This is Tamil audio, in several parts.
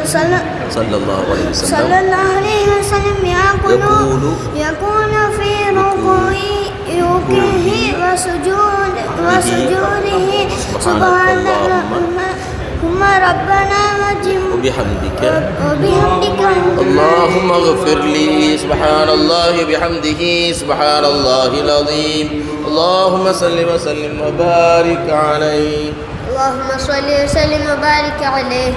صلى الله عليه وسلم يقول في ركوعه وسجوده سبحان اللهم ربنا وبحمدك اللهم اغفر لي سبحان الله بحمده سبحان الله العظيم اللهم صل وسلم وبارك عليه اللهم صل وسلم وبارك عليه.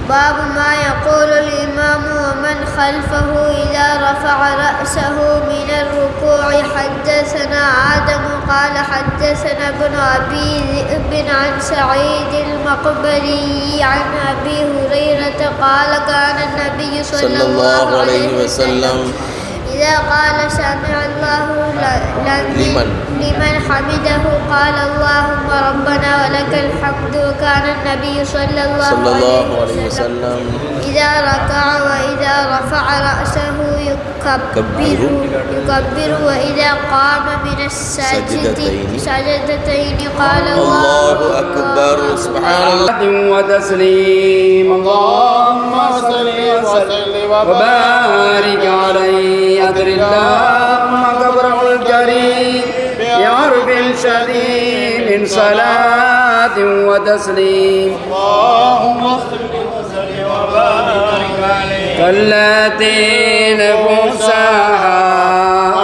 باب ما يقول الإمام ومن خلفه إذا رفع رأسه من الركوع. حدثنا آدم قال حدثنا ابن أبي ذئب عن سعيد المقبري عن أبي هريرة قال كان النبي صلى الله عليه وسلم إذا قال سمع الله لمن حمده قال اللهم ربنا ولك الحمد. وكان النبي صلى الله عليه وسلم إذا ركع وإذا رفع رأسه يكبر وإذا قام من السجدتين قال الله أكبر. سبحان الله وتسليم. اللهم صل وسلم وبارك عليه. أدر اللهم قبره الكريم بعرف شديد من صلاة وتسليم. اللهم صل وسلم وبارك عليه. كالتي نفوسها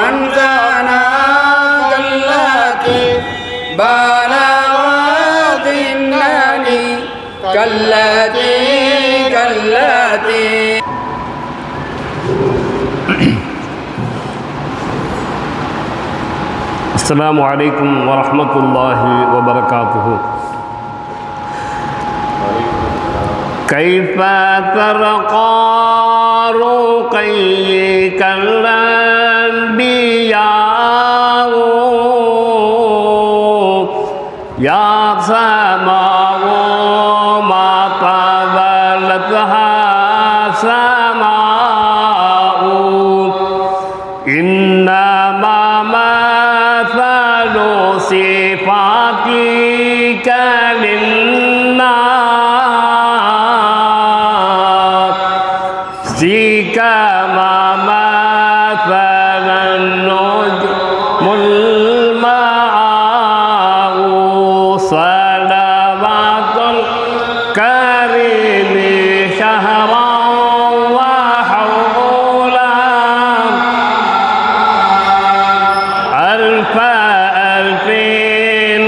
أنزانا كالتي بلغت الناني كالتي السلام عليكم ورحمة الله وبركاته. كيف ترقى رقيك الأنبياء يا سماء ما طولتها سماء إنما مثل صفاتك للناس كما مثل النجم الماء صلوات الكريم شهرا وحولا ألف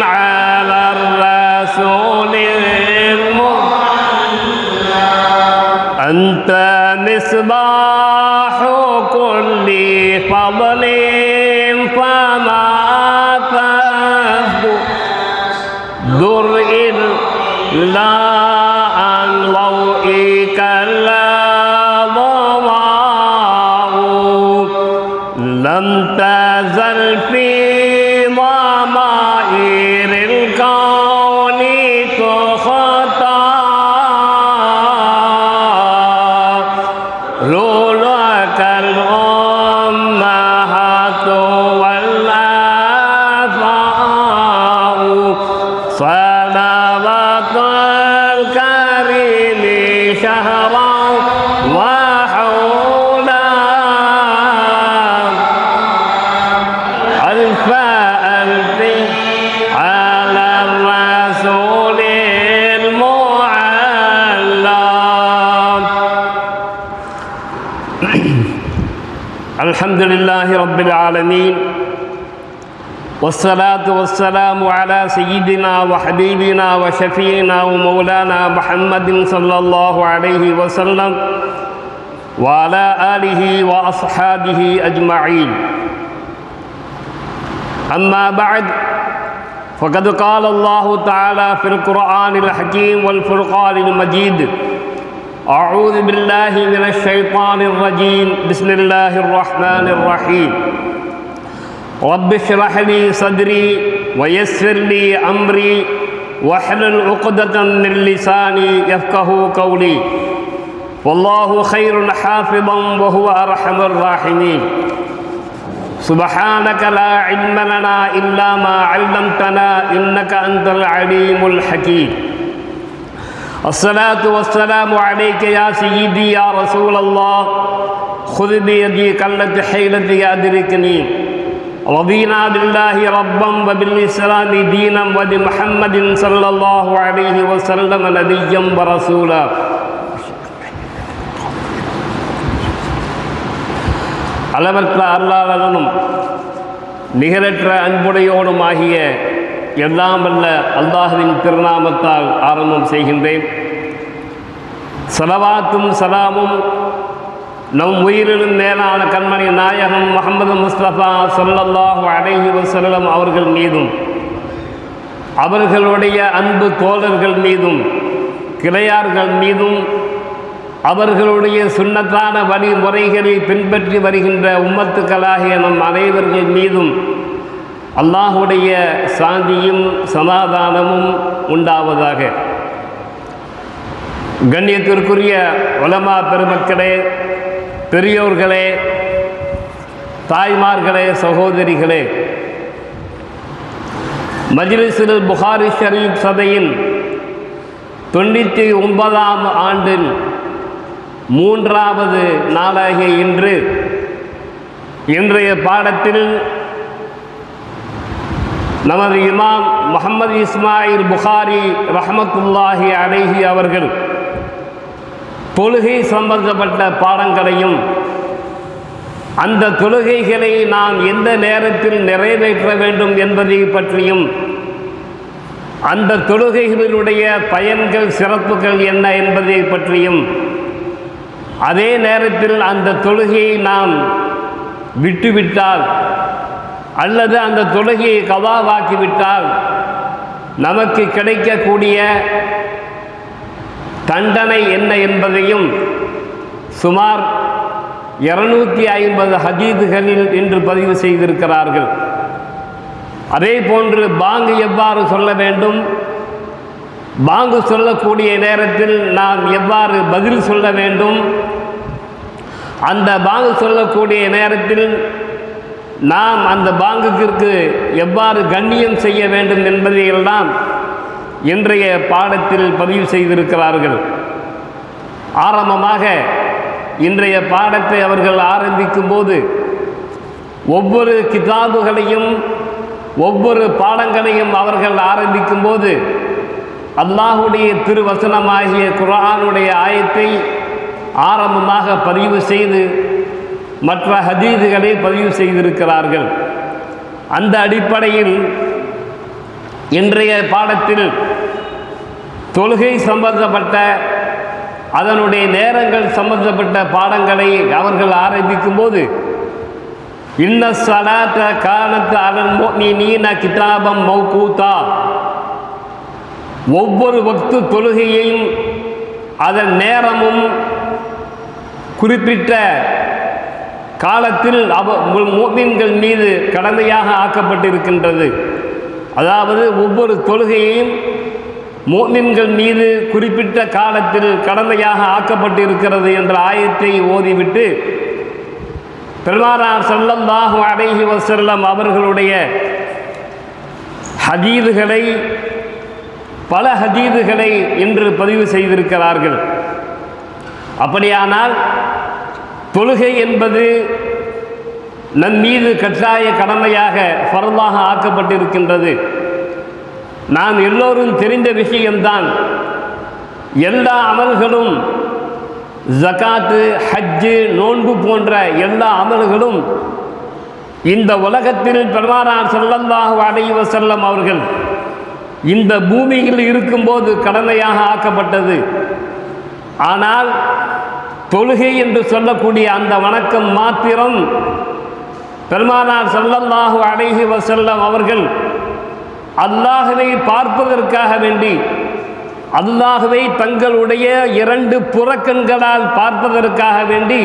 على الرسول أنت مصباح كل فضل فما تهدر إلا عن ضوئك الضواء لم تزل في ضمائر الكون تختار لك الأمهات والآباء صلوات الكريم شهرا وحولا ألف على الرسول المعلم. الحمد لله رب العالمين والصلاة والسلام على سيدنا وحبيبنا وشفينا ومولانا محمد صلى الله عليه وسلم وعلى آله وأصحابه أجمعين. أما بعد فقد قال الله تعالى في القرآن الحكيم والفرقان المجيد أعوذ بالله من الشيطان الرجيم بسم الله الرحمن الرحيم رب اشرح لي صدري ويسر لي أمري واحلل عقدة من لساني يفقه قولي والله خير حافظا وهو أرحم الراحمين. سبحانك لا علم لنا إلا ما علمتنا إنك أنت العليم الحكيم. الصلاة والسلام عليك يا سيدي يا رسول الله خذ بيدي قلت حيلتي أدركني رضينا بالله ربا وبالإسلام دينا وبمحمد صلى الله عليه وسلم نبيا ورسولا. அளவற்ற அருளாளனும் நிகரற்ற அன்புடையோடும் ஆகிய எல்லாம் வல்ல அல்லாஹ்வின் திருநாமத்தால் ஆரம்பம் செய்கின்றேன். ஸலவாத்தும் சலாமும் நம் உயிரிலும் மேலான கண்மணி நாயகம் முஹம்மது முஸ்தபா ஸல்லல்லாஹு அலைஹி வஸல்லம் அவர்கள் மீதும் அவர்களுடைய அன்பு தோழர்கள் மீதும் கிளையார்கள் மீதும் அவர்களுடைய சுன்னத்தான வழிமுறைகளை பின்பற்றி வருகின்ற உம்மத்துக்களாகிய நம் அனைவர்கள் மீதும் அல்லாஹுடைய சாந்தியும் சமாதானமும் உண்டாவதாக. கண்ணியத்திற்குரிய உலமா பெருமக்களே, பெரியோர்களே, தாய்மார்களே, சகோதரிகளே, மஜ்லிஸுல் புகாரி ஷரீப் சபையின் 99ஆம் ஆண்டின் 3வது நாளாகிய இன்றைய பாடத்தில் நமது இமாம் முஹம்மது இஸ்மாயில் புகாரி ரஹ்மத்துல்லாஹி அலைஹி அவர்கள் தொழுகை சம்பந்தப்பட்ட பாடங்களையும் அந்த தொழுகைகளை நாம் எந்த நேரத்தில் நிறைவேற்ற வேண்டும் என்பதை பற்றியும் அந்த தொழுகைகளினுடைய பயன்கள் சிறப்புகள் என்ன என்பதை பற்றியும் அதே நேரத்தில் அந்த தொழுகையை நாம் விட்டுவிட்டால் அல்லது அந்த தொழுகையை கதாவாக்கிவிட்டால் நமக்கு கிடைக்கக்கூடிய தண்டனை என்ன என்பதையும் சுமார் 250 ஹதீதுகளில் இன்று பதிவு செய்திருக்கிறார்கள். அதே போன்று பாங்கு எவ்வாறு சொல்ல வேண்டும், பாங்கு சொல்லக்கூடிய நேரத்தில் நாம் எவ்வாறு பதில் சொல்ல வேண்டும், அந்த பாங்கு சொல்லக்கூடிய நேரத்தில் நாம் அந்த பாங்குக்கு எவ்வாறு கண்ணியம் செய்ய வேண்டும் என்பதையெல்லாம் இன்றைய பாடத்தில் பதிவு செய்திருக்கிறார்கள். ஆரம்பமாக இன்றைய பாடத்தை அவர்கள் ஆரம்பிக்கும் போது ஒவ்வொரு கிதாபுகளையும் ஒவ்வொரு பாடங்களையும் அவர்கள் ஆரம்பிக்கும் போது அல்லாஹுடைய திருவசனமாகிய குர்ஆனுடைய ஆயத்தை ஆரம்பமாக பதிவு செய்து மற்ற ஹதீதுகளை பதிவு செய்திருக்கிறார்கள். அந்த அடிப்படையில் இன்றைய பாடத்தில் தொழுகை சம்பந்தப்பட்ட அதனுடைய நேரங்கள் சம்பந்தப்பட்ட பாடங்களை அவர்கள் ஆரம்பிக்கும் போது இன்ன ஸலாத்த கானத் அலல் முஃமினீன கிதாபம் மௌகூதா, ஒவ்வொரு வக்து தொழுகையையும் அதன் நேரமும் குறிப்பிட்ட காலத்தில் முஃமின்கள் மீது கடமையாக ஆக்கப்பட்டிருக்கின்றது. அதாவது ஒவ்வொரு தொழுகையையும் முஃமின்கள் மீது குறிப்பிட்ட காலத்தில் கடமையாக ஆக்கப்பட்டிருக்கிறது என்ற ஆயத்தை ஓதிவிட்டு பெருமானார் ஸல்லல்லாஹு அலைஹி வஸல்லம் அவர்களுடைய ஹதீதுகளை பல ஹதீதுகளை இன்று பதிவு செய்திருக்கிறார்கள். அப்படியானால் தொழுகை என்பது நம் மீது கட்டாய கடமையாக ஃபர்லாக ஆக்கப்பட்டிருக்கின்றது. நாம் எல்லோரும் தெரிந்த விஷயம்தான். எல்லா அமல்களும் ஜகாத்து, ஹஜ்ஜு, நோன்பு போன்ற எல்லா அமல்களும் இந்த உலகத்தில் பெருமானார் ஸல்லல்லாஹு அலைஹி வஸல்லம் அவர்கள் இந்த பூமியில் இருக்கும்போது கடமையாக ஆக்கப்பட்டது. ஆனால் தொழுகை என்று சொல்லக்கூடிய அந்த வணக்கம் மாத்திரம் பெருமானார் ஸல்லல்லாஹு அலைஹி வஸல்லம் அவர்கள் அல்லாஹ்வை பார்ப்பதற்காக வேண்டி, அல்லாஹ்வை தங்களுடைய 2 புறக்கண்களால் பார்ப்பதற்காக வேண்டி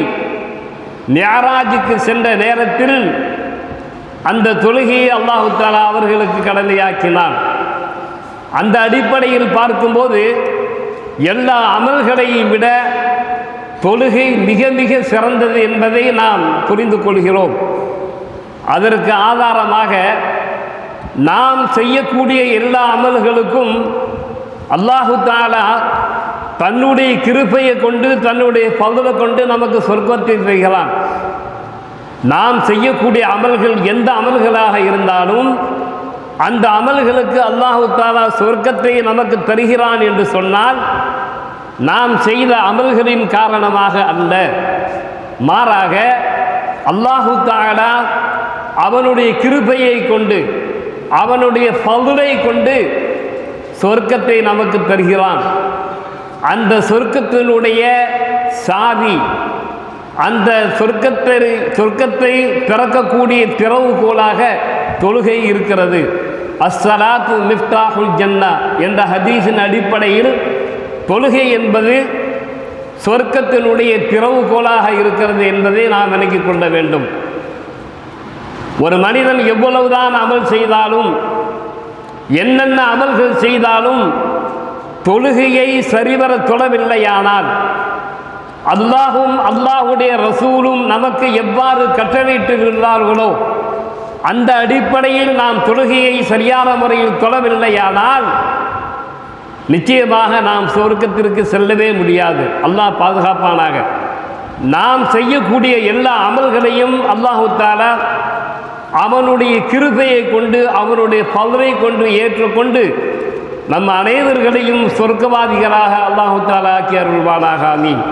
மிஅராஜுக்கு சென்ற நேரத்தில் அந்த தொழுகையை அல்லாஹ் தஆலா அவர்களுக்கு கடமையாக்கினான். அந்த அடிப்படையில் பார்க்கும்போது எல்லா அமல்களையும் விட தொழுகை மிக மிக சிறந்தது என்பதை நாம் புரிந்து கொள்கிறோம். அதற்கு ஆதாரமாக நாம் செய்யக்கூடிய எல்லா அமல்களுக்கும் அல்லாஹு தஆலா தன்னுடைய கிருபையை கொண்டு தன்னுடைய பகுதியை கொண்டு நமக்கு சொர்க்கத்தை தருகிறான். நாம் செய்யக்கூடிய அமல்கள் எந்த அமல்களாக இருந்தாலும் அந்த அமல்களுக்கு அல்லாஹு தஆலா சொர்க்கத்தை நமக்கு தருகிறான் என்று சொன்னால் நாம் செய்த அமல்களின் காரணமாக அல்ல, மாறாக அல்லாஹு தஆலா அவனுடைய கிருபையை கொண்டு அவனுடைய பகுதியை கொண்டு சொர்க்கத்தை நமக்கு தருகிறான். அந்த சொர்க்கத்தினுடைய சாவி, அந்த சொர்க்கத்தை திறக்கக்கூடிய திறவுகோலாக தொழுகை இருக்கிறது. அஸ்ஸலாத்து மிஃப்தாஹுல் ஜன்னா என்ற ஹதீஸின் அடிப்படையில் தொழுகை என்பது சொர்க்கத்தினுடைய திறவுகோலாக இருக்கிறது என்பதை நாம் விளங்கிக் கொள்ள வேண்டும். ஒரு மனிதன் எவ்வளவுதான் அமல் செய்தாலும் என்னென்ன அமல்கள் செய்தாலும் தொழுகையை சரிவர தொழவில்லையானால் அல்லாஹும் அல்லாஹுடைய ரசூலும் நமக்கு எவ்வாறு கட்டளையிட்டிருந்தார்களோ அந்த அடிப்படையில் நாம் தொழுகையை சரியான முறையில் தொழவில்லையானால் நிச்சயமாக நாம் சொர்க்கத்திற்கு செல்லவே முடியாது. அல்லாஹ் பாதுகாப்பானாக. நாம் செய்யக்கூடிய எல்லா அமல்களையும் அல்லாஹு தஆலா அவனுடைய கிருபையை கொண்டு அவனுடைய பவரை கொண்டு ஏற்றுக்கொண்டு நம்ம அனைவர்களையும் சொர்க்கவாதிகளாக அல்லாஹு தஆலா ஆக்கி அருள்வானாக. ஆமீன்.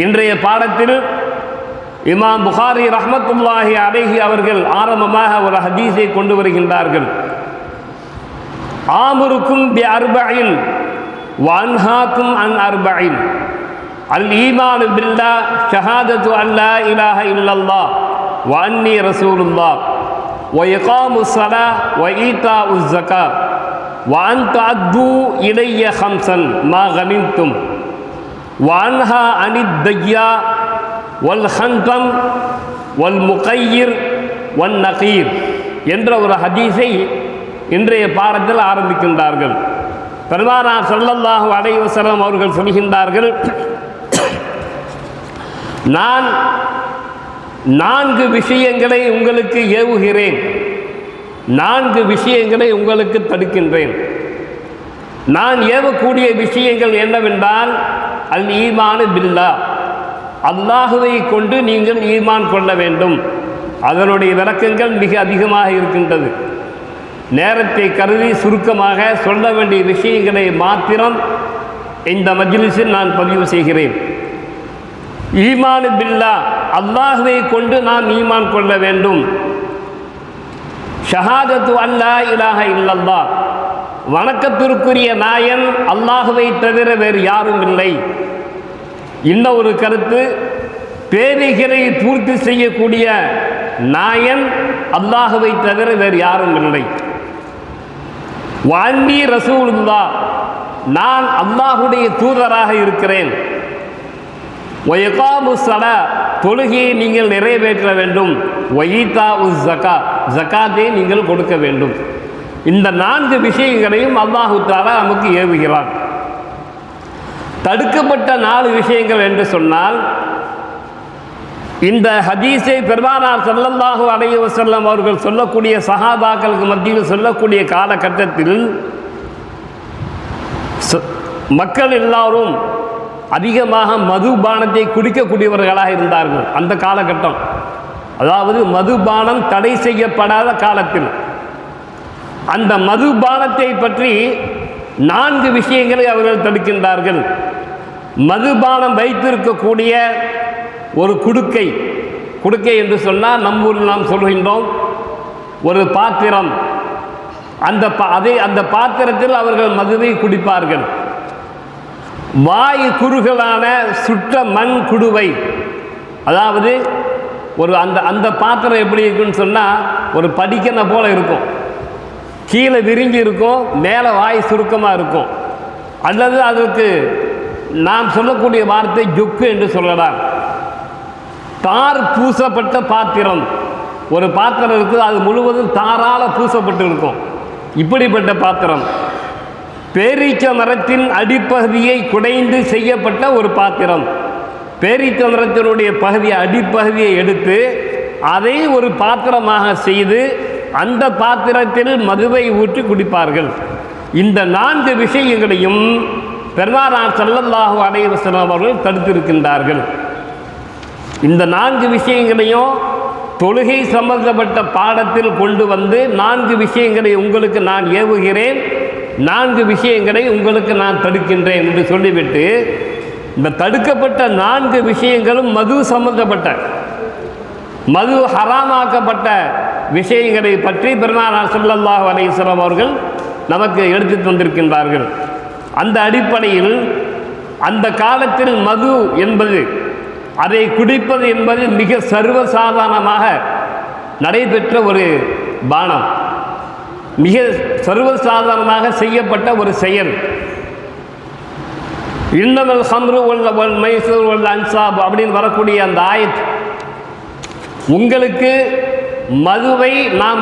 இன்றைய பாடத்தில் இமாம் புகாரி ரஹ்மத்துல்லாஹி அலைஹி அவர்கள் ஆரம்பமாக ஒரு ஹதீஸை கொண்டு வருகின்றார்கள். ஆமுருக்கும் பி அர்பஇன் வன்ஹாக்கும் அன் அர்பஇன் அல் ஈமானு பில்லாஹ் ஷஹாதத்து அல்லா இலாஹ இல்லல்லாஹ் வ அன்னி ரசூலுல்லாஹ் வ இகாமுஸ் ஸலாஹ் வ ஈதாஉஸ் ஸகாத் வ அன் தஅத்து இலைய ஹம்ஸன் மா கனிம்தும் வ அன்ஹா அனித் தய்யா வல் ஹன்தம் வல் முகையிர் வன் நகீர் என்ற ஒரு ஹதீஸை இன்றைய பாடத்தில் ஆரம்பிக்கின்றார்கள். பெருமானார் ஸல்லல்லாஹு அலைஹி வஸல்லம் அவர்கள் சொல்கின்றார்கள், நான் 4 விஷயங்களை உங்களுக்கு ஏவுகிறேன், 4 விஷயங்களை உங்களுக்கு தடுக்கின்றேன். நான் ஏவக்கூடிய விஷயங்கள் என்னவென்றால் அல் ஈமானு பில்லாஹ், அல்லாஹுவை கொண்டு நீங்கள் ஈமான் கொள்ள வேண்டும். அதனுடைய விளக்கங்கள் மிக அதிகமாக இருக்கின்றது. நேரத்தை கருதி சுருக்கமாக சொல்ல வேண்டிய விஷயங்களை மாத்திரம் இந்த மஜ்லிஸில் நான் பதிவு செய்கிறேன். ஈமானு பில்லாஹ், அல்லாஹுவை கொண்டு நாம் ஈமான் கொள்ள வேண்டும். ஷஹாதத்து அல்லா இலாஹ இல்லல்லாஹ், வணக்கத்திற்குரிய நாயன் அல்லாஹுவை தவிர வேறு யாரும் இல்லை. இன்னும் ஒரு கருத்து, தேவைகளை பூர்த்தி செய்யக்கூடிய நாயன் அல்லாஹுவை தவிர வேறு யாரும் இல்லை. வ அன்னி ரசூலுல்லாஹ், நான் அல்லாஹுடைய தூதராக இருக்கிறேன். வ இகாமுஸ் ஸலாஹ், தொழுகையை நீங்கள் நிறைவேற்ற வேண்டும். வ ஈதாஉஸ் ஸகாத், ஜகாத்தை நீங்கள் கொடுக்க வேண்டும். இந்த 4 விஷயங்களையும் அல்லாஹு தஆலா நமக்கு ஏவுகிறார். தடுக்கப்பட்ட 4 விஷயங்கள் என்று சொன்னால், இந்த ஹதீஸை பெருமானார் ஸல்லல்லாஹு அலைஹி வஸல்லம் அவர்கள் சொல்லக்கூடிய சஹாபாக்களுக்கு மத்தியில் சொல்லக்கூடிய காலகட்டத்தில் மக்கள் எல்லாரும் அதிகமாக மதுபானத்தை குடிக்கக்கூடியவர்களாக இருந்தார்கள். அந்த காலகட்டம், அதாவது மதுபானம் தடை செய்யப்படாத காலத்தில் அந்த மதுபானத்தை பற்றி 4 விஷயங்களை அவர்கள் தடுக்கின்றார்கள். மதுபானம் வைத்திருக்கக்கூடிய ஒரு குடுக்கை என்று சொன்னால் நம்மூரில் நாம் சொல்கின்றோம் ஒரு பாத்திரம். அந்த பாத்திரத்தில் அவர்கள் மதுவை குடிப்பார்கள். வாய் குறுகலான சுற்ற மண் குடுவை, அதாவது ஒரு அந்த பாத்திரம் எப்படி இருக்குன்னு சொன்னால் ஒரு படிக்கனை போல இருக்கும், கீழே விரிஞ்சு இருக்கும், மேலே வாய் சுருக்கமாக இருக்கும். அல்லது அதற்கு நாம் சொல்லக்கூடிய வார்த்தை ஜொக்கு என்று சொல்லலாம். தார் பூசப்பட்ட பாத்திரம், ஒரு பாத்திரம் இருக்குது, அது முழுவதும் தாரால் பூசப்பட்டு இருக்கும். இப்படிப்பட்ட பாத்திரம் பேரீச்ச மரத்தின் அடிப்பகுதியை குடைந்து செய்யப்பட்ட ஒரு பாத்திரம். பேரீச்ச மரத்தினுடைய அடிப்பகுதியை எடுத்து அதை ஒரு பாத்திரமாக செய்து அந்த பாத்திரத்தில் மதுவை ஊற்றி குடிப்பார்கள். இந்த 4 விஷயங்களையும் பெருமானார் ஸல்லல்லாஹு அலைஹி வஸல்லம் அவர்கள் தடுத்திருக்கின்றார்கள். இந்த 4 விஷயங்களையும் தொழுகை சம்பந்தப்பட்ட பாடத்தில் கொண்டு வந்து 4 விஷயங்களை உங்களுக்கு நான் ஏவுகிறேன், 4 விஷயங்களை உங்களுக்கு நான் தடுக்கின்றேன் என்று சொல்லிவிட்டு இந்த தடுக்கப்பட்ட 4 விஷயங்களும் மது சம்பந்தப்பட்ட, மது ஹராமாக்கப்பட்ட விஷயங்களை பற்றி பெருமானார் ஸல்லல்லாஹு அலைஹி வஸல்லம் அவர்கள் நமக்கு எடுத்து தந்திருக்கின்றார்கள். அந்த அடிப்படையில் அந்த காலத்தில் மது என்பது, அதை குடிப்பது என்பது மிக சர்வசாதாரணமாக நடைபெற்ற ஒரு பானம், மிக சர்வசாதாரணமாக செய்யப்பட்ட ஒரு செயல். இன்னமல் ஹம்ரு வல் மைசூர் வல் அன்சாப் அப்படின்னு வரக்கூடிய அந்த ஆயத், உங்களுக்கு மதுவை நாம்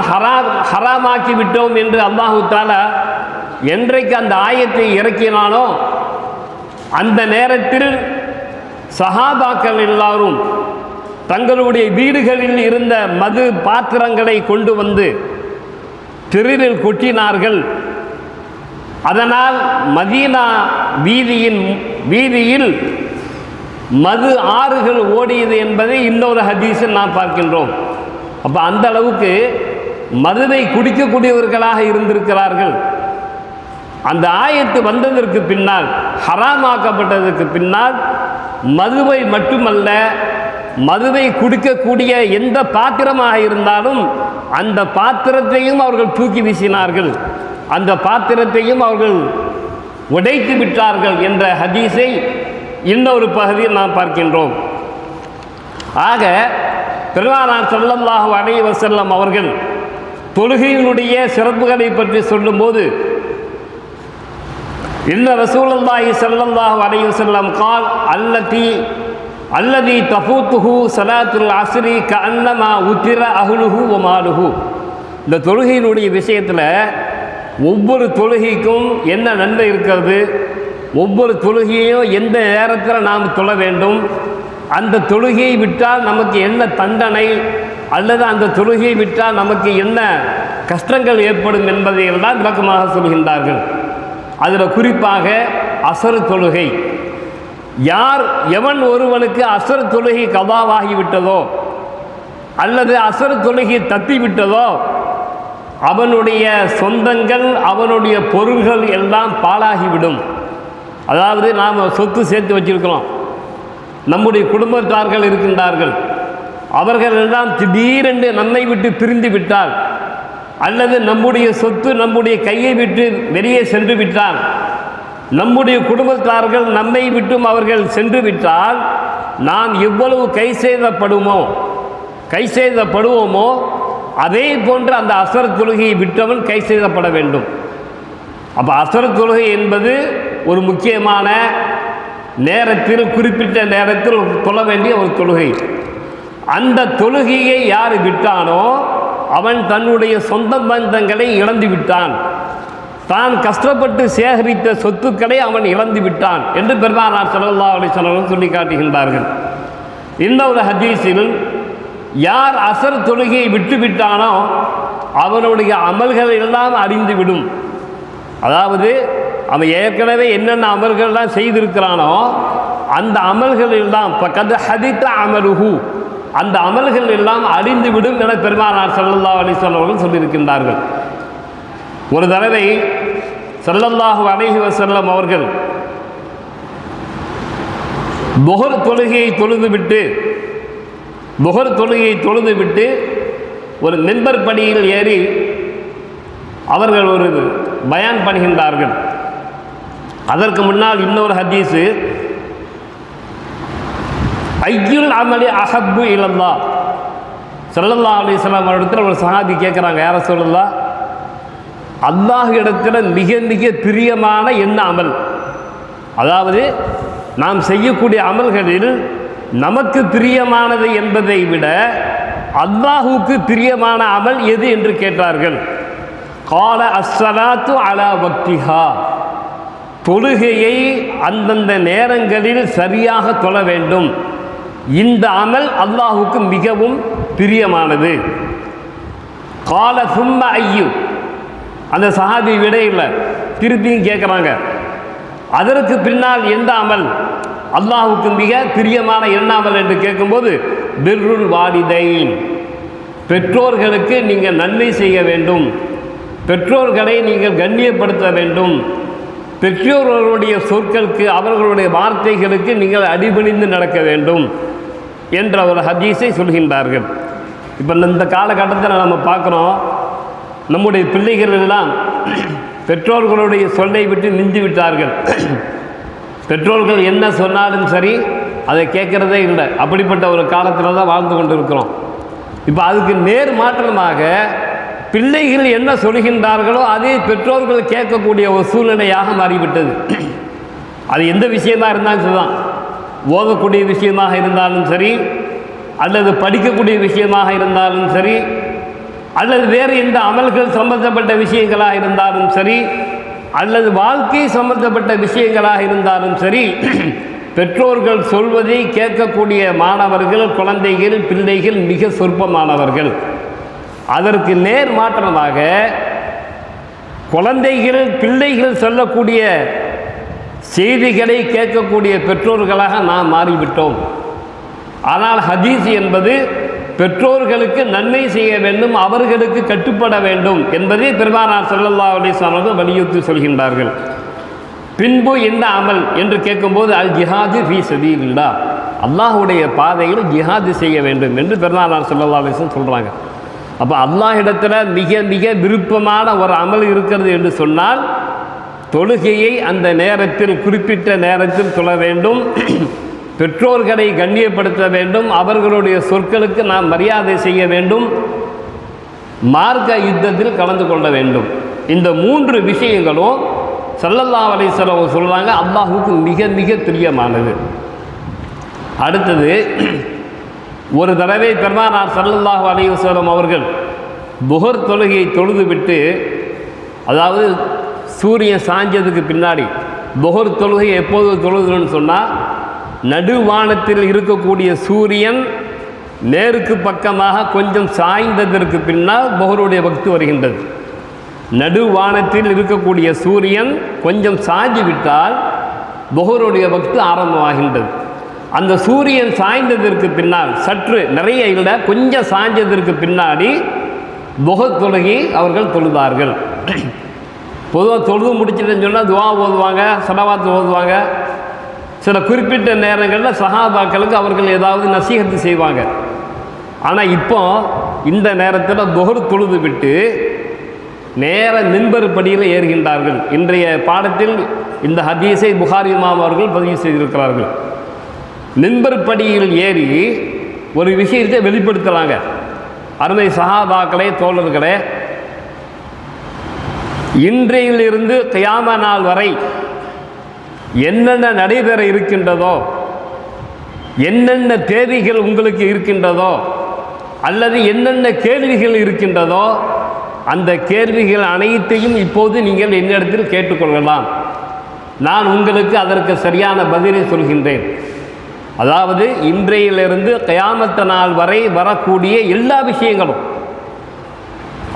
ஹராமாக்கி விட்டோம் என்று அல்லாஹு தஆலா என்றைக்கு அந்த ஆயத்தை இறக்கினானோ அந்த நேரத்தில் சஹாபாக்கள் எல்லாரும் தங்களுடைய வீடுகளில் இருந்த மது பாத்திரங்களை கொண்டு வந்து தெருவில் கொட்டினார்கள். அதனால் மதீனா வீதியில் மது ஆறுகள் ஓடியது என்பதை இன்னொரு ஹதீஸில் நாம் பார்க்கின்றோம். அப்போ அந்த அளவுக்கு மதுவை குடிக்கக்கூடியவர்களாக இருந்திருக்கிறார்கள். அந்த ஆயத்து வந்ததற்கு பின்னால், ஹராமாக்கப்பட்டதற்கு பின்னால், மதுவை மட்டுமல்ல, மதுவை குடிக்கக்கூடிய எந்த பாத்திரமாக இருந்தாலும் அந்த பாத்திரத்தையும் அவர்கள் தூக்கி வீசினார்கள், அந்த பாத்திரத்தையும் அவர்கள் உடைத்து விட்டார்கள் என்ற ஹதீஸை இன்னொரு பகுதியில் நாம் பார்க்கின்றோம். ஆக பெருமானார் ஸல்லல்லாஹு அலைஹி வஸல்லம் அவர்கள் தொழுகையினுடைய சிறப்புகளை பற்றி சொல்லும்போது, இன்ன ரசூலுல்லாஹி ஸல்லல்லாஹு அலைஹி வஸல்லம் கால் அல்லதி தஃபூத்துஹு ஸலாத்துல் அஸ்ரி கஅன்னமா உத்திர அஹ்லுஹு வ மாலுஹு. இந்த தொழுகையினுடைய விஷயத்தில் ஒவ்வொரு தொழுகைக்கும் என்ன நன்மை இருக்கிறது, ஒவ்வொரு தொழுகையையும் எந்த நேரத்தில் நாம் தொழ வேண்டும், அந்த தொழுகையை விட்டால் நமக்கு என்ன தண்டனை, அல்லது அந்த தொழுகையை விட்டால் நமக்கு என்ன கஷ்டங்கள் ஏற்படும் என்பதையெல்லாம் விளக்கமாக சொல்கின்றார்கள். அதில் குறிப்பாக அசர் தொழுகை, எவன் ஒருவனுக்கு அசர் தொழுகை கதாவாகிவிட்டதோ அல்லது அசர் தொழுகை தப்பிவிட்டதோ அவனுடைய சொந்தங்கள், அவனுடைய பொருள்கள் எல்லாம் பாழாகிவிடும். அதாவது நாம் சொத்து சேர்த்து வச்சிருக்கிறோம், நம்முடைய குடும்பத்தார்கள் இருக்கின்றார்கள், அவர்கள் எல்லாம் திடீரென்று நம்மை விட்டு பிரிந்து விட்டால், அல்லது நம்முடைய சொத்து நம்முடைய கையை விட்டு வெளியே சென்று விட்டால், நம்முடைய குடும்பத்தார்கள் நம்மை விட்டும் அவர்கள் சென்று விட்டால் நாம் எவ்வளவு கை செய்தப்படுவோமோ அதே போன்று அந்த அசர் தொழுகையை விட்டவன் கை செய்தப்பட வேண்டும். அப்போ அசர் தொழுகை என்பது ஒரு முக்கியமான நேரத்தில், குறிப்பிட்ட நேரத்தில் தொழ வேண்டிய ஒரு தொழுகை. அந்த தொழுகையை யார் விட்டானோ அவன் தன்னுடைய சொந்த பந்தங்களை இழந்து விட்டான், தான் கஷ்டப்பட்டு சேகரித்த சொத்துக்களை அவன் இழந்து விட்டான் என்று பெருமானார் ஸல்லல்லாஹு அலைஹி வஸல்லம் சொல்லி காட்டுகின்றார்கள். இன்னொரு ஹதீஸில் யார் அசர் தொழுகையை விட்டுவிட்டானோ அவனுடைய அமல்கள் எல்லாம் அழிந்துவிடும். அதாவது அவன் ஏற்கனவே என்னென்ன அமல்கள்லாம் செய்திருக்கிறானோ அந்த அமல்கள் எல்லாம் பக்கத்து ஹதித்த அமலுஹு, அந்த அமல்கள் எல்லாம் அழிந்துவிடும் என பெருமானார் ஸல்லல்லாஹு அலைஹி வஸல்லம் அவர்கள் சொல்லியிருக்கின்றார்கள். ஒரு தடவை ஸல்லல்லாஹு அலைஹி வஸல்லம் அவர்கள் துஹர் தொழுகையை தொழுதுவிட்டு ஒரு மிம்பர் படியில் ஏறி அவர்கள் ஒரு பயான் பண்ணுகின்றார்கள். அதற்கு முன்னால் இன்னொரு ஹதீஸு, ஐயுல் அமலி அஹப்பு இலல்லாஹ், ஸல்லல்லாஹு அலைஹி வஸல்லம் இடத்துல ஒரு சஹாபி கேட்குறாங்க, யார சொல்லலாம், அல்லாஹ் இடத்துல மிக மிக பிரியமான என்ன அமல், அதாவது நாம் செய்யக்கூடிய அமல்களில் நமக்கு பிரியமானது என்பதை விட அல்லாஹுக்கு பிரியமான அமல் எது என்று கேட்டார்கள். கால அஸ்ஸலாத்து அலா வக்திஹா, தொழுகையை அந்தந்த நேரங்களில் சரியாக தொழ வேண்டும், இந்த அமல் அல்லாஹுக்கு மிகவும் பிரியமானது. கால சும்ம ஐயு, அந்த சஹாபி விட இல்லை, திருப்பியும் கேட்குறாங்க, அதற்கு பின்னால் எந்த அமல் அல்லாஹுக்கு மிக பிரியமான என்ன அமல் என்று கேட்கும்போது பிர்ருல் வாலிதைன், பெற்றோர்களுக்கு நீங்கள் நன்மை செய்ய வேண்டும், பெற்றோர்களை நீங்கள் கண்ணியப்படுத்த வேண்டும், பெற்றோர்களுடைய சொற்களுக்கு அவர்களுடைய வார்த்தைகளுக்கு நீங்கள் அடிபணிந்து நடக்க வேண்டும் என்ற ஒரு ஹதீஸை சொல்கின்றார்கள். இப்போ இந்த காலகட்டத்தில் நம்ம பார்க்குறோம், நம்முடைய பிள்ளைகள் எல்லாம் பெற்றோர்களுடைய சொல்லை விட்டு நின்று விட்டார்கள். பெற்றோர்கள் என்ன சொன்னாலும் சரி அதை கேட்குறதே இல்லை. அப்படிப்பட்ட ஒரு காலத்தில் தான் வாழ்ந்து கொண்டு இருக்கிறோம். இப்போ அதுக்கு நேர் மாற்றமாக பிள்ளைகள் என்ன சொல்கின்றார்களோ அதே பெற்றோர்கள் கேட்கக்கூடிய ஒரு சூழ்நிலையாக மாறிவிட்டது. அது எந்த விஷயமாக இருந்தாலும் சரிதான், ஓதக்கூடிய விஷயமாக இருந்தாலும் சரி, அல்லது படிக்கக்கூடிய விஷயமாக இருந்தாலும் சரி, அல்லது வேறு எந்த அமல்கள் சம்பந்தப்பட்ட விஷயங்களாக இருந்தாலும் சரி, அல்லது வாழ்க்கை சம்பந்தப்பட்ட விஷயங்களாக இருந்தாலும் சரி, பெற்றோர்கள் சொல்வதை கேட்கக்கூடிய மாணவர்கள், குழந்தைகள், பிள்ளைகள் மிக சொற்பமானவர்கள். அதற்கு நேர் மாற்றமாக குழந்தைகள், பிள்ளைகள் சொல்லக்கூடிய செய்திகளை கேட்கக்கூடிய பெற்றோர்களாக நாம் மாறிவிட்டோம். ஆனால் ஹதீஸ் என்பது பெற்றோர்களுக்கு நன்மை செய்ய வேண்டும், அவர்களுக்கு கட்டுப்பட வேண்டும் என்பதை பெருமானார் ஸல்லல்லாஹு அலைஹி வஸல்லம் அவர்கள் வலியுறுத்தி சொல்கின்றார்கள். பின்பு என்ன அமல் என்று கேட்கும்போது அல் ஜிஹாது ஃபீ சபீலில்லாஹ், அல்லாஹுடைய பாதையில் ஜிஹாது செய்ய வேண்டும் என்று பெருமானார் ஸல்லல்லாஹு அலைஹி வஸல்லம் சொல்கிறாங்க. அப்போ அல்லாஹ்விடத்தில் மிக மிக விருப்பமான ஒரு அமல் இருக்கிறது என்று சொன்னால் தொழுகையை அந்த நேரத்தில், குறிப்பிட்ட நேரத்தில் தொழ வேண்டும், பெற்றோர்களை கண்ணியப்படுத்த வேண்டும், அவர்களுடைய சொற்களுக்கு நாம் மரியாதை செய்ய வேண்டும், மார்க்க யுத்தத்தில் கலந்து கொள்ள வேண்டும். இந்த 3 விஷயங்களும் ஸல்லல்லாஹு அலைஹி வஸல்லம் சொல்கிறாங்க அல்லாஹுக்கு மிக மிக பிரியமானது. அடுத்தது, ஒரு தடவை பெருமானார் ஸல்லல்லாஹு அலைஹி வஸல்லம் அவர்கள் புஹர் தொழுகையை தொழுது விட்டு, அதாவது சூரியன் சாஞ்சதுக்கு பின்னாடி, புஹர் தொழுகை எப்போது தொழுதுன்னு சொன்னால் நடுவானத்தில் இருக்கக்கூடிய சூரியன் நேருக்கு பக்கமாக கொஞ்சம் சாய்ந்ததற்கு பின்னால் புஹருடைய வக்து வருகின்றது. நடுவானத்தில் இருக்கக்கூடிய சூரியன் கொஞ்சம் சாய்ந்து விட்டால் புஹருடைய வக்து ஆரம்பமாகின்றது. அந்த சூரியன் சாய்ந்ததற்கு பின்னால், சற்று நிறைய இல்லை, கொஞ்சம் சாய்ந்ததற்கு பின்னாடி புஹர் தொழுகை அவர்கள் தொழுதார்கள். பொதுவாக தொழுது முடிச்சுட்டுன்னு சொன்னால் துவா ஓதுவாங்க, ஸலவாத் ஓதுவாங்க. சில குறிப்பிட்ட நேரங்களில் சஹாபாக்களுக்கு அவர்கள் ஏதாவது நசீஹத்து செய்வாங்க. ஆனால் இப்போ இந்த நேரத்தில் துஹர் தொழுது விட்டு நேர மின்பர் படியில் ஏறுகின்றார்கள். இன்றைய பாடத்தில் இந்த ஹதீஸை புகாரி இமாம் அவர்கள் பதிவு செய்திருக்கிறார்கள். மின்பர் படியில் ஏறி ஒரு விஷயத்தை வெளிப்படுத்துகிறாங்க. அருமை சஹாபாக்களே, தோழர்களே, இன்றையிலிருந்து கியாம நாள் வரை என்னென்ன நடைபெற இருக்கின்றதோ, என்னென்ன தேதிகள் உங்களுக்கு இருக்கின்றதோ, அல்லது என்னென்ன கேள்விகள் இருக்கின்றதோ, அந்த கேள்விகள் அனைத்தையும் இப்போது நீங்கள் என்னிடத்தில் கேட்டுக்கொள்ளலாம். நான் உங்களுக்கு அதற்கு சரியான பதிலை சொல்கின்றேன். அதாவது இன்றையிலிருந்து கியாமத் நாள் வரை வரக்கூடிய எல்லா விஷயங்களும்,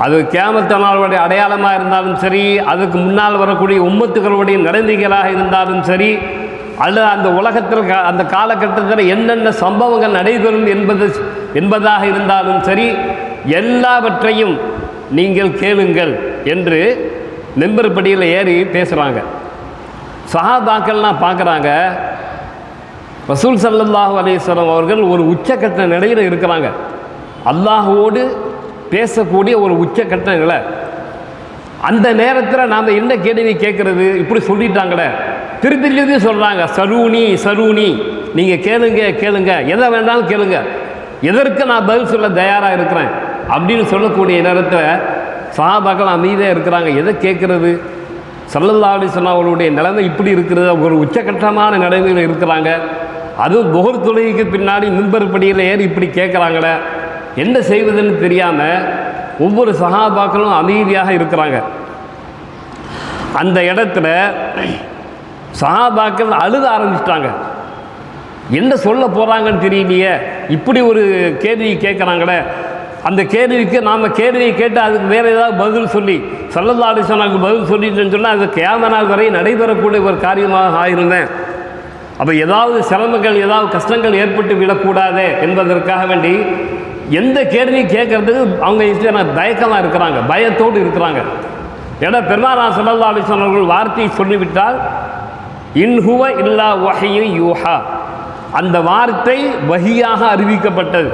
அது கியாமத் நாளுடைய அடையாளமாக இருந்தாலும் சரி, அதுக்கு முன்னால் வரக்கூடிய உம்மத்துகளுடைய நடந்திகளாக இருந்தாலும் சரி, அல்லது அந்த உலகத்தில் அந்த காலகட்டத்தில் என்னென்ன சம்பவங்கள் நடைபெறும் என்பதாக இருந்தாலும் சரி, எல்லாவற்றையும் நீங்கள் கேளுங்கள் என்று மிம்பர் படியில் ஏறி பேசுகிறாங்க. சஹாபாக்கள்லாம் பார்க்குறாங்க, ரசூல் ஸல்லல்லாஹு அலைஹி வஸல்லம் அவர்கள் ஒரு உச்சக்கட்ட நிலையில் இருக்கிறாங்க. அல்லாஹ்வோடு பேசக்கூடிய ஒரு உச்சக்கட்ட நிலை. அந்த நேரத்தில் நாம் என்ன கேள்வி கேட்குறது? இப்படி சொல்லிட்டாங்களே, திருப்பி திருப்பி சொல்கிறாங்க, சரூனி சரூனி, நீங்கள் கேளுங்க கேளுங்க, எதை வேண்டாலும் கேளுங்க, எதற்கு நான் பதில் சொல்ல தயாராக இருக்கிறேன் அப்படின்னு சொல்லக்கூடிய நேரத்தில் சஹாபாக்கள் அமைதியாக இருக்கிறாங்க. எதை கேட்குறது? ஸல்லல்லாஹு அலைஹி வஸல்லம் அவர்களுடைய நிலைமை இப்படி இருக்கிறது, ஒரு உச்சகட்டமான நிலைமையில் இருக்கிறாங்க. அதுவும் புஹர் தொழுகைக்கு பின்னாடி மிம்பர் படியில் ஏறி இப்படி கேட்குறாங்களே, என்ன செய்வதுன்னு தெரியாமல் ஒவ்வொரு சஹாபாக்களும் அமைதியாக இருக்கிறாங்க. அந்த இடத்துல சஹாபாக்கள் அழுத ஆரம்பிச்சிட்டாங்க. என்ன சொல்ல போகிறாங்கன்னு தெரியலையே, இப்படி ஒரு கேள்வி கேட்குறாங்களே அந்த கேள்விக்கு நாம் கேள்வியை கேட்டு அதுக்கு வேறு ஏதாவது பதில் சொல்லி ஸல்லல்லாஹு அலைஹி வஸல்லம் பதில் சொல்லிட்டுன்னு சொன்னால் அது கியாமத் நாள் வரை நடைபெறக்கூடிய ஒரு காரியமாக ஆயிருந்தேன். அப்போ ஏதாவது சிரமங்கள் ஏதாவது கஷ்டங்கள் ஏற்பட்டு விடக்கூடாது என்பதற்காக வேண்டி எந்த கேள்வியும் கேட்கறதுக்கு அவங்க தயக்கமாக இருக்கிறாங்க, பயத்தோடு இருக்கிறாங்க. ஏன்னா பெருமானார் ஸல்லல்லாஹு அலைஹி வஸல்லம் அவர்கள் வார்த்தையை சொல்லிவிட்டால் இன்ஹுவ இல்லா வஹ்யு யூஹா, அந்த வார்த்தை வஹியாக அறிவிக்கப்பட்டது.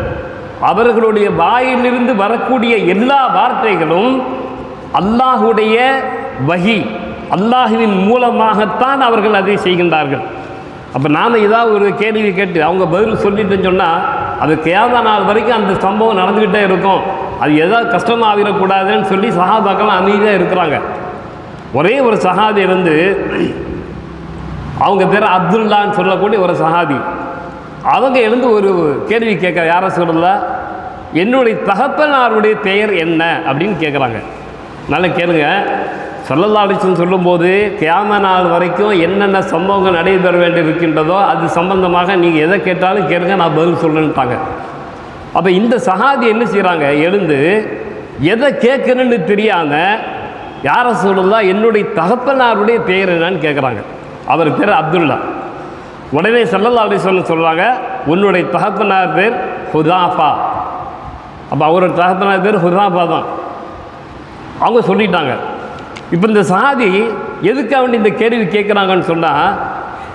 அவர்களுடைய வாயிலிருந்து வரக்கூடிய எல்லா வார்த்தைகளும் அல்லாஹுடைய வஹி, அல்லாஹுவின் மூலமாகத்தான் அவர்கள் அதை செய்கின்றார்கள். அப்போ நாம் ஏதாவது ஒரு கேள்வி கேட்டு அவங்க பதில் சொல்லிட்டுன்னு சொன்னால் அது கியாமத் நாள் வரைக்கும் அந்த சம்பவம் நடந்துக்கிட்டே இருக்கும். அது ஏதாவது கஷ்டமாக ஆகிடக்கூடாதுன்னு சொல்லி சஹாபாக்கள் அமைதியாக இருக்கிறாங்க. ஒரே ஒரு சஹாபி இருந்து அவங்க பேர் அப்துல்லான்னு சொல்லக்கூடிய ஒரு சஹாபி, அவங்க எழுந்து ஒரு கேள்வி கேட்க, யாரை சொல்லலாம், என்னுடைய தகப்பனாருடைய பெயர் என்ன அப்படின்னு கேட்குறாங்க. நல்லா கேளுங்க. ஸல்லல்லாஹு அலைஹி வஸல்லம் சொல்லும்போது கியாமத் நாள் வரைக்கும் என்னென்ன சம்பவங்கள் நடைபெற வேண்டி இருக்கின்றதோ அது சம்பந்தமாக நீங்கள் எதை கேட்டாலும் கேளுங்க, நான் பதில் சொல்லுன்ட்டாங்க. அப்போ இந்த சஹாபி என்ன செய்கிறாங்க, எழுந்து எதை கேட்கணுன்னு தெரியாமல் யாரை சொல்லலாம், என்னுடைய தகப்பனாருடைய பெயர் என்னன்னு கேட்குறாங்க. அவர் பேர் அப்துல்லா. உடனே ஸல்லல்லாஹு அலைஹி வஸல்லம் சொல்கிறாங்க, உன்னுடைய தகப்பனார் பேர் ஹுதாஃபா. அப்போ அவரோட தகப்பனார் பேர் ஹுதாஃபா தான். அவங்க சொல்லிட்டாங்க. இப்போ இந்த சஹாபி எதுக்காக வேண்டி இந்த கேள்வி கேட்குறாங்கன்னு சொன்னால்,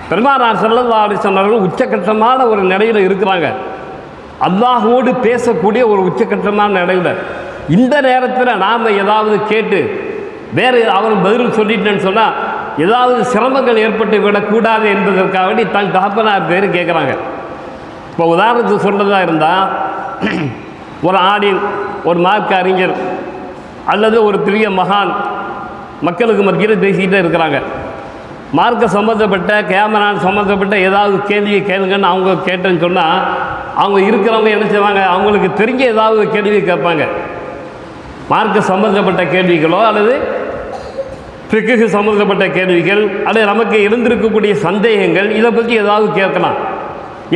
பெருமானார் ஸல்லல்லாஹு அலைஹி வஸல்லம் அவர்கள் உச்சக்கட்டமான ஒரு நிலையில் இருக்கிறாங்க. அல்லாஹ்வோடு பேசக்கூடிய ஒரு உச்சக்கட்டமான நிலையில் இந்த நேரத்தில் நாம் ஏதாவது கேட்டு வேறு அவர் பதில் சொல்லிட்டேன்னு சொன்னால் ஏதாவது சிரமங்கள் ஏற்பட்டு விடக்கூடாது என்பதற்காக வேண்டி தன் தகப்பனார் பேர் கேட்குறாங்க. இப்போ உதாரணத்துக்கு சொல்கிறதா இருந்தால், ஒரு ஆடின், ஒரு மார்க்க அறிஞர் அல்லது ஒரு பெரிய மகான் மக்களுக்கு மத்தியில் பேசிக்கிட்டே இருக்கிறாங்க. மார்க்க சம்மந்தப்பட்ட கியாமத் நாள் சம்மந்தப்பட்ட ஏதாவது கேள்வியை கேளுங்கன்னு அவங்க கேட்டேன்னு சொன்னால் அவங்க இருக்கிறவங்க என்ன செய்வாங்க, அவங்களுக்கு தெரிஞ்ச ஏதாவது கேள்வி கேட்பாங்க. மார்க்க சம்மந்தப்பட்ட கேள்விகளோ அல்லது ஃபிக்ஹ் சம்மந்தப்பட்ட கேள்விகள் அல்லது நமக்கு எழுந்திருக்கக்கூடிய சந்தேகங்கள், இதை பற்றி ஏதாவது கேட்கலாம்.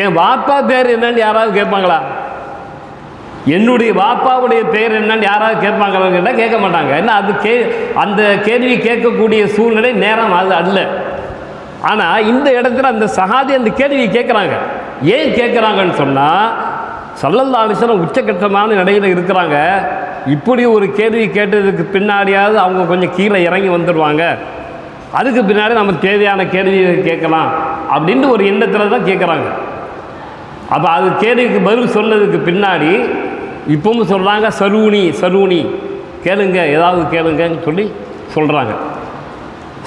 என் வாப்பா பேர் என்னன்னு யாராவது கேட்பாங்களா? என்னுடைய வாப்பாவுடைய பேர் என்னன்னு யாராவது கேட்பாங்களான்னு கேட்டால் கேட்க மாட்டாங்க. ஏன்னா அது அந்த கேள்வி கேட்கக்கூடிய சூழ்நிலை நேரம் அது அல்ல. ஆனால் இந்த இடத்துல அந்த சஹாபி அந்த கேள்வி கேட்குறாங்க. ஏன் கேட்குறாங்கன்னு சொன்னால், ஸல்லல்லாஹு அலைஹி வஸல்லம் உச்சக்கட்டமான நிலையில் இருக்கிறாங்க. இப்படி ஒரு கேள்வி கேட்டதுக்கு பின்னாடியாவது அவங்க கொஞ்சம் கீழே இறங்கி வந்துடுவாங்க, அதுக்கு பின்னாடி நம்ம தேவையான கேள்வியை கேட்கலாம் அப்படின்ட்டு ஒரு எண்ணத்தில் தான் கேட்குறாங்க. அப்போ அது கேள்விக்கு பதில் சொன்னதுக்கு பின்னாடி இப்பவும் சொல்கிறாங்க, சலூனி கேளுங்க, ஏதாவது கேளுங்கன்னு சொல்லி சொல்கிறாங்க.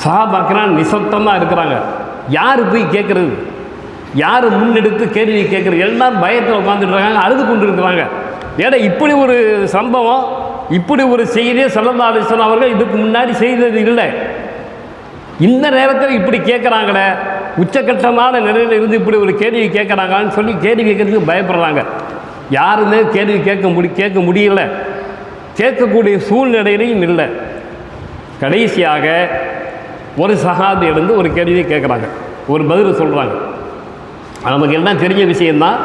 சஹாபாக்கள் நிசப்தமாக இருக்கிறாங்க. யார் போய் கேட்குறது, யார் முன்னெடுத்து கேள்வி கேட்குறது? எல்லாரும் பயத்தில் உட்காந்துட்டு இருக்காங்க, அழுது கொண்டு இருக்கிறாங்க. ஏன்னா இப்படி ஒரு சம்பவம், இப்படி ஒரு செய்தியை ஸல்லல்லாஹு அலைஹி வஸல்லம் அவர்கள் இதுக்கு முன்னாடி செய்தது இல்லை. இந்த நேரத்தில் இப்படி கேட்குறாங்களே, உச்சக்கட்டமான நிலையில் இருந்து இப்படி ஒரு கேள்வி கேட்குறாங்கன்னு சொல்லி கேள்வி கேட்கறதுக்கு பயப்படுறாங்க. யாருமே கேள்வி கேட்க முடியல, கேட்கக்கூடிய சூழ்நிலையிலையும் இல்லை. கடைசியாக ஒரு சஹாபி எழுந்து ஒரு கேள்வியை கேட்குறாங்க, ஒரு பதில் சொல்கிறாங்க. நமக்கு என்ன தெரிஞ்ச விஷயந்தான்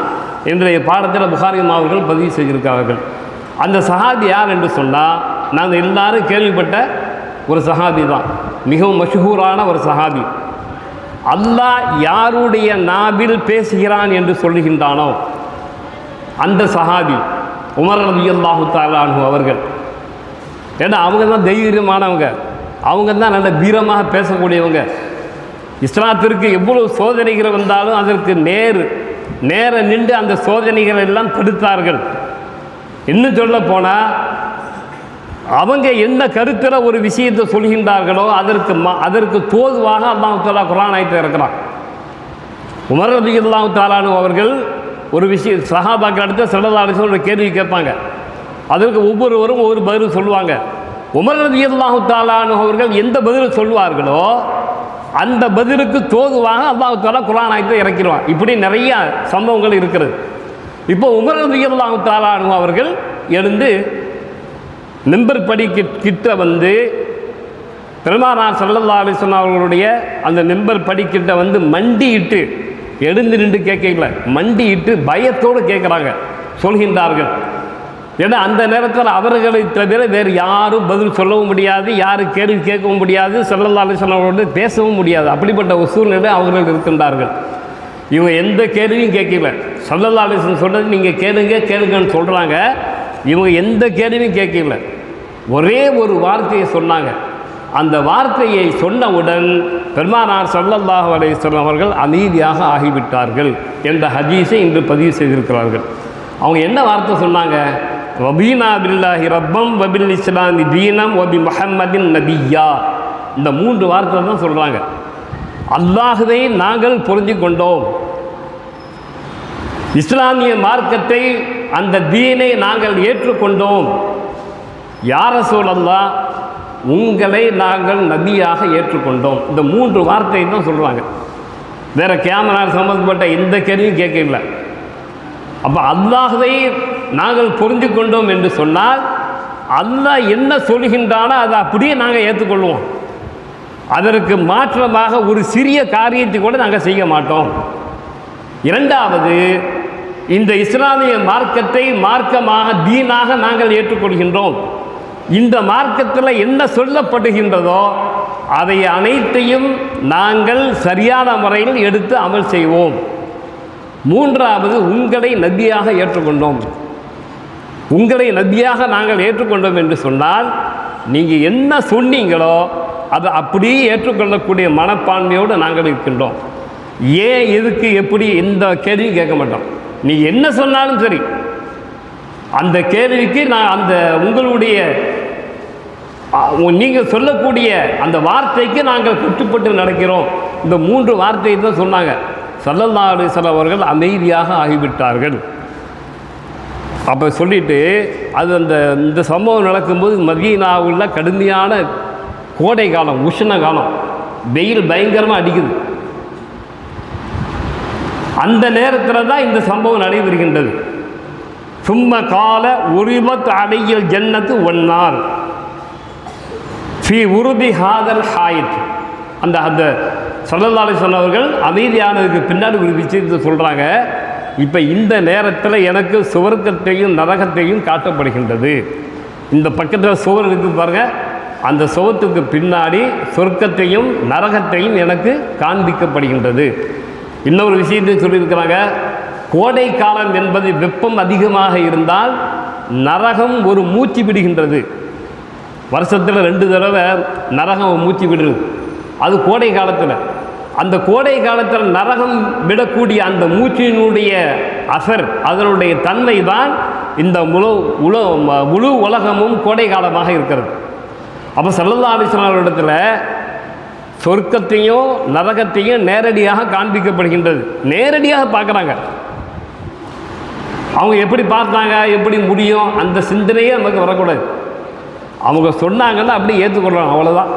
இன்றைய பாடத்தில் புகாரி அவர்கள் பதிவு செய்திருக்கிறார்கள். அந்த சஹாபி யார் என்று சொன்னால், நாங்கள் எல்லாரும் கேள்விப்பட்ட ஒரு சஹாபி தான், மிகவும் மஷ்ஹூரான ஒரு சஹாபி. அல்லாஹ் யாருடைய நாவில் பேசுகிறான் என்று சொல்லுகின்றானோ அந்த சஹாபி உமர் ரலியல்லாஹு தஆலா அன்ஹு அவர்கள். ஏன்னா அவங்க தான் தைரியமானவங்க, அவங்க தான் நல்ல வீரமாக பேசக்கூடியவங்க. இஸ்லாத்திற்கு எவ்வளவு சோதனைகள் வந்தாலும் அதற்கு நேர நின்று அந்த சோதனைகள் எல்லாம் தடுத்தார்கள். இன்னும் சொல்ல போனால், அவங்க என்ன கருத்தில் ஒரு விஷயத்தை சொல்கின்றார்களோ அதற்கு தோதுவாக அல்லாஹ் தஆலா குர்ஆன் ஆயத்தை இறக்குறான். உமர் ரலியல்லாஹு தஆலா அன்ஹு அவர்கள் ஒரு விஷயம் சஹாபாக்கள் அடுத்து ஸல்லல்லாஹு அலைஹி வஸல்லம் ஒரு கேள்வி கேட்பாங்க, அதற்கு ஒவ்வொருவரும் ஒவ்வொரு பதில் சொல்லுவாங்க. உமர் ரலியல்லாஹு தஆலா அன்ஹு அவர்கள் எந்த பதில் சொல்வார்களோ அந்த பதிலுக்கு தோதுவாக அல்லாஹ் தஆலா குர்ஆன் ஆயத்தை இறக்கிடுவான். இப்படி நிறைய சம்பவங்கள் இருக்கிறது. இப்போ உமர் ரலியல்லாஹு தஆலா அன்ஹு அவர்கள் எழுந்து மிம்பர் படி கிட்ட வந்து பெருமானார் ஸல்லல்லாஹு அலைஹி வஸல்லம் அவர்களுடைய அந்த மிம்பர் படிக்கிட்ட வந்து மண்டியிட்டு, எழுந்து நின்று கேட்கல, மண்டியிட்டு பயத்தோடு கேட்குறாங்க, சொல்கின்றார்கள், ஏன்னா அந்த நேரத்தில் அவர்களை தவிர வேறு யாரும் பதில் சொல்லவும் முடியாது, யாரும் கேள்வி கேட்கவும் முடியாது, ஸல்லல்லாஹு அலைஹி வஸல்லம் பேசவும் முடியாது. அப்படிப்பட்ட ஒரு சூழ்நிலை அவர்கள் இருக்கின்றார்கள். இவங்க எந்த கேள்வியும் கேட்கல. ஸல்லல்லாஹு அலைஹி வஸல்லம் சொல்கிறது நீங்கள் கேளுங்கன்னு சொல்கிறாங்க. இவங்க எந்த கேள்வியும் கேட்கல. ஒரே ஒரு வார்த்தையை சொன்னாங்க. அந்த வார்த்தையை சொன்னவுடன் பெருமானார் ஸல்லல்லாஹு அலைஹி வஸல்லம் அவர்கள் அமைதியாக ஆகிவிட்டார்கள் என்ற ஹதீஸை இன்று பதிவு செய்திருக்கிறார்கள். அவங்க என்ன வார்த்தை சொன்னாங்க? ரபீனா பில்லாஹி ரப்பம் வபில் இஸ்லாமி தீனம் வபி முஹம்மதின் நபியா. இந்த 3 வார்த்தை தான் சொல்கிறாங்க. அல்லாஹுவை நாங்கள் புரிந்து கொண்டோம், இஸ்லாமிய மார்க்கத்தை அந்த தீனை நாங்கள் ஏற்றுக்கொண்டோம், யா ரசூலல்லாஹ் உங்களை நாங்கள் நபியாக ஏற்றுக்கொண்டோம். இந்த 3 வார்த்தை தான் சொல்கிறாங்க. வேறு கேமரா சம்மந்தப்பட்ட எந்த கேள்வியும் கேட்கல. அப்போ அல்லாஹுவை நாங்கள் புரிந்து கொண்டோம் என்று சொன்னால் அல்லாஹ் என்ன சொல்கின்றானோ அதை அப்படியே நாங்கள் ஏற்றுக்கொள்வோம். அதற்கு மாற்றமாக ஒரு சிறிய காரியத்தை கூட நாங்கள் செய்ய மாட்டோம். இரண்டாவது, இந்த இஸ்லாமிய மார்க்கத்தை மார்க்கமாக தீனாக நாங்கள் ஏற்றுக்கொள்கின்றோம். இந்த மார்க்கத்தில் என்ன சொல்லப்படுகின்றதோ அதை அனைத்தையும் நாங்கள் சரியான முறையில் எடுத்து அமல் செய்வோம். மூன்றாவது, உங்களை நபியாக ஏற்றுக்கொண்டோம். உங்களை நபியாக நாங்கள் ஏற்றுக்கொண்டோம் என்று சொன்னால் நீங்கள் என்ன சொன்னீங்களோ அதை அப்படியே ஏற்றுக்கொள்ளக்கூடிய மனப்பான்மையோடு நாங்கள் இருக்கின்றோம். ஏன், எதுக்கு, எப்படி, எந்த கேள்வியும் கேட்க மாட்டோம். நீங்கள் என்ன சொன்னாலும் சரி, அந்த கேள்விக்கு நான் அந்த உங்களுடைய நீங்கள் சொல்லக்கூடிய அந்த வார்த்தைக்கு நாங்கள் கட்டுப்பட்டு நடக்கிறோம். இந்த 3 வார்த்தையை தான் சொன்னாங்க. ஸல்லல்லாஹு அலைஹி வஸல்லம் அவர்கள் அமைதியாக ஆகிவிட்டார்கள். அப்போ சொல்லிவிட்டு அது இந்த சம்பவம் நடக்கும்போது மதீனாவில் கடுமையான கோடை காலம், உஷ்ண காலம், வெயில் பயங்கரமாக அடிக்குது. அந்த நேரத்தில் தான் இந்த சம்பவம் நடைபெறுகின்றது. சும்ம கால உரிமத் அடையல் ஜன்னத்து ஒன்னார் ஃபி உருதி ஹாதல் ஹாயித். அந்த ஸல்லல்லாஹு அலைஹி வஸல்லம் அவர்கள் அமைதியானதுக்கு பின்னாடி ஒரு விஷயத்தை சொல்கிறாங்க. இப்போ இந்த நேரத்தில் எனக்கு சுவர்க்கத்தையும் நரகத்தையும் காட்டப்படுகின்றது. இந்த பக்கத்தில் சுவர் இருக்குது பாருங்கள், அந்த சுவத்துக்கு பின்னாடி சொர்க்கத்தையும் நரகத்தையும் எனக்கு காண்பிக்கப்படுகின்றது. இன்னொரு விஷயத்தை சொல்லியிருக்கிறாங்க, கோடை காலம் என்பது வெப்பம் அதிகமாக இருந்தால் நரகம் ஒரு மூச்சு விடுகின்றது. வருஷத்தில் 2 தடவை நரகம் மூச்சு விடுறது. அது கோடை காலத்தில். அந்த கோடை காலத்தில் நரகம் விடக்கூடிய அந்த மூச்சினுடைய அசர், அதனுடைய தன்மை தான் இந்த முழு உலகமும் கோடை காலமாக இருக்கிறது. அப்போ ஸல்லல்லாஹு அலைஹி வஸல்லம் இடத்துல சொர்க்கத்தையும் நரகத்தையும் நேரடியாக காண்பிக்கப்படுகின்றது. நேரடியாக பார்க்குறாங்க. அவங்க எப்படி பார்த்தாங்க, எப்படி முடியும், அந்த சிந்தனையே நமக்கு வரக்கூடாது. அவங்க சொன்னாங்கன்னா அப்படியே ஏற்றுக்கொள்கிறாங்க, அவ்வளோதான்.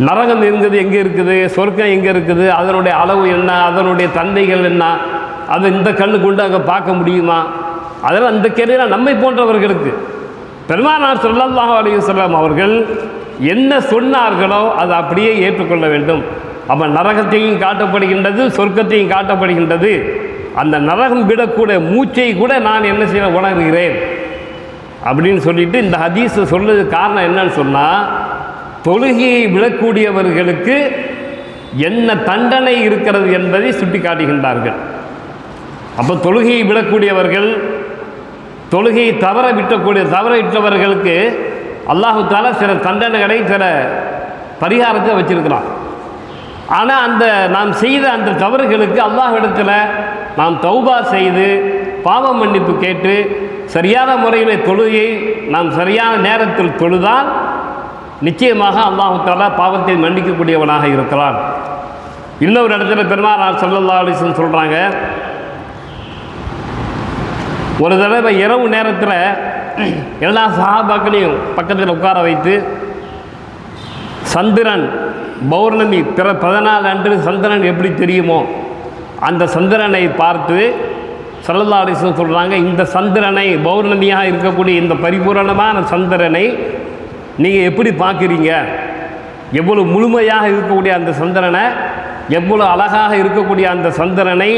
நரகம் எங்கே இருக்குது, சொர்க்கம் எங்கே இருக்குது, அதனுடைய அளவு என்ன, அதனுடைய தன்மைகள் என்ன, அதை இந்த கண்ணு கொண்டு அங்கே பார்க்க முடியுமா, அதெல்லாம் அந்த கேள்வியெல்லாம் நம்மை போன்றவர்களுக்கு பெருமானார் ஸல்லல்லாஹு அலைஹி வஸல்லம் அவர்கள் என்ன சொன்னார்களோ அதை அப்படியே ஏற்றுக்கொள்ள வேண்டும். அப்போ நரகத்தையும் காட்டப்படுகின்றது, சொர்க்கத்தையும் காட்டப்படுகின்றது. அந்த நரகம் விடக்கூடிய மூச்சை கூட நான் என்ன செய்ய உணர்கிறேன் அப்படின்னு சொல்லிட்டு இந்த ஹதீஸை சொல்றது காரணம் என்னன்னு சொன்னால், தொழுகையை விடக்கூடியவர்களுக்கு என்ன தண்டனை இருக்கிறது என்பதை சுட்டி காட்டுகின்றார்கள். அப்போ தொழுகையை விடக்கூடியவர்கள், தொழுகையை தவற விட்டவர்களுக்கு அல்லாஹு தஆலா சில தண்டனைகளை, சில பரிகாரத்தை வச்சிருக்கிறான். ஆனால் நாம் செய்த அந்த தவறுகளுக்கு அல்லாஹ்விடத்தில் நாம் தௌபா செய்து பாவ மன்னிப்பு கேட்டு சரியான முறையில் தொழுகையை நாம் சரியான நேரத்தில் தொழுதால் நிச்சயமாக அல்லாஹ் தஆலா பாவத்தை மன்னிக்கக்கூடியவனாக இருக்கிறான். இன்னொரு இடத்துல பெருமானார் ஸல்லல்லாஹு அலைஹி வஸல்லம் சொல்கிறாங்க, ஒரு தடவை இரவு நேரத்தில் எல்லா சஹாபாக்களையும் பக்கத்தில் உட்கார வைத்து சந்திரன் பௌர்ணமி 14 அன்று சந்திரன் எப்படி தெரியுமோ அந்த சந்திரனை பார்த்து ஸல்லல்லாஹு அலைஹி வஸல்லம் சொல்கிறாங்க, இந்த சந்திரனை, பௌர்ணமியாக இருக்கக்கூடிய இந்த பரிபூரணமான சந்திரனை நீங்கள் எப்படி பார்க்குறீங்க, எவ்வளோ முழுமையாக இருக்கக்கூடிய அந்த சந்திரனை, எவ்வளோ அழகாக இருக்கக்கூடிய அந்த சந்திரனை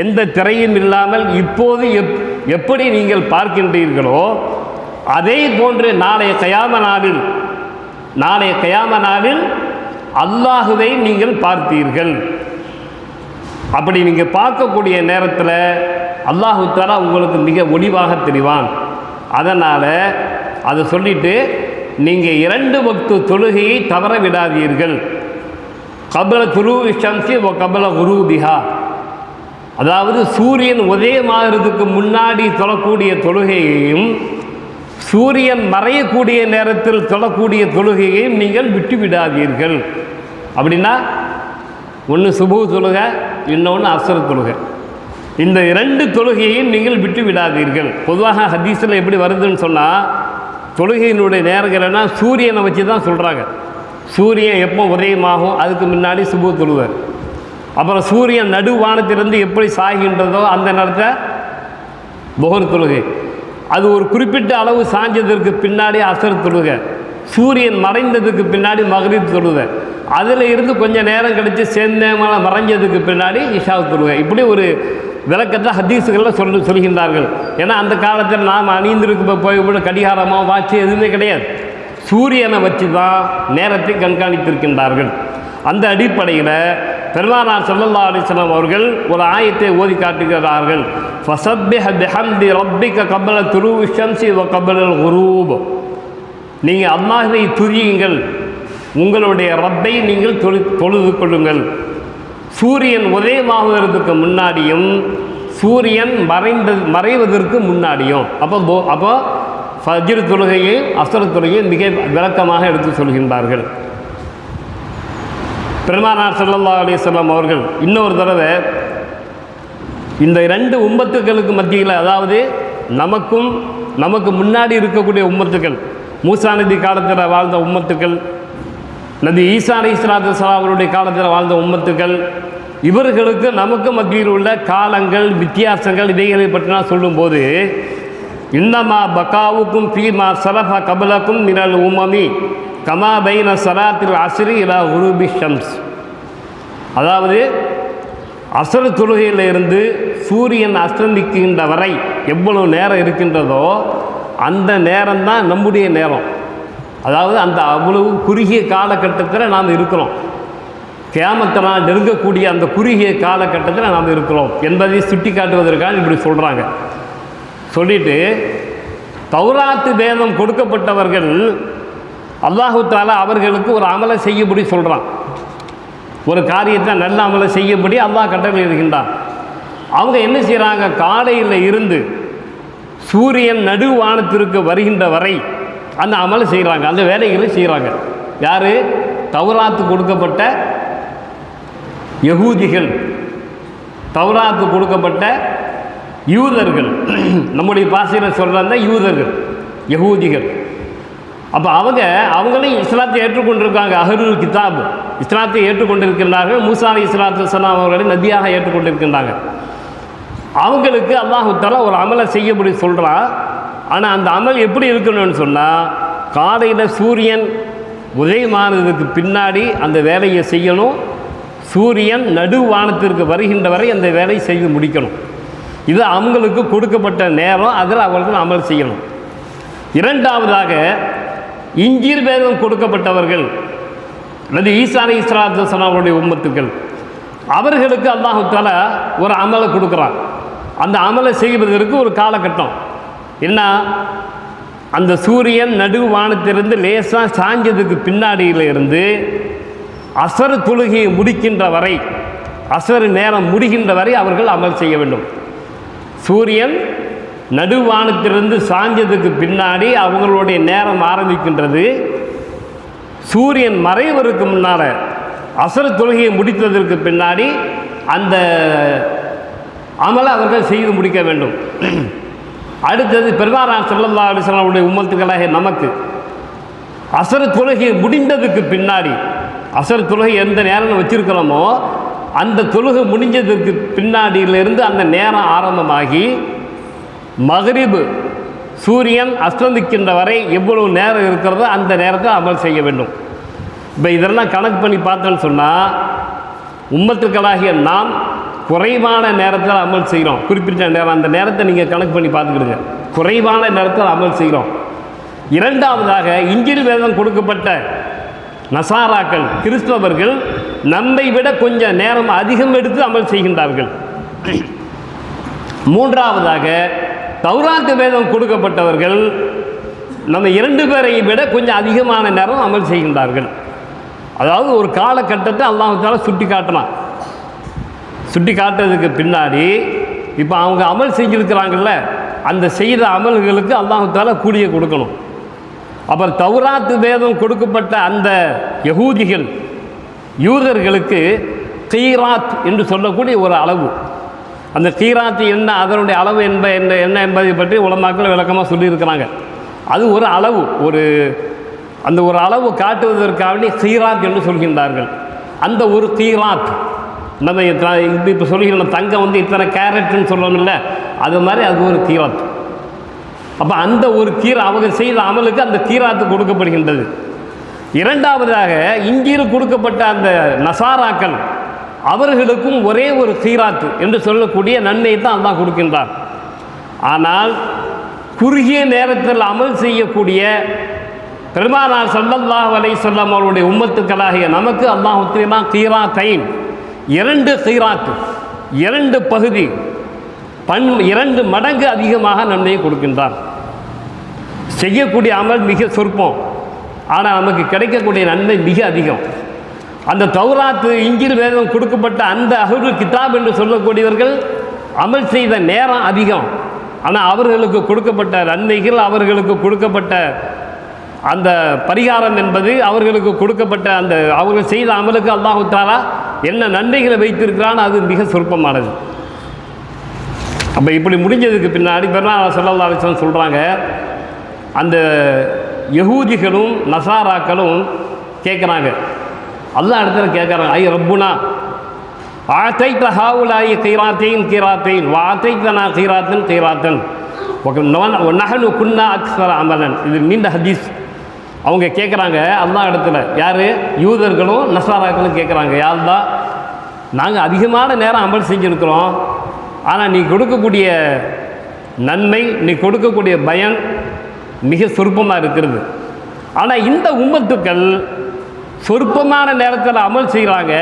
எந்த திரையும் இல்லாமல் இப்போது எப்படி நீங்கள் பார்க்கின்றீர்களோ அதே போன்று நாளைய கயாம நாளில் அல்லாஹுவை நீங்கள் பார்த்தீர்கள். அப்படி நீங்கள் பார்க்கக்கூடிய நேரத்தில் அல்லாஹு தஆலா உங்களுக்கு மிக ஒளிவாக தெரிவான். அதனால் அதை சொல்லிட்டு நீங்கள் 2 வக்து தொழுகையை தவற விடாதீர்கள். கபல துலூஇ ஷம்ஸி வ கபல குரூபிஹா, அதாவது சூரியன் உதயமாகிறதுக்கு முன்னாடி தொழக்கூடிய தொழுகையையும் சூரியன் மறையக்கூடிய நேரத்தில் தொழக்கூடிய தொழுகையையும் நீங்கள் விட்டு விடாதீர்கள். அப்படின்னா ஒன்று சுபஹ் தொழுகை, இன்னொன்று அஸ்ர் தொழுகை. இந்த 2 தொழுகையையும் நீங்கள் விட்டு விடாதீர்கள். பொதுவாக ஹதீஸில் எப்படி வருதுன்னு சொன்னால், தொழுகையினுடைய நேரங்கள்னா சூரியனை வச்சு தான் சொல்கிறாங்க. சூரியன் எப்போ உதயமாகும் அதுக்கு முன்னாடி சுபஹ் தொழுகை, அப்புறம் சூரியன் நடுவானத்திலிருந்து எப்படி சாய்கின்றதோ அந்த நேரத்தை புஹர் தொழுகை, அது ஒரு குறிப்பிட்ட அளவு சாய்ஞ்சதற்கு பின்னாடி அஸ்ர் தொழுகை, சூரியன் மறைந்ததுக்கு பின்னாடி மக்ரிப் தொழுகை, அதில் இருந்து கொஞ்சம் நேரம் கழித்து சேர்ந்தமான மறைஞ்சதுக்கு பின்னாடி இஷா தொழுகை. இப்படி ஒரு விளக்கத்தை ஹதீஸுகளில் சொல்கின்றார்கள். ஏன்னா அந்த காலத்தில் நாம் அணிந்திருக்கு போய் கடிகாரமோ வாட்சி எதுவுமே கிடையாது. சூரியனை வச்சு தான் நேரத்தை கண்காணித்திருக்கின்றார்கள். அந்த அடிப்படையில் பெருமானார் ஸல்லல்லாஹு அலைஹி வஸல்லம் அவர்கள் ஒரு ஆயத்தை ஓதி காட்டுகிறார்கள். ஃபஸப்பிஹ் பிஹம்தி ரப்பிக கப்ல துலூஇ ஷம்ஸி வ கப்லல் குரூப். நீங்கள் அல்லாஹ்வை துதியுங்கள், உங்களுடைய ரப்பை நீங்கள் தொழுது கொள்ளுங்கள், சூரியன் உதயமாகுவதற்கு முன்னாடியும் சூரியன் மறைவதற்கு முன்னாடியும். அப்போ ஃபஜ்ர் தொழுகையை அஸ்ர் தொழுகையை மிக விளக்கமாக எடுத்து சொல்கின்றார்கள். பெருமானார் ஸல்லல்லாஹு அலைஹி வஸல்லம் அவர்கள் இன்னொரு தடவை இந்த 2 உம்மத்துக்களுக்கு மத்தியில், அதாவது நமக்கு முன்னாடி இருக்கக்கூடிய உம்மத்துக்கள், மூசா நபி காலத்தில் வாழ்ந்த உம்மத்துக்கள், நபி ஈசா அலைஹிஸ்ஸலாத்து வஸ்ஸலாம் அவருடைய காலத்தில் வாழ்ந்த உம்மத்துக்கள், இவர்களுக்கு நமக்கு மத்தியில் உள்ள காலங்கள் வித்தியாசங்கள் இவைகளை பற்றி நான் சொல்லும்போது, இன்னமா பக்காவுக்கும் ஃபீமா ஸலஃப கபலக்கும் மினல் உம்மமி கமா பைன ஸலாத்தில் அஸ்ரி இலா குரூபி ஷம்ஸ். அதாவது அஸ்ர் தொழுகையிலிருந்து சூரியன் அஸ்தமிக்கின்ற வரை எவ்வளவு நேரம் இருக்கின்றதோ அந்த நேரம்தான் நம்முடைய நேரம். அதாவது அந்த அவ்வளவு குறுகிய காலகட்டத்தில் நாம் இருக்கிறோம். கியாமத்தினால் நெருங்கக்கூடிய அந்த குறுகிய காலகட்டத்தில் நாம் இருக்கிறோம் என்பதை சுட்டி காட்டுவதற்காக இப்படி சொல்கிறாங்க. சொல்லிட்டு தௌராத்து வேதம் கொடுக்கப்பட்டவர்கள் அல்லாஹு தஆலா அவர்களுக்கு ஒரு அமலை செய்யபடி சொல்கிறான். ஒரு காரியத்தை நல்ல அமலை செய்யபடி அல்லாஹ் கட்டளை இருக்கின்றான். அவங்க என்ன செய்கிறாங்க, காலையில் இருந்து சூரியன் நடுவானத்திற்கு வருகின்ற வரை அந்த அமலை செய்கிறாங்க, அந்த வேலைகளை செய்கிறாங்க. யார்? தௌராத்து கொடுக்கப்பட்ட யகூதிகள், தௌராத்து கொடுக்கப்பட்ட யூதர்கள், நம்முடைய பாஷையில் சொல்கிறாங்க யூதர்கள், யகூதிகள். அப்போ அவங்களையும் இஸ்லாத்தை ஏற்றுக்கொண்டிருக்காங்க. அஹ்லுல் கிதாப் இஸ்லாத்தை ஏற்றுக்கொண்டிருக்கின்றார்கள். மூசா அலைஹிஸ்ஸலாத்து வஸ்ஸலாம் அவர்களை நபியாக ஏற்றுக்கொண்டிருக்கின்றாங்க. அவங்களுக்கு அல்லாஹ் தஆலா ஒரு அமலை செய்யபடி சொல்கிறான். ஆனால் அந்த அமல் எப்படி இருக்கணும்னு சொன்னால், காலையில் சூரியன் உதயமானதுக்கு பின்னாடி அந்த வேலையை செய்யணும், சூரியன் நடுவானத்திற்கு வருகின்ற வரை அந்த வேலையை செய்து முடிக்கணும். இது அவங்களுக்கு கொடுக்கப்பட்ட நேரம், அதில் அவர்கள் அமல் செய்யணும். இரண்டாவதாக இஞ்சில் வேதம் கொடுக்கப்பட்டவர்கள், அல்லது ஈசா அலைஹிஸ்ஸலாத்து வஸ்ஸலாம் அவருடைய உம்மத்துக்கள், அவர்களுக்கு அல்லாஹ் தஆலா ஒரு அமலை கொடுக்குறான். அந்த அமலை செய்வதற்கு ஒரு காலகட்டம் என்ன, அந்த சூரியன் நடுவானத்திலிருந்து லேசாக சாஞ்சதுக்கு பின்னாடியிலிருந்து அஸ்ர் தொழுகையை முடிக்கின்ற வரை, அஸ்ர் நேரம் முடிகின்ற வரை அவர்கள் அமல் செய்ய வேண்டும். சூரியன் நடுவானத்திலிருந்து சாஞ்சதுக்கு பின்னாடி அவங்களுடைய நேரம் ஆரம்பிக்கின்றது. சூரியன் மறைவதற்கு முன்னால் அஸ்ர் தொழுகையை முடித்ததற்கு பின்னாடி அந்த அமலை அவர்கள் செய்து முடிக்க வேண்டும். அடுத்தது பெருமானார் ஸல்லல்லாஹு அலைஹி வஸல்லம் அவருடைய உம்மத்துக்களாக நமக்கு அஸ்ர் தொழுகை முடிந்ததுக்கு பின்னாடி, அஸ்ர் தொழுகை எந்த நேரம் வச்சிருக்கிறோமோ அந்த தொழுகை முடிஞ்சதுக்கு பின்னாடியிலிருந்து அந்த நேரம் ஆரம்பமாகி மக்ரிப் சூரியன் அஸ்தமிக்கின்ற வரை எவ்வளவு நேரம் இருக்கிறதோ அந்த நேரத்தை அமல் செய்ய வேண்டும். இப்போ இதெல்லாம் கணக்கு பண்ணி பார்த்தோன்னு சொன்னால், உம்மத்துக்களாகிய நாம் குறைவான நேரத்தில் அமல் செய்கிறோம். குறிப்பிட்ட நேரம், அந்த நேரத்தை நீங்கள் கணக்கு பண்ணி பார்த்துக்கிடுங்க. குறைவான நேரத்தில் அமல் செய்கிறோம். இரண்டாவதாக, இன்ஜில் வேதம் கொடுக்கப்பட்ட நசாராக்கள், கிறிஸ்தவர்கள் நம்மை விட கொஞ்சம் நேரம் அதிகம் எடுத்து அமல் செய்கின்றார்கள். மூன்றாவதாக, தௌராத் வேதம் கொடுக்கப்பட்டவர்கள் நம்ம 2 பேரை விட கொஞ்சம் அதிகமான நேரம் அமல் செய்கின்றார்கள். அதாவது ஒரு காலகட்டத்தை அல்லாஹ் தஆலா சுட்டி காட்டலாம். சுட்டி காட்டுறதுக்கு பின்னாடி இப்போ அவங்க அமல் செஞ்சுருக்கிறாங்கல்ல, அந்த செய்த அமல்களுக்கு அல்லாஹ் தஆலா கூலியை கொடுக்கணும். அப்புறம் தௌராத் வேதம் கொடுக்கப்பட்ட அந்த யகூதிகள், யூதர்களுக்கு கீராத் என்று சொல்லக்கூடிய ஒரு அளவு, அந்த கீராத் என்ன, அதனுடைய அளவு என்ன என்பதை பற்றி உலமாக்கள் விளக்கமாக சொல்லியிருக்கிறாங்க. அது ஒரு அளவு, அந்த ஒரு அளவு காட்டுவதற்காக கீராத் என்று சொல்கின்றார்கள். அந்த ஒரு கீராத், நம்ம இப்போ சொல்லிக்கிற தங்கம் வந்து இத்தனை கேரட்னு சொல்லணும்ல, அது மாதிரி அது ஒரு கீராத். அப்போ அந்த ஒரு அவங்க செய்த அமலுக்கு அந்த கீராத்து கொடுக்கப்படுகின்றது. இரண்டாவதாக, இஞ்சியில் கொடுக்கப்பட்ட அந்த நசாராக்கள், அவர்களுக்கும் ஒரே ஒரு கீராத்து என்று சொல்லக்கூடிய நன்மையை தான் அல்லாஹ் கொடுக்கின்றார். ஆனால் குறுகிய நேரத்தில் அமல் செய்யக்கூடிய பெருமானார் ஸல்லல்லாஹு அலைஹி வஸல்லம் அவருடைய உம்மத்துக்களாகிய நமக்கு அல்லாஹ் தஆலா கீராத்தைன், 2 கீராத்து, 2 பகுதி, 2 மடங்கு அதிகமாக நன்மையை கொடுக்கின்றார். செய்யக்கூடிய அமல் மிக சொற்பம், ஆனால் நமக்கு கிடைக்கக்கூடிய நன்மை மிக அதிகம். அந்த தௌராத்து, இஞ்சில் வேதம் கொடுக்கப்பட்ட அந்த அஹ்லுல் கிதாப் என்று சொல்லக்கூடியவர்கள் அமல் செய்த நேரம் அதிகம், ஆனால் அவர்களுக்கு கொடுக்கப்பட்ட நன்மைகள், அவர்களுக்கு கொடுக்கப்பட்ட அந்த பரிகாரம் என்பது, அவர்களுக்கு கொடுக்கப்பட்ட அந்த அவர்கள் செய்த அமலுக்கு அல்லாஹ் தஆலா என்ன நன்மைகளை வைத்திருக்கிறான், அது மிக சொற்பமானது. அப்போ இப்படி முடிஞ்சதுக்கு பின்னாடி பெருமானார் ஸல்லல்லாஹு அலைஹி வஸல்லம் சொல்கிறாங்க, அந்த யகூதிகளும் நசாராக்களும் கேட்குறாங்க, அல்லாஹ் இடத்துல கேட்குறாங்க, ஐ ரப்புனா ஆத்தைத்த ஹாவுலாயி கீராத்தைன் வாத்தைத்தனா கீராத்தன் நஹனு குன்னா அக்ஸர அமலன். இது நீண்ட ஹதீஸ். அவங்க கேட்குறாங்க அல்லாஹ் இடத்துல, யார்? யூதர்களும் நசாராக்களும் கேட்குறாங்க, யா அல்லாஹ், நாங்கள் அதிகமான நேரம் அமல் செஞ்சுருக்கிறோம், ஆனால் நீ கொடுக்கக்கூடிய நன்மை, நீ கொடுக்கக்கூடிய பயன் மிக சொற்பமாக இருக்கிறது. ஆனால் இந்த உம்மத்துக்கள் சொற்பமான நேரத்தில் அமல் செய்கிறாங்க,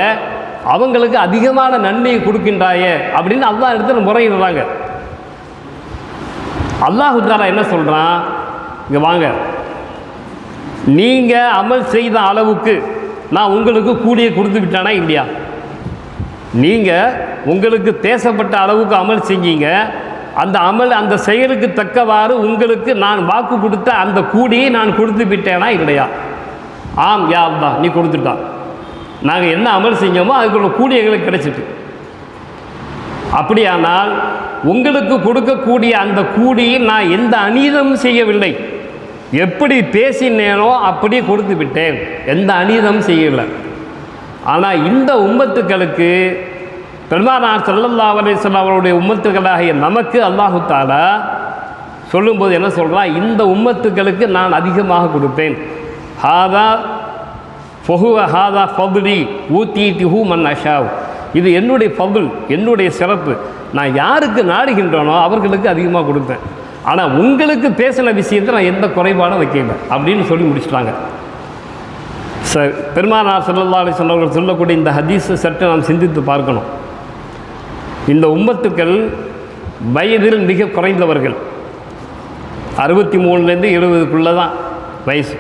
அவங்களுக்கு அதிகமான நன்மையை கொடுக்கின்றாயே அப்படின்னு அல்லாஹ் இடத்துல முறையிடுறாங்க. அல்லாஹ் தஆலா என்ன சொல்கிறான், இங்கே வாங்க, நீங்கள் அமல் செய்த அளவுக்கு நான் உங்களுக்கு கூலியை கொடுத்து விட்டானா இல்லையா? நீங்கள் உங்களுக்கு பேசப்பட்ட அளவுக்கு அமல் செஞ்சீங்க, அந்த அமல், அந்த செயலுக்கு தக்கவாறு உங்களுக்கு நான் வாக்கு கொடுத்த அந்த கூலியை நான் கொடுத்து விட்டேனா இல்லையா? ஆம் யா அல்லாஹ், நீ கொடுத்துட்டான். நாங்கள் என்ன அமல் செஞ்சோமோ அதுக்குள்ள கூலி எங்களுக்கு கிடைச்சிட்டு. அப்படியானால் உங்களுக்கு கொடுக்கக்கூடிய அந்த கூலியில் நான் எந்த அநீதமும் செய்யவில்லை, எப்படி பேசினேனோ அப்படியே கொடுத்து விட்டேன், எந்த அநீதமும் செய்யலை. ஆனால் இந்த உம்மத்துக்களுக்கு, பெருமானார் ஸல்லல்லாஹு அலைஹி வஸல்லம் அவருடைய உம்மத்துக்களாகிய நமக்கு அல்லாஹ் தஆலா சொல்லும்போது என்ன சொல்கிறான், இந்த உம்மத்துக்களுக்கு நான் அதிகமாக கொடுப்பேன். ஹாதா ஃபதுலி ஊத்தீதிஹு மன் அஷாவ். இது என்னுடைய ஃபதுல், என்னுடைய சிறப்பு. நான் யாருக்கு நாடுகின்றனோ அவர்களுக்கு அதிகமாக கொடுப்பேன். ஆனால் உங்களுக்கு பேசின விஷயத்தை நான் எந்த குறைபாடும் வைக்கல அப்படின்னு சொல்லி முடிச்சிட்டாங்க. பெருமானார் ஸல்லல்லாஹு அலைஹி வஸல்லம் அவர்கள் சொல்லக்கூடிய இந்த ஹதீஸை சற்று நாம் சிந்தித்து பார்க்கணும். இந்த உம்மத்துக்கள் வயதில் மிக குறைந்தவர்கள், 63லேருந்து 70க்குள்ளே தான் வயசு.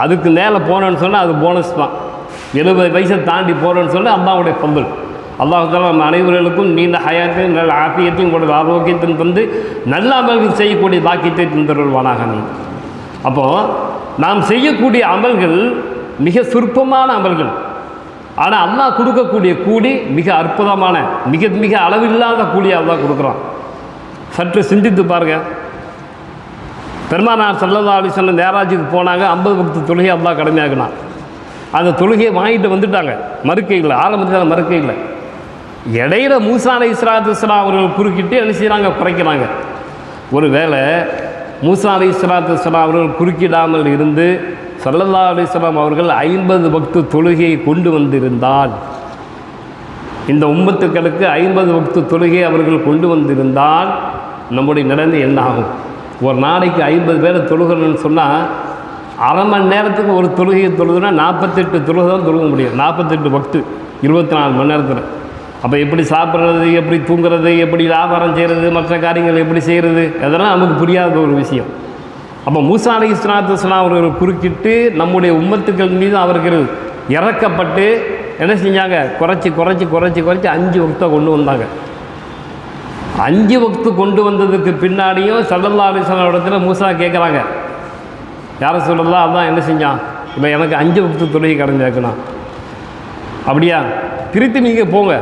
அதுக்கு மேலே போனோன்னு சொன்னால் அது போனஸ் தான். 70 வயசை தாண்டி போகிறோன்னு சொன்னால் அல்லாஹ்வுடைய ஃபضல். அல்லாஹ் தஆலா நம்ம அனைவர்களுக்கும் நீண்ட ஹயாத்தையும் நல்ல ஆஃபியத்தையும் கூட ஆரோக்கியத்தையும் தந்து நல்ல அமல்கள் செய்யக்கூடிய பாக்கியத்தை தந்துருவானாக. அப்போது நாம் செய்யக்கூடிய அமல்கள் மிக சொற்பமான அமல்கள், ஆனால் அல்லாஹ் கொடுக்கக்கூடிய கூலி மிக அற்புதமான, மிக மிக அளவில்லாத கூலியை அல்லாஹ் கொடுக்குறான். சற்று சிந்தித்து பாருங்கள். பெருமானார் ஸல்லல்லாஹு அலைஹி வஸல்லம் மேராஜுக்கு போனாங்க, 50 வக்து தொழுகை அல்லாஹ் கடமையாக்கினான். அந்த தொழுகையை வாங்கிட்டு வந்துட்டாங்க, மறுக்கையில், ஆரம்பத்தில் மறுக்கையில். இடையில மூசா அலைஹிஸ்ஸலாத்து வஸ்ஸலாம் அவர்கள் குறுக்கிட்டு என்ன செய்கிறாங்க, குறைக்கிறாங்க. ஒரு வேளை மூசா அலைஹிஸ்ஸலாத்து வஸ்ஸலாம் அவர்கள் குறுக்கிடாமல் இருந்து ஸல்லல்லாஹு அலைஹி வஸல்லம் அவர்கள் 50 வக்து தொழுகையை கொண்டு வந்திருந்தால் இந்த உம்மத்துக்களுக்கு 50 வக்து தொழுகை அவர்கள் கொண்டு வந்திருந்தால் நம்முடைய நிலைமை என்ன ஆகும்? ஒரு நாளைக்கு 50 பேரை தொழுகணும்னு சொன்னால் அரை மணி நேரத்துக்கு ஒரு தொழுகையை தொழுதுனா 48 தொழுகை தான் தொழுக முடியும். 48 வக்து 24 மணி நேரத்தில். அப்போ எப்படி சாப்பிட்றது, எப்படி தூங்குறது, எப்படி வியாபாரம் செய்கிறது, மற்ற காரியங்கள் எப்படி செய்கிறது, அதெல்லாம் நமக்கு புரியாத ஒரு விஷயம். அப்போ மூசா அலைஹிஸ்ஸலாத்து வஸ்ஸலாம் அவர்கள் குறுக்கிட்டு நம்முடைய உம்மத்துக்கள் மீது அவர்கள் இறக்கப்பட்டு என்ன செஞ்சாங்க? குறைச்சி 5 வக்தை கொண்டு வந்தாங்க. 5 வக்து கொண்டு வந்ததுக்கு பின்னாடியும் ஸல்லல்லாஹு அலைஹி வஸல்லம் இடத்துல மூசா கேட்குறாங்க, யார சொல்லலாம் அதான் என்ன செஞ்சான்? இப்போ எனக்கு 5 வக்து தொழுகை கடந்தாக்கணும். அப்படியா? திருத்தி நீங்கள் போங்க.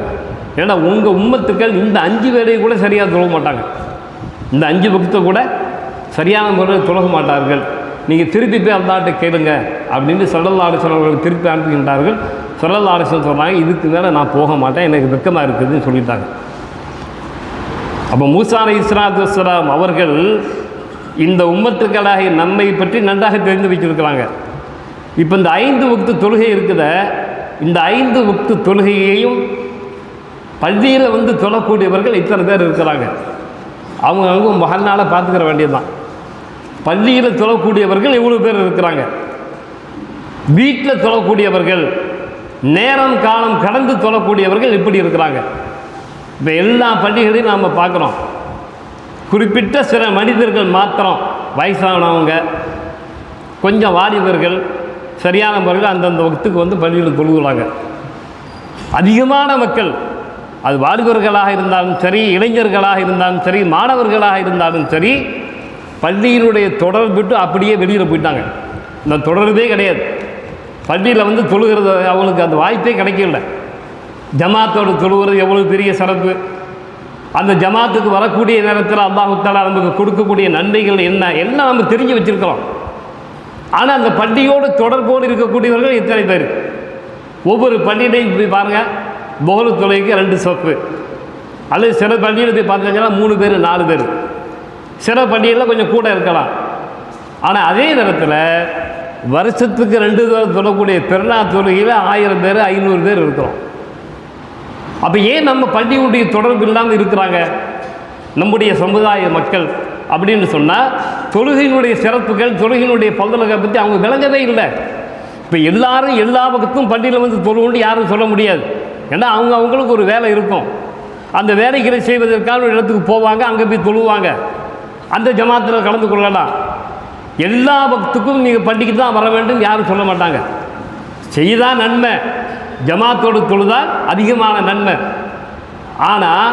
ஏன்னா உங்கள் உம்மத்துக்கள் இந்த 5 வேலையை கூட சரியாக தொழ மாட்டாங்க. இந்த 5 வக்தை கூட சரியான முறையில் தொழக மாட்டார்கள். நீங்கள் திருப்பி போய் அல்லாட்ட கேளுங்க அப்படின்னு ஸல்லல்லாஹு அலைஹி வஸல்லம் அவர்கள் திருப்பி அனுப்புகின்றார்கள். ஸல்லல்லாஹு அலைஹி வஸல்லம் சொன்னாங்க, இதுக்கு மேலே நான் போக மாட்டேன், எனக்கு வெக்கமாக இருக்குதுன்னு சொல்லிட்டாங்க. அப்போ மூசா அலைஹிஸ்ஸலாத்து வஸ்ஸலாம் அவர்கள் இந்த உம்மத்துக்களாக நம்மை பற்றி நன்றாக தெரிந்து வச்சிருக்கிறாங்க. இப்போ இந்த 5 வக்து தொழுகை இருக்குத, இந்த 5 வக்து தொழுகையையும் பள்ளியில் வந்து தொழக்கூடியவர்கள் இத்தனை பேர் இருக்கிறாங்க. அவங்க மகனால் பார்த்துக்கிற வேண்டியது தான். பள்ளியில் தொழக்கூடியவர்கள் எவ்வளோ பேர் இருக்கிறாங்க, வீட்டில் தொழக்கூடியவர்கள், நேரம் காலம் கடந்து தொழக்கூடியவர்கள் இப்படி இருக்கிறாங்க. இப்போ எல்லா பள்ளிகளையும் நாம் பார்க்குறோம். குறிப்பிட்ட சில மனிதர்கள் மாத்திரம், வயசானவங்க, கொஞ்சம் வாலிபர்கள் சரியான முறையில் அந்தந்த வக்துக்கு வந்து பள்ளியில் தொழுகிறாங்க. அதிகமான மக்கள், அது வாலிபர்களாக இருந்தாலும் சரி, இளைஞர்களாக இருந்தாலும் சரி, மாணவர்களாக இருந்தாலும் சரி, பள்ளியினுடைய தொடர்புட்டு அப்படியே வெளியில் போயிட்டாங்க. இந்த தொடர்பே கிடையாது. பள்ளியில் வந்து தொழுகிறது அவங்களுக்கு அந்த வாய்ப்பே கிடைக்கல. ஜமாத்தோடு தொழுகிறது எவ்வளோ பெரிய சிறப்பு. அந்த ஜமாத்துக்கு வரக்கூடிய நேரத்தில் அல்லாஹ் தஆலா நமக்கு கொடுக்கக்கூடிய நன்மைகள் என்ன எல்லாம் நம்ம தெரிஞ்சு வச்சுருக்கிறோம். ஆனால் அந்த பள்ளியோடு தொடர்போடு இருக்கக்கூடியவர்கள் எத்தனை பேர்? ஒவ்வொரு பள்ளியிலையும் போய் பாருங்கள், முகரு தொழுகைக்கு 2 சப்பு, அல்லது சில பள்ளியில் போய் பார்த்தீங்கன்னா 3 பேர் 4 பேர், சில பள்ளியில் கொஞ்சம் கூட இருக்கலாம். ஆனால் அதே நேரத்தில் வருஷத்துக்கு 2 தடவை தொழக்கூடிய பெருநாள் தொழுகையில் 1000 பேர் 500 பேர் இருக்கிறோம். அப்போ ஏன் நம்ம பள்ளியுடைய தொடர்பு இல்லாமல் இருக்கிறாங்க நம்முடைய சமுதாய மக்கள் அப்படின்னு சொன்னால், தொழுகையினுடைய சிறப்புகள், தொழுகையினுடைய பல்தலகை பற்றி அவங்க விளங்கவே இல்லை. இப்போ எல்லாரும் எல்லா பக்கத்தும் பள்ளியில் வந்து தொழுவுன்னு யாரும் சொல்ல முடியாது. ஏன்னா அவங்களுக்கு ஒரு வேலை இருக்கும். அந்த வேலைகளை செய்வதற்கான ஒரு இடத்துக்கு போவாங்க, அங்கே போய் தொழுவாங்க, அந்த ஜமாத்தில் கலந்து கொள்ளலாம். எல்லா பக்துக்கும் நீங்கள் பள்ளிக்கு தான் வர வேண்டும் யாரும் சொல்ல மாட்டாங்க. செய்தால் நன்மை, ஜமாத்தோடு தொழுதால் அதிகமான நன்மை. ஆனால்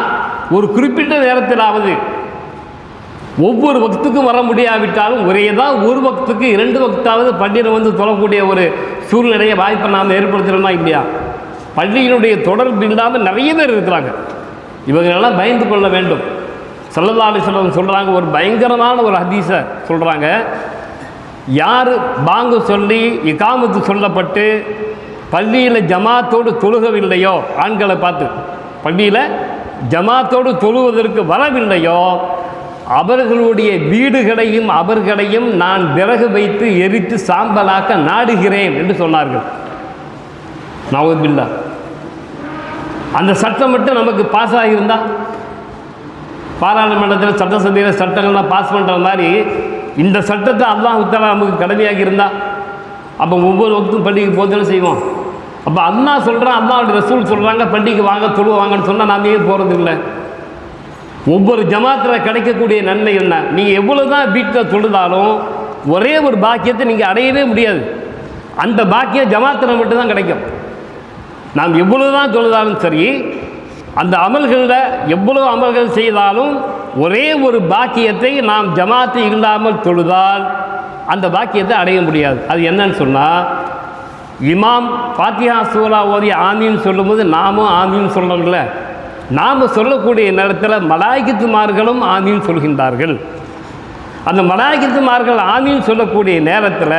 ஒரு குறிப்பிட்ட நேரத்திலாவது ஒவ்வொரு வக்துக்கும் வர முடியாவிட்டாலும் ஒரே தான் ஒரு வக்துக்கு 2 வக்தாவது பள்ளியில் வந்து தொழக்கூடிய ஒரு சூழ்நிலையை வாய்ப்பை நாம் ஏற்படுத்துகிறோமா இல்லையா? பள்ளியினுடைய தொடர்பு இல்லாமல் நிறைய பேர் இருக்கிறாங்க. இவங்களெல்லாம் பயந்து கொள்ள வேண்டும். ஸல்லல்லாஹு அலைஹி வஸல்லம் சொல்கிறாங்க, ஒரு பயங்கரமான ஒரு ஹதீஸை சொல்கிறாங்க, யார் பாங்கு சொல்லி இகாமத்து சொல்லப்பட்டு பள்ளியில் ஜமாத்தோடு தொழுகவில்லையோ, ஆண்களை பார்த்து பள்ளியில் ஜமாத்தோடு தொழுவதற்கு வரவில்லையோ, அவர்களுடைய வீடுகளையும் அவர்களையும் நான் விறகு வைத்து எரித்து சாம்பலாக்க நாடுகிறேன் என்று சொன்னார்கள். நவுதுபில்லாஹ். அந்த சட்டம் மட்டும் நமக்கு பாஸ் ஆகியிருந்தால், பாராளுமன்றத்தில் சட்டசபையில் சட்டங்கள்லாம் பாஸ் பண்ணுற மாதிரி இந்த சட்டத்தை அல்லாஹ் தஆலா நமக்கு கடமையாகி இருந்தால், அப்போ ஒவ்வொரு வக்தும் பள்ளிக்கு போதுன்னு செய்வோம். அப்போ அல்லாஹ் சொல்கிறான், அல்லாஹ்வுடைய ரசூல் சொல்கிறாங்க பள்ளிக்கு வாங்க தொழுவாங்கன்னு சொன்னால் நாம் ஏன் போகிறது இல்லை? ஒவ்வொரு ஜமாத்தில் கிடைக்கக்கூடிய நன்மை என்ன? நீங்கள் எவ்வளோ தான் வீட்டில் தொழுதாலும் ஒரே ஒரு பாக்கியத்தை நீங்கள் அடையவே முடியாது. அந்த பாக்கியம் ஜமாத்தில் மட்டும்தான் கிடைக்கும். நாம் எவ்வளோ தான் தொழுதாலும் சரி, அந்த அமல்களில் எவ்வளோ அமல்கள் செய்தாலும் ஒரே ஒரு பாக்கியத்தை நாம் ஜமாத்து இல்லாமல் தொழுதால் அந்த பாக்கியத்தை அடைய முடியாது. அது என்னன்னு சொன்னால், இமாம் ஃபாத்திஹா சூரா ஓதி ஆமீன் சொல்லும்போது நாமும் ஆமீன் சொல்கிறோம்ல, நாம் சொல்லக்கூடிய நேரத்தில் மலாயிகத்துமார்களும் ஆமீன் சொல்கின்றார்கள். அந்த மலாயிகத்துமார்கள் ஆமீன் சொல்லக்கூடிய நேரத்தில்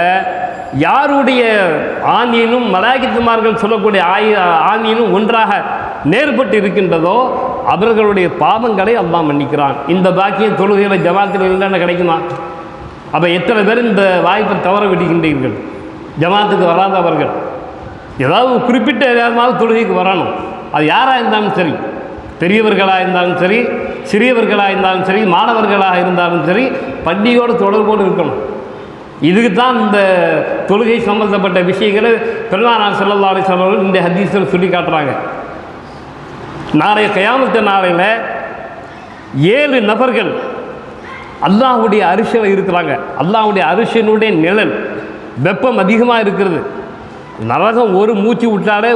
யாருடைய ஆமீனும் மலாயிகத்துமார்கள் சொல்லக்கூடிய ஆமீனும் ஒன்றாக நேர்பட்டு இருக்கின்றதோ அவர்களுடைய பாவங்களை அல்லாஹ் மன்னிக்கிறான். இந்த பாக்கியம் தொழுகையில் ஜமாத்தில் இல்லைன்னு கிடைக்குமா? அப்போ எத்தனை பேர் இந்த வாய்ப்பை தவற விடுகின்றீர்கள்? ஜமாத்துக்கு வராதவர்கள் ஏதாவது குறிப்பிட்ட நேரமாவது தொழுகைக்கு வரணும். அது யாராக இருந்தாலும் சரி, பெரியவர்களாக இருந்தாலும் சரி, சிறியவர்களாக இருந்தாலும் சரி, மாணவர்களாக இருந்தாலும் சரி, பள்ளியோடு தொடர்போடு இருக்கணும். இதுக்கு தான் இந்த தொழுகை சம்பந்தப்பட்ட விஷயங்களை பெருமானார் ஸல்லல்லாஹு அலைஹி வஸல்லம் இந்த ஹதீஸில் சொல்லி காட்டுறாங்க. நாளைய கியாமத்து நாளையில் 7 நபர்கள் அல்லாஹ்வுடைய அரிசியில் இருக்கிறாங்க. அல்லாஹ்வுடைய அரிசியினுடைய நிழல், வெப்பம் அதிகமாக இருக்கிறது. நரகம் ஒரு மூச்சு விட்டாலே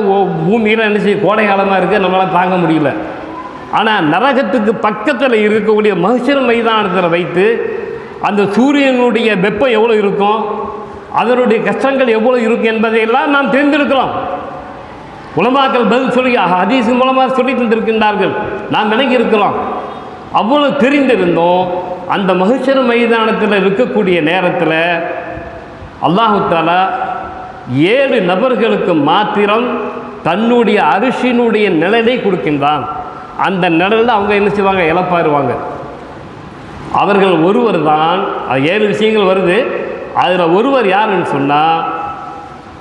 பூமியில் என்ன செய்ய, கோடை காலமாக இருக்குது, நம்மளால் தாங்க முடியல. ஆனால் நரகத்துக்கு பக்கத்தில் இருக்கக்கூடிய மஹ்ஷர் மைதானத்தில் வைத்து அந்த சூரியனுடைய வெப்பம் எவ்வளோ இருக்கும், அதனுடைய கஷ்டங்கள் எவ்வளோ இருக்கும் என்பதையெல்லாம் நாம் தெரிந்திருக்கிறோம். உலமாக்கள் பதில் சொல்லி ஹதீஸ் மூலமாக சொல்லி தந்திருக்கின்றார்கள், நாம் விளங்கி இருக்கிறோம். அவ்வளோ தெரிந்திருந்தோம் அந்த மஹ்ஷர் மைதானத்தில் இருக்கக்கூடிய நேரத்தில் அல்லாஹு தஆலா 7 நபர்களுக்கு மாத்திரம் தன்னுடைய அரிசியினுடைய நிழலை கொடுக்கின்றான். அந்த நிழலில் அவங்க என்ன செய்வாங்க, இழப்பாருவாங்க. அவர்கள் ஒருவர் தான், அது 7 விஷயங்கள் வருது, அதில் ஒருவர் யாருன்னு சொன்னால்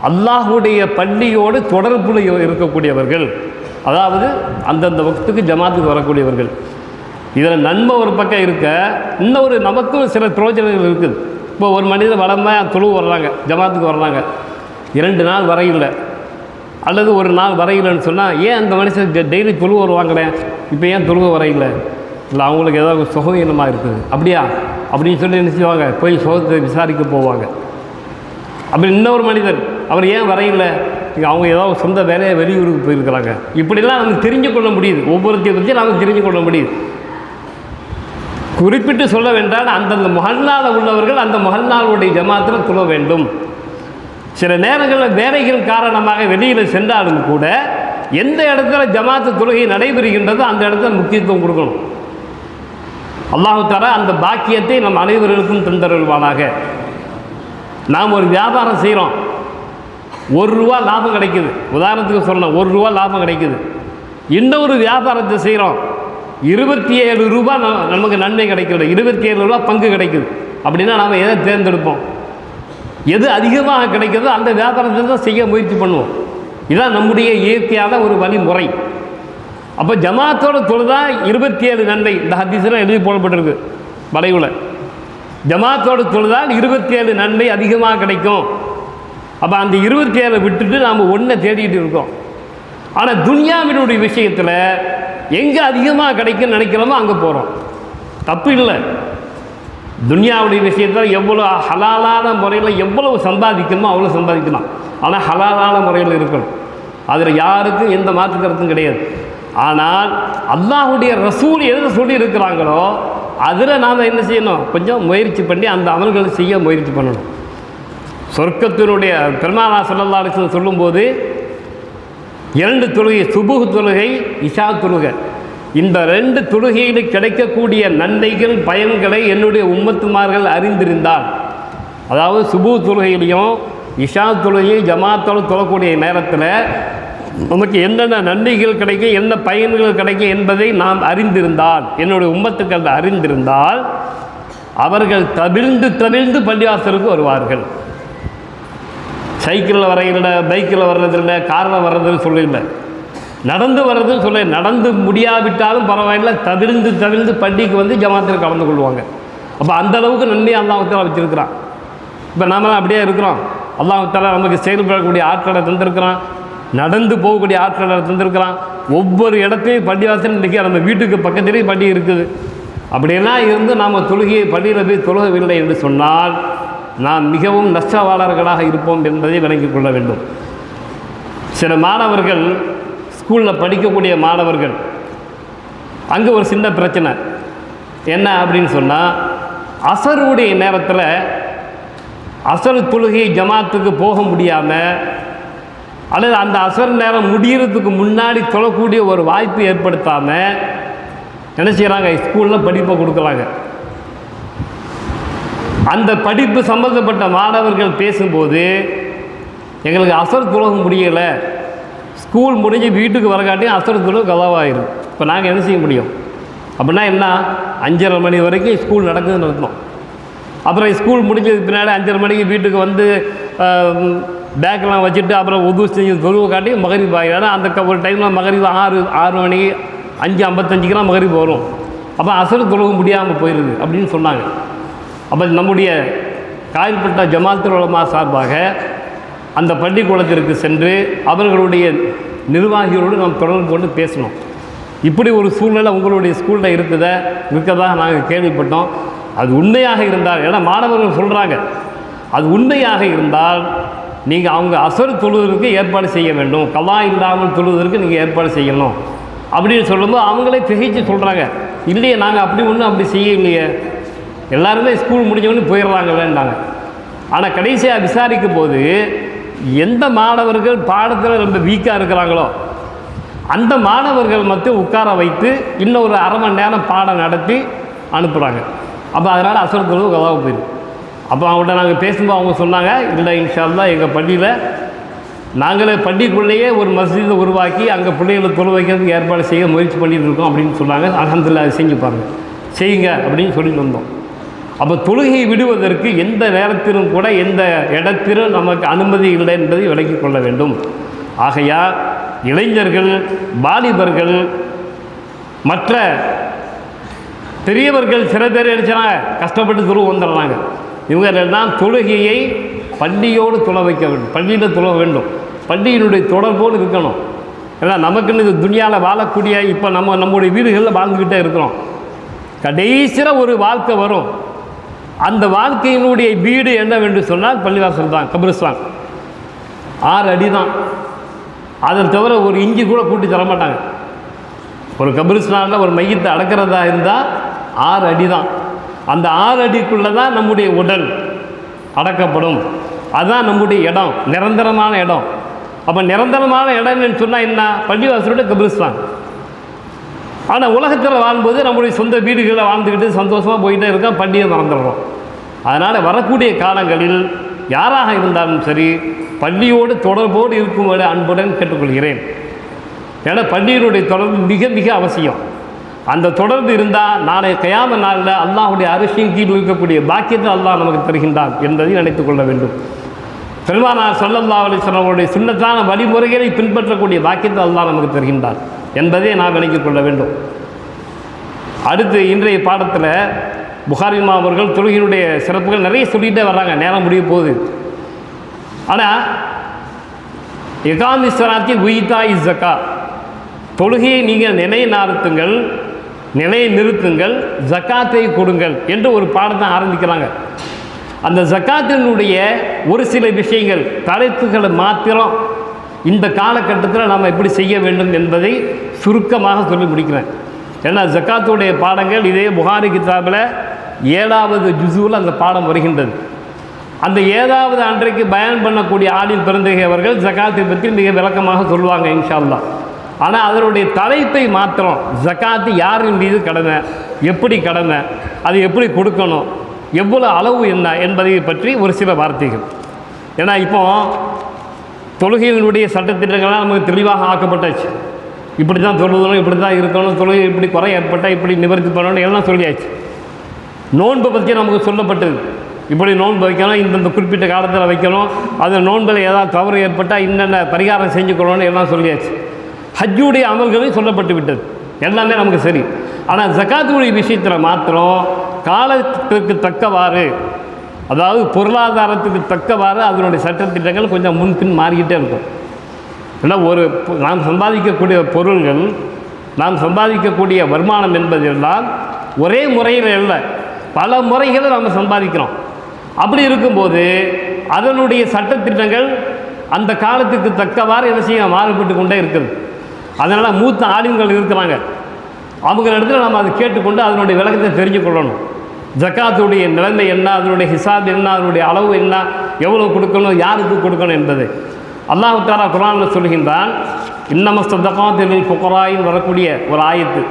அல்லாஹுடைய பள்ளியோடு தொடர்புல இருக்கக்கூடியவர்கள், அதாவது அந்தந்த வக்துக்கு ஜமாத்துக்கு வரக்கூடியவர்கள். இதில் நன்மை ஒரு பக்கம் இருக்க, இன்னொரு நமக்கும் சில பிரயோஜனங்கள் இருக்குது. இப்போ ஒரு மனிதர் வளமாக தொழுவு வர்றாங்க, ஜமாத்துக்கு வர்றாங்க, 2 நாள் வரையில் அல்லது ஒரு நாள் வரையில்னு சொன்னால், ஏன் அந்த மனுஷன் டெய்லி தொழுவு வருவாங்களே, இப்போ ஏன் தொழுவு வரையில், இல்லை அவங்களுக்கு ஏதாவது சுகவீனமாக இருக்குது அப்படியா அப்படின்னு சொல்லி என்ன செய்வாங்க, போய் சுகத்தை விசாரிக்க போவாங்க. அப்படி இன்னொரு மனிதர் அவர் ஏன் வரையில், அவங்க ஏதாவது சொந்த வேலையை வெளியூருக்கு போயிருக்கிறாங்க. இப்படிலாம் நமக்கு தெரிஞ்சு கொள்ள முடியுது, ஒவ்வொருத்தையும் பற்றி நமக்கு தெரிஞ்சு கொள்ள முடியுது. குறிப்பிட்டு சொல்ல வேண்டால் அந்தந்த மஹல்லாவில் உள்ளவர்கள் அந்த மஹல்லாவுடைய ஜமாத்தில் தொழ வேண்டும். சில நேரங்களில் வேலைகள் காரணமாக வெளியில் சென்றாலும் கூட எந்த இடத்துல ஜமாத்து தொழுகை நடைபெறுகின்றதோ அந்த இடத்துல முக்கியத்துவம் கொடுக்கணும். அல்லாஹு தஆலா அந்த பாக்கியத்தை நம் அனைவர்களுக்கும் தந்தருள்வானாக. நாம் ஒரு வியாபாரம் செய்கிறோம், ₹1 லாபம் கிடைக்குது, உதாரணத்துக்கு சொல்லணும், ₹1 லாபம் கிடைக்குது. இன்னொரு வியாபாரத்தை செய்கிறோம், ₹27 நமக்கு நன்மை கிடைக்கிறது, ₹27 பங்கு கிடைக்குது. அப்படின்னா நாம் எதை தேர்ந்தெடுப்போம்? எது அதிகமாக கிடைக்கிறதோ அந்த வியாபாரத்தை தான் செய்ய முயற்சி பண்ணுவோம். இதுதான் நம்முடைய இயற்கையான ஒரு வழிமுறை. அப்போ ஜமாத்தோடு தொழுதா 27 நன்மை, இந்த ஹதீஸ்லாம் எழுதி போடப்பட்டிருக்கு வளைவில். ஜமாத்தோடு தொழுதால் 27 நன்மை அதிகமாக கிடைக்கும். அப்போ அந்த 27 விட்டுட்டு நாம் ஒன்றை தேடிட்டு இருக்கோம். ஆனால் துன்யாவினுடைய விஷயத்தில் எங்கே அதிகமாக கிடைக்குன்னு நினைக்கிறோமோ அங்கே போகிறோம். தப்பு இல்லை. துன்யாவுடைய விஷயத்தில் எவ்வளோ ஹலாலான முறையில் எவ்வளவு சம்பாதிக்கணுமோ அவ்வளோ சம்பாதிக்கலாம். ஆனால் ஹலாலான முறையில் இருக்கணும், அதில் யாருக்கும் எந்த மாற்று கருத்தும் கிடையாது. ஆனால் அல்லாஹுடைய ரசூல் எது சொல்லி இருக்கிறாங்களோ அதில் நாம் என்ன செய்யணும், கொஞ்சம் முயற்சி பண்ணி அந்த அமல்களை செய்ய முயற்சி பண்ணணும். சொர்க்கத்தினுடைய பெருமானார் ஸல்லல்லாஹு அலைஹி வஸல்லம் சொல்லும்போது 2 தொழுகை, சுபுஹ் தொழுகை, இஷா தொழுகை, இந்த 2 தொழுகையில் கிடைக்கக்கூடிய நன்மைகள் பயன்களை என்னுடைய உம்மத்துமார்கள் அறிந்திருந்தால், அதாவது சுபுஹ் தொழுகையிலையும் இஷா தொழுகை ஜமாத்தோடு தொழக்கூடிய நேரத்தில் நமக்கு என்னென்ன நன்மைகள் கிடைக்கும், என்ன பயன்கள் கிடைக்கும் என்பதை நாம் அறிந்திருந்தால், என்னுடைய உம்மத்துக்கள் அறிந்திருந்தால் அவர்கள் தவிழ்ந்து பள்ளிவாசலுக்கு வருவார்கள். சைக்கிளில் வரையில, பைக்கில் வர்றதில்லை, காரில் வர்றதுன்னு சொல்லல, நடந்து வர்றதுன்னு சொல்ல, நடந்து முடியாவிட்டாலும் பரவாயில்லை, தவிழ்ந்து பள்ளிக்கு வந்து ஜமாத்தில் கலந்து கொள்வாங்க. அப்போ அந்தளவுக்கு நன்மை அல்லாஹ் தஆலா வச்சுருக்கிறான். இப்போ நாமெல்லாம் அப்படியே இருக்கிறோம். அல்லாஹ் தஆலா நமக்கு செயல்படக்கூடிய ஆட்களை தந்திருக்கிறான், நடந்து போகக்கூடிய ஆட்களை தந்திருக்கிறான். ஒவ்வொரு இடத்தையும் பள்ளிவாசல் இன்றைக்கி நம்ம வீட்டுக்கு பக்கத்திலேயே பள்ளி இருக்குது. அப்படியெல்லாம் இருந்து நாம் தொழுகையை பள்ளியில் போய் தொழுகவில்லை என்று சொன்னால் நாம் மிகவும் நஷ்டவாளர்களாக இருப்போம் என்பதை விளங்கிக் கொள்ள வேண்டும். சில மாணவர்கள், ஸ்கூலில் படிக்கக்கூடிய மாணவர்கள், அங்கே ஒரு சின்ன பிரச்சனை என்ன அப்படின்னு சொன்னால், அசருடைய நேரத்தில் அசர் தொழுகை ஜமாத்துக்கு போக முடியாமல் அல்லது அந்த அசர் நேரம் முடிகிறதுக்கு முன்னாடி தொழக்கூடிய ஒரு வாய்ப்பு ஏற்படுத்தாமல் என்ன செய்கிறாங்க, ஸ்கூலில் படிப்பை கொடுக்குறாங்க. அந்த படிப்பு சம்பந்தப்பட்ட மாணவர்கள் பேசும்போது எங்களுக்கு அசர் தொழுக முடியலை, ஸ்கூல் முடிஞ்சு வீட்டுக்கு வரக்காட்டியும் அசர் தொழுக கதாவாயிரும். இப்போ நாங்கள் என்ன செய்ய முடியும்? அப்படின்னா என்ன, 5:30 மணி வரைக்கும் ஸ்கூல் நடக்குதுன்னு அர்த்தம். அப்புறம் ஸ்கூல் முடிஞ்சதுக்கு பின்னாடி 5:30 மணிக்கு வீட்டுக்கு வந்து பேக்கெலாம் வச்சுட்டு அப்புறம் உது செஞ்சு தொழுவு காட்டி மகரிப் ஆகி. ஏன்னா அந்த ஒரு டைமில் மகரிப் 6 மணிக்கு 5:55க்கெலாம் மகரிப் வரும். அப்போ அசர் தொழுக முடியாமல் போயிடுது அப்படின்னு சொன்னாங்க. அப்போ நம்முடைய காயல்பட்ட ஜமாத்துல் உலமா சார்பாக அந்த பள்ளிக்கூடத்திற்கு சென்று அவர்களுடைய நிர்வாகிகளோடு நாம் தொடர்பு கொண்டு பேசணும். இப்படி ஒரு சூழ்நிலை உங்களுடைய ஸ்கூலில் இருக்கதாக நாங்கள் கேள்விப்பட்டோம். அது உண்மையாக இருந்தால், ஏன்னா மாணவர்கள் சொல்கிறாங்க, அது உண்மையாக இருந்தால் நீங்கள் அவங்க அசர் தொழுவதற்கு ஏற்பாடு செய்ய வேண்டும், கலா இல்லாமல் தொழுவதற்கு நீங்கள் ஏற்பாடு செய்யணும் அப்படின்னு சொல்லும்போது அவங்களே திகைச்சு சொல்கிறாங்க, இல்லையே நாங்கள் அப்படி செய்யலையே, எல்லாருமே ஸ்கூல் முடிஞ்சவொன்னு போயிடுறாங்களான்றாங்க. ஆனால் கடைசியாக விசாரிக்கும் போது எந்த மாணவர்கள் பாடத்தில் ரொம்ப வீக்காக இருக்கிறாங்களோ அந்த மாணவர்கள் மட்டும் உட்கார வைத்து இன்னும் ஒரு அரை மணி நேரம் பாடம் நடத்தி அனுப்புகிறாங்க. அப்போ அதனால் அசர் தொழுவு கதாவை போயிடும். அப்போ அவங்கள்ட்ட நாங்கள் பேசும்போது அவங்க சொன்னாங்க, இல்லை இன்ஷா அல்லாஹ் எங்கள் பள்ளியில் நாங்களே பள்ளிக்குள்ளேயே ஒரு மஸ்ஜிதை உருவாக்கி அங்கே பிள்ளைகளை தொழு வைக்கிறதுக்கு ஏற்பாடு செய்ய முயற்சி பண்ணிகிட்டு இருக்கோம் அப்படின்னு சொன்னாங்க. அல்ஹம்துலில்லாஹ் அதை செஞ்சு பாருங்கள், செய்யுங்க அப்படின்னு சொல்லிட்டு வந்தோம். அப்போ தொழுகையை விடுவதற்கு எந்த நேரத்திலும் கூட எந்த இடத்திலும் நமக்கு அனுமதி இல்லை என்பதை விளக்கிக் கொள்ள வேண்டும். ஆகையால் இளைஞர்கள், வாலிபர்கள், மற்ற பெரியவர்கள் சில பேர் நினச்சாங்க கஷ்டப்பட்டு தொழுவு வந்துடுறாங்க. இவங்க எல்லாம் தொழுகையை பள்ளியோடு தொழ வைக்க வேண்டும், பள்ளியில் தொழ வேண்டும், பள்ளியினுடைய தொடர்போடு இருக்கணும். ஏன்னா நமக்குன்னு இது துனியாவில் வாழக்கூடிய இப்போ நம்முடைய வீடுகளில் வாழ்ந்துக்கிட்டே இருக்கிறோம். கடைசியில் ஒரு வாழ்க்கை வரும், அந்த வாழ்க்கையினுடைய வீடு என்னவென்று சொன்னால் பள்ளிவாசல் தான், கபிரிஸ்தான். 6 அடி தான், அதை தவிர ஒரு இஞ்சி கூட கூட்டி தரமாட்டாங்க. ஒரு கபிரிஸ்தானில் ஒரு மையத்தை அடக்கிறதா இருந்தால் 6 அடி தான். அந்த 6 அடிக்குள்ளே தான் நம்முடைய உடல் அடக்கப்படும். அதுதான் நம்முடைய இடம், நிரந்தரமான இடம். அப்போ நிரந்தரமான இடம்னு சொன்னால் என்ன? பள்ளிவாசலோட கபிரிஸ்தான். ஆனால் உலகத்தில் வாழும்போது நம்முடைய சொந்த வீடுகளில் வாழ்ந்துக்கிட்டு சந்தோஷமாக போயிட்டே இருக்கோம், பள்ளியை மறந்துடுறோம். அதனால் வரக்கூடிய காலங்களில் யாராக இருந்தாலும் சரி பள்ளியோடு தொடர்போடு இருக்கும்போது அன்புடன் கேட்டுக்கொள்கிறேன். ஏன்னா பள்ளியினுடைய தொடர்பு மிக மிக அவசியம். அந்த தொடர்பு இருந்தால் நாளை கியாம நாளில் அல்லாஹுடைய அரிசியின் கீழ் இருக்கக்கூடிய பாக்கியத்தை அல்லாஹ் நமக்கு தருகின்றான் என்பதை நினைத்து கொள்ள வேண்டும். பெருமானார் ஸல்லல்லாஹு அலைஹி வஸல்லம் அவருடைய சுன்னத்தான வழிமுறைகளை பின்பற்றக்கூடிய பாக்கியத்தை அல்லாஹ் நமக்கு தருகின்றான் என்பதை நாம் விளங்கிக் கொள்ள வேண்டும். அடுத்து இன்றைய பாடத்தில் புகாரி இமாம் அவர்கள் தொழுகையினுடைய சிறப்புகள் நிறைய சொல்லிகிட்டே வர்றாங்க, நேரம் முடிய போகுது. ஆனால் இகாமி ஸலாத்தி உயிதாய் ஸக்கா, தொழுகையை நீங்கள் நிலையை நிறுத்துங்கள், ஜக்காத்தை கொடுங்கள் என்று ஒரு பாடத்தை ஆரம்பிக்கிறாங்க. அந்த ஜக்காத்தினுடைய ஒரு சில விஷயங்கள், தலைப்புகளை மாத்திரம் இந்த காலகட்டத்தில் நாம் எப்படி செய்ய வேண்டும் என்பதை சுருக்கமாக சொல்லி முடிக்கிறேன். ஏன்னா ஜக்காத்துடைய பாடங்கள் இதே புகாரி கிதாபில் 7வது ஜுஸுவில் அந்த பாடம் வருகின்றது. அந்த 7வது அன்றைக்கு பயன் பண்ணக்கூடிய ஆலிம் பெருந்தகை அவர்கள் ஜக்காத்தை பற்றி மிக விளக்கமாக சொல்லுவாங்க இன்ஷா அல்லாஹ். ஆனால் அதனுடைய தலைப்பை மாத்திரம், ஜக்காத்து யாரின் மீது கடமை, எப்படி கடமை, அது எப்படி கொடுக்கணும், எவ்வளோ அளவு என்ன என்பதை பற்றி ஒரு சில வார்த்தைகள். ஏன்னா இப்போ தொழுகையினுடைய சட்டத்திட்டங்கள்லாம் நமக்கு தெளிவாக ஆக்கப்பட்டாச்சு. இப்படி தான் தொழுகணும், இப்படி தான் இருக்கணும், தொழுகை இப்படி குறை ஏற்பட்டால் இப்படி நிவர்த்தி பண்ணணும் எல்லாம் சொல்லியாச்சு. நோன்பை பற்றி நமக்கு சொல்லப்பட்டது, இப்படி நோன்பு வைக்கணும், இந்தந்த குறிப்பிட்ட காலத்தில் வைக்கணும், அந்த நோன்பில் ஏதாவது தவறு ஏற்பட்டால் இன்னென்ன பரிகாரம் செஞ்சுக்கணும்னு எல்லாம் சொல்லியாச்சு. ஹஜ்ஜுடைய அமல்களும் சொல்லப்பட்டு விட்டது, எல்லாமே நமக்கு சரி. ஆனால் ஜக்காத்துடைய விஷயத்தில் மாத்திரம் காலத்திற்கு தக்கவாறு, அதாவது பொருளாதாரத்துக்கு தக்கவாறு அதனுடைய சட்டத்திட்டங்கள் கொஞ்சம் முன்பின் மாறிக்கிட்டே இருக்கும். ஏன்னா நாம் சம்பாதிக்கக்கூடிய பொருள்கள், நாம் சம்பாதிக்கக்கூடிய வருமானம் என்பதெல்லாம் ஒரே முறையில் இல்லை, பல முறைகளை நாம் சம்பாதிக்கிறோம். அப்படி இருக்கும்போது அதனுடைய சட்டத்திட்டங்கள் அந்த காலத்துக்கு தக்கவாறு என்ன செய்ய மாறுபட்டு கொண்டே இருக்குது. அதனால் மூத்த ஆலிம்கள் இருக்கிறாங்க, அவங்களிடத்தில் நம்ம அதை கேட்டுக்கொண்டு அதனுடைய விளக்கத்தை தெரிஞ்சு கொள்ளணும். ஜக்காத்துடைய நிலைமை என்ன, அதனுடைய ஹிசாப் என்ன, அதனுடைய அளவு என்ன, எவ்வளோ கொடுக்கணும், யாருக்கு கொடுக்கணும் என்பது அல்லாஹ் தஆலா குர்ஆனில் சொல்கின்றான். இன்னம ஸதகாத்து லில் ஃபுகராயின் வரக்கூடிய ஒரு ஆயத்து,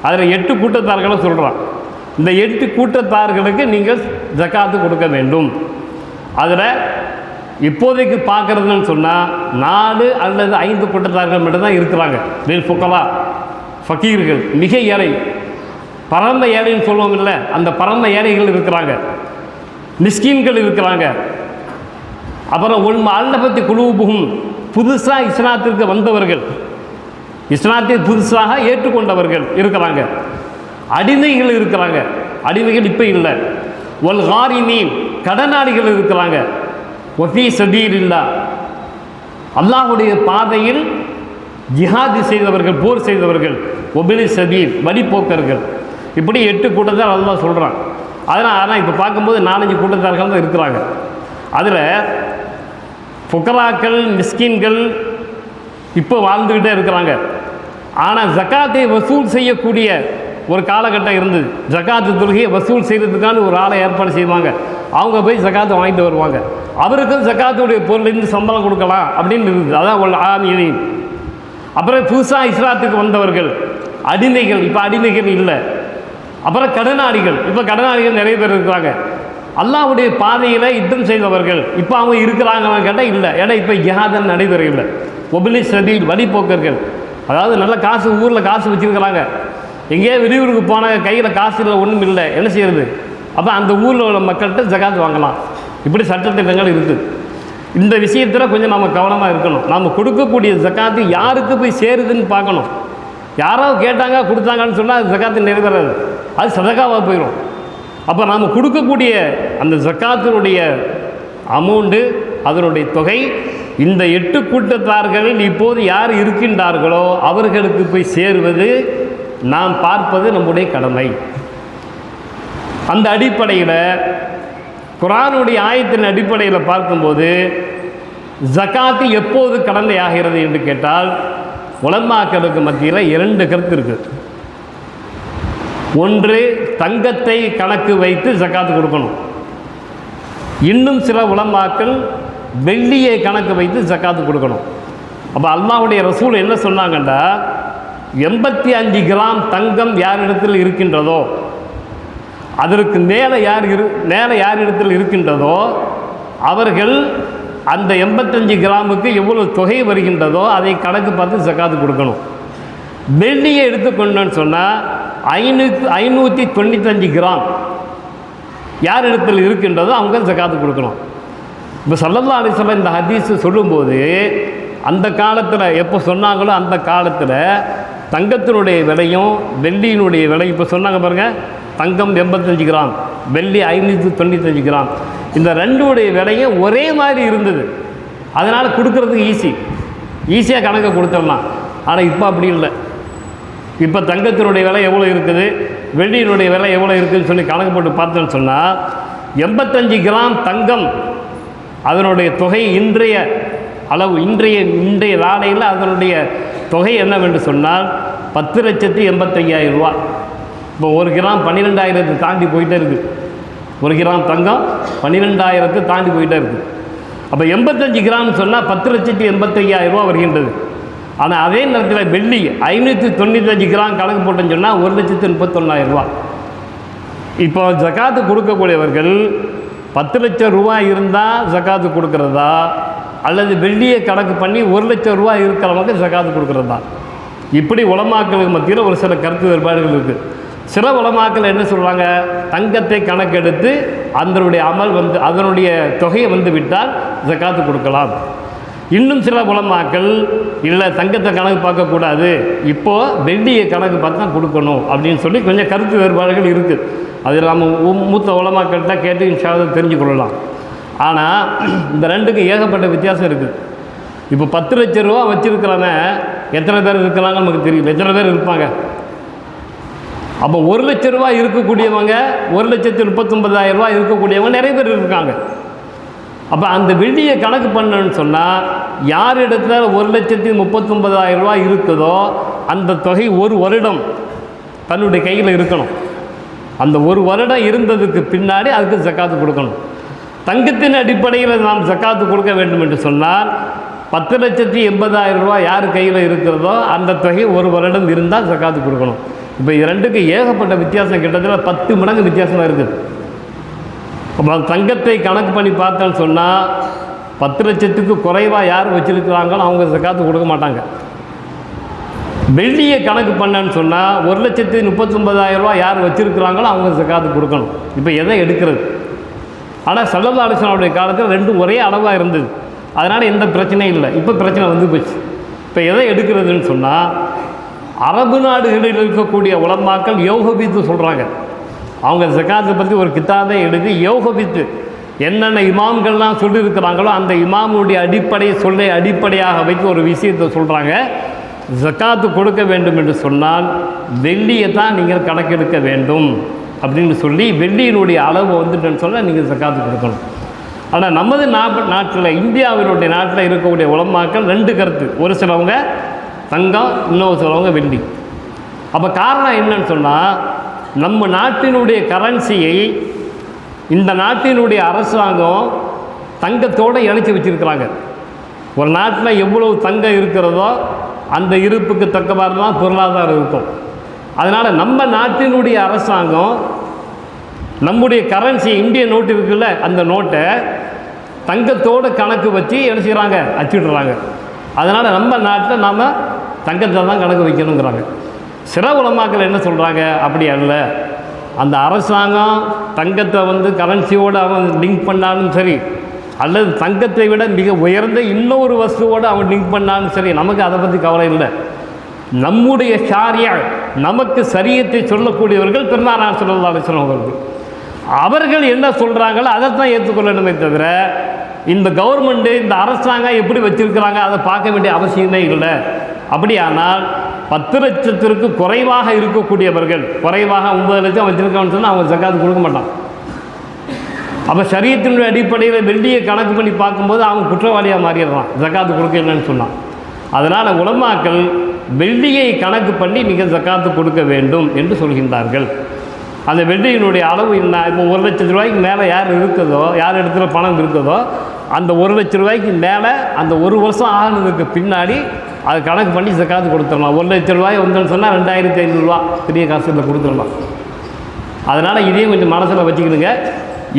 அதில் 8 கூட்டத்தார்களை சொல்கிறான். இந்த 8 கூட்டத்தார்களுக்கு நீங்கள் ஜக்காத்து கொடுக்க வேண்டும். அதில் இப்போதைக்கு பார்க்குறதுன்னு சொன்னால் 4 அல்லது 5 கூட்டத்தார்கள் மட்டும்தான் இருக்கிறாங்க. லில் ஃபுகரா, ஃபக்கீர்கள், மிக ஏழை, பரம ஏழைன்னு சொல்லுவோம் இல்லை, அந்த பரம ஏழைகள் இருக்கிறாங்க. மிஸ்கீன்கள் இருக்கிறாங்க. அப்புறம் அல்லபத்தி குலூபுகும், புதுசாக இஸ்லாத்திற்கு வந்தவர்கள், இஸ்லாத்தை புதுசாக ஏற்றுக்கொண்டவர்கள் இருக்கிறாங்க. அடிமைகள் இருக்கிறாங்க, அடிமைகள் இப்போ இல்லை. ஒல் காரிமீன், கடனாளிகள் இருக்கிறாங்க. ஒஃபி சபீலில்லாஹ், அல்லாஹுடைய பாதையில் ஜிஹாது செய்தவர்கள், போர் செய்தவர்கள். ஒபிலி சபீல், வழிபோக்கர்கள். இப்படி 8 கூட்டத்தார் அல்லாஹ் சொல்கிறான். ஆனால் இப்போ பார்க்கும்போது 4-5 கூட்டத்தார்கள் தான் இருக்கிறாங்க. அதில் ஃபுகராக்கள், மிஸ்கின்கள் இப்போ வாழ்ந்துக்கிட்டே இருக்கிறாங்க. ஆனால் ஜக்காத்தை வசூல் செய்யக்கூடிய ஒரு காலகட்டம் இருந்தது. ஜக்காத்து தொழுகையை வசூல் செய்கிறதுக்கான ஒரு ஆளை ஏற்பாடு செய்வாங்க. அவங்க போய் ஜக்காத்தை வாங்கிட்டு வருவாங்க. அவருக்கும் ஜக்காத்துடைய பொருளிலிருந்து சம்பளம் கொடுக்கலாம் அப்படின்னு இருந்தது. அதான் ஒரு ஆமீன். அப்புறம் புதுசாக இஸ்லாத்துக்கு வந்தவர்கள், அடிமைகள், இப்போ அடிமைகள் இல்லை. அப்புறம் கடனாளிகள், இப்போ கடனாளிகள் நிறைய பேர் இருக்கிறாங்க. அல்லாஹ்வுடைய பாதையில் யுத்தம் செய்தவர்கள் இப்போ அவங்க இருக்கிறாங்கன்னு கேட்டால் இல்லை. ஏன்னா இப்போ ஜிஹாதன் நடைபெறவில்லை. ஒபிலி சபீல், வழிபோக்கர்கள். அதாவது நல்ல காசு, ஊரில் காசு வச்சுருக்கிறாங்க. எங்கேயோ வெளியூருக்கு போனாங்க, கையில் காசு இல்லை, ஒன்றும் இல்லை, என்ன செய்யறது? அப்போ அந்த ஊரில் உள்ள மக்கள்கிட்ட ஜகாத் வாங்கலாம். இப்படி சட்டத்திட்டங்கள் இருக்குது. இந்த விஷயத்தில் கொஞ்சம் நம்ம கவனமாக இருக்கணும். நாம் கொடுக்கக்கூடிய ஜக்காத்து யாருக்கு போய் சேருதுன்னு பார்க்கணும். யாரோ கேட்டாங்க கொடுத்தாங்கன்னு சொன்னால் அது ஜக்காத்து நிறைவேறாது, அது சதகாவாக போயிடும். அப்போ நாம் கொடுக்கக்கூடிய அந்த ஜக்காத்தினுடைய அமௌண்ட்டு, அதனுடைய தொகை இந்த 8 கூட்டத்தார்களில் இப்போது யார் இருக்கின்றார்களோ அவர்களுக்கு போய் சேருவது நாம் பார்ப்பது நம்முடைய கடமை. அந்த அடிப்படையில் குர்ஆனுடைய ஆயத்தின் அடிப்படையில் பார்க்கும்போது ஜக்காத்து எப்போது கடமையாகிறது என்று கேட்டால் உலமாக்களுக்கு மத்தியில் 2 கருத்து இருக்குது. ஒன்று, தங்கத்தை கணக்கு வைத்து ஜக்காத்து கொடுக்கணும். இன்னும் சில உலமாக்கள் வெள்ளியை கணக்கு வைத்து ஜக்காத்து கொடுக்கணும். அப்போ அல்லாஹ்வுடைய ரசூல் என்ன சொன்னாங்கன்னா, 85 கிராம் தங்கம் யாரிடத்தில் இருக்கின்றதோ, அதற்கு மேலே யாரிடத்தில் இருக்கின்றதோ அவர்கள் அந்த 85 கிராமுக்கு எவ்வளோ தொகை வருகின்றதோ அதை கணக்கு பார்த்து ஜக்காத்து கொடுக்கணும். வெள்ளியை எடுத்துக்கொண்டோன்னு சொன்னால் 595 கிராம் யாரிடத்தில் இருக்கின்றதோ அவங்க ஜக்காத்து கொடுக்கணும். இப்போ ஸல்லல்லாஹு அலைஹி வஸல்லம் இந்த ஹதீஸ் சொல்லும்போது அந்த காலத்தில் எப்போ சொன்னாங்களோ அந்த காலத்தில் தங்கத்தினுடைய விலையும் வெள்ளியினுடைய விலை இப்போ சொன்னாங்க பாருங்கள். தங்கம் 85 கிராம், வெள்ளி 595 கிராம், இந்த ரெண்டுடைய விலையும் ஒரே மாதிரி இருந்தது. அதனால் கொடுக்குறதுக்கு ஈஸியாக கணக்கை கொடுத்துடலாம். ஆனால் இப்போ அப்படி இல்லை. இப்போ தங்கத்தினுடைய விலை எவ்வளோ இருக்குது, வெள்ளியினுடைய விலை எவ்வளோ இருக்குதுன்னு சொல்லி கணக்கு போட்டு பார்த்தோன்னு சொன்னால் 85 கிராம் தங்கம் அதனுடைய தொகை இன்றைய அளவு, இன்றைய நாளையில் அதனுடைய தொகை என்னவென்று சொன்னால் 10,85,000 ரூபா. இப்போ 1 கிராம் 12,000 தாண்டி போயிட்டே இருக்குது. 1 கிராம் தங்கம் 12,000 தாண்டி போயிட்டே இருக்குது. அப்போ 85 கிராம் சொன்னால் 10,85,000 ரூபா வருகின்றது. ஆனால் அதே நேரத்தில் வெள்ளி 595 கிராம் கணக்கு போட்டோன்னு சொன்னால் 1,31,000 ரூபா. இப்போ ஜக்காத்து கொடுக்கக்கூடியவர்கள் 10 லட்சம் ரூபா இருந்தால் ஜக்காத்து கொடுக்குறதா, அல்லது வெள்ளியை கணக்கு பண்ணி 1 லட்சம் ரூபா இருக்கிறவங்க ஜக்காத்து கொடுக்குறதா? இப்படி உலமாக்களுக்கு மத்தியில் ஒரு சில கருத்து வேறுபாடுகள் இருக்குது. சில உலமாக்கள் என்ன சொல்கிறாங்க, தங்கத்தை கணக்கெடுத்து அதனுடைய தொகையை விட்டால் ஜக்காத்து கொடுக்கலாம். இன்னும் சில உலமாக்கள் இல்லை, தங்கத்தை கணக்கு பார்க்கக்கூடாது, இப்போது வெள்ளியை கணக்கு பார்த்து தான் கொடுக்கணும் அப்படின்னு சொல்லி கொஞ்சம் கருத்து வேறுபாடுகள் இருக்குது. அதில் நம்ம மூத்த உலமாக்கள்கிட்ட கேட்டு இன்ஷா அல்லாஹ் தெரிஞ்சு கொள்ளலாம். ஆனால் இந்த ரெண்டுக்கும் ஏகப்பட்ட வித்தியாசம் இருக்குது. இப்போ 10 லட்சம் ரூபா வச்சுருக்கிறவன் எத்தனை பேர் இருக்கிறாங்க நமக்கு தெரியும், எத்தனை பேர் இருப்பாங்க. அப்போ 1 லட்சம் ரூபா இருக்கக்கூடியவங்க, 1,39,000 ரூபா இருக்கக்கூடியவங்க நிறைய பேர் இருக்காங்க. அப்போ அந்த வெள்ளியை கணக்கு பண்ணணுன்னு சொன்னால் யார் இடத்துல 1,39,000 ரூபா இருக்குதோ அந்த தொகை 1 வருடம் தன்னுடைய கையில் இருக்கணும். அந்த 1 வருடம் இருந்ததுக்கு பின்னாடி அதுக்கு ஜக்காத்து கொடுக்கணும். தங்கத்தின் அடிப்படையில் நாம் ஜக்காத்து கொடுக்க வேண்டும் என்று சொன்னால் 10,80,000 ரூபா யார் கையில் இருக்கிறதோ அந்த தொகை 1 வருடம் இருந்தால் ஜக்காத்து கொடுக்கணும். இப்போ இது ரெண்டுக்கு ஏகப்பட்ட வித்தியாசம், கிட்டத்தட்ட 10 மடங்கு வித்தியாசமாக இருக்குது. அப்போ தங்கத்தை கணக்கு பண்ணி பார்த்தோன்னு சொன்னால் 10 லட்சத்துக்கு குறைவாக யார் வச்சுருக்கிறாங்களோ அவங்க ஜக்காத்து கொடுக்க மாட்டாங்க. வெள்ளியை கணக்கு பண்ணன்னு சொன்னால் 1,39,000 ரூபா யார் வச்சுருக்கிறாங்களோ அவங்க ஜக்காத்து கொடுக்கணும். இப்போ எதை எடுக்கிறது? ஆனால் ஸல்லல்லாஹு அலைஹி வஸல்லம் அவருடைய காலத்தில் ரெண்டும் ஒரே அளவாக இருந்தது. அதனால் எந்த பிரச்சனையும் இல்லை. இப்போ பிரச்சனை வந்து போச்சு. இப்போ எதை எடுக்கிறதுன்னு சொன்னால், அரபு நாடுகளில் இருக்கக்கூடிய உலமாக்கள் யோகபித்து சொல்கிறாங்க. அவங்க ஜகாத்தை பற்றி ஒரு கிதாபை எழுதி யோகபித்து என்னென்ன இமாம்கள்லாம் சொல்லியிருக்கிறாங்களோ அந்த இமாமுடைய சொல்லை அடிப்படையாக வைத்து ஒரு விஷயத்தை சொல்கிறாங்க. ஜக்காத்து கொடுக்க வேண்டும் என்று சொன்னால் வெள்ளியை தான் நீங்கள் கணக்கெடுக்க வேண்டும் அப்படின்னு சொல்லி, வெள்ளியினுடைய அளவு வந்துட்டுன்னு சொன்னால் நீங்கள் ஜக்காத்து கொடுக்கணும். ஆனால் நமது நாட்டில், இந்தியாவினுடைய நாட்டில் இருக்கக்கூடிய உலமாக்கள் ரெண்டு கருத்து. ஒரு சிலவங்க தங்கம், இன்னொரு சிலவங்க வெள்ளி. அப்போ காரணம் என்னன்னு சொன்னால், நம்ம நாட்டினுடைய கரன்சியை இந்த நாட்டினுடைய அரசாங்கம் தங்கத்தோடு இணைச்சி வச்சுருக்கிறாங்க. ஒரு நாட்டில் எவ்வளவு தங்கம் இருக்கிறதோ அந்த இருப்புக்கு தக்கவாறு தான் பொருளாதாரம் இருக்கும். அதனால் நம்ம நாட்டினுடைய அரசாங்கம் நம்முடைய கரன்சி, இந்திய நோட்டு இருக்குல்ல, அந்த நோட்டை தங்கத்தோடு கணக்கு வச்சு என்ன செய்கிறாங்க, அச்சிடுறாங்க. அதனால் நம்ம நாட்டில் நாம் தங்கத்தை தான் கணக்கு வைக்கணுங்கிறாங்க. சில உலமாக்கள் என்ன சொல்கிறாங்க, அப்படி அல்ல, அந்த அரசாங்கம் தங்கத்தை கரன்சியோடு அவன் லிங்க் பண்ணாலும் சரி, அல்லது தங்கத்தை விட மிக உயர்ந்த இன்னொரு வஸ்துவோடு அவன் லிங்க் பண்ணாலும் சரி, நமக்கு அதை பற்றி கவலை இல்லை. நம்முடைய ஷாரியா, நமக்கு சரியத்தை சொல்லக்கூடியவர்கள் பெருமானார் ஸல்லல்லாஹு அலைஹி வஸல்லம் அவர்கள் என்ன சொல்கிறாங்களோ அதைத்தான் ஏற்றுக்கொள்ளணுமே தவிர, இந்த கவர்மெண்ட்டு, இந்த அரசாங்கம் எப்படி வச்சுருக்கிறாங்க அதை பார்க்க வேண்டிய அவசியமே இல்லை. அப்படியானால் 10 லட்சத்திற்கு குறைவாக இருக்கக்கூடியவர்கள், குறைவாக 9 லட்சம் வச்சுருக்கான்னு சொன்னால் அவங்க ஜக்காத்து கொடுக்க மாட்டான். அப்போ ஷரியத்தினுடைய அடிப்படையில் வெள்ளியை கணக்கு பண்ணி பார்க்கும்போது அவன் குற்றவாளியாக மாறிடுறான், ஜக்காத்து கொடுக்கலன்னு சொன்னான். அதனால் உலமாக்கள் வெள்ளியை கணக்கு பண்ணி நீங்கள் ஜக்காத்து கொடுக்க வேண்டும் என்று சொல்கின்றார்கள். அந்த வெள்ளியினுடைய அளவு என்ன, இப்போ 1 லட்ச ரூபாய்க்கு மேலே யார் இருக்குதோ, யார் இடத்துல பணம் இருக்குதோ, அந்த 1 லட்ச ரூபாய்க்கு மேலே அந்த ஒரு வருஷம் ஆனதுக்கு பின்னாடி அது கணக்கு பண்ணி ஜக்காத்து கொடுத்துடலாம். 1 லட்ச ரூபாய் வந்துன்னு சொன்னால் 2500 ரூபா பெரிய காசுல கொடுத்துடலாம். அதனால் இதையும் கொஞ்சம் மனசில் வச்சுக்கிடுங்க.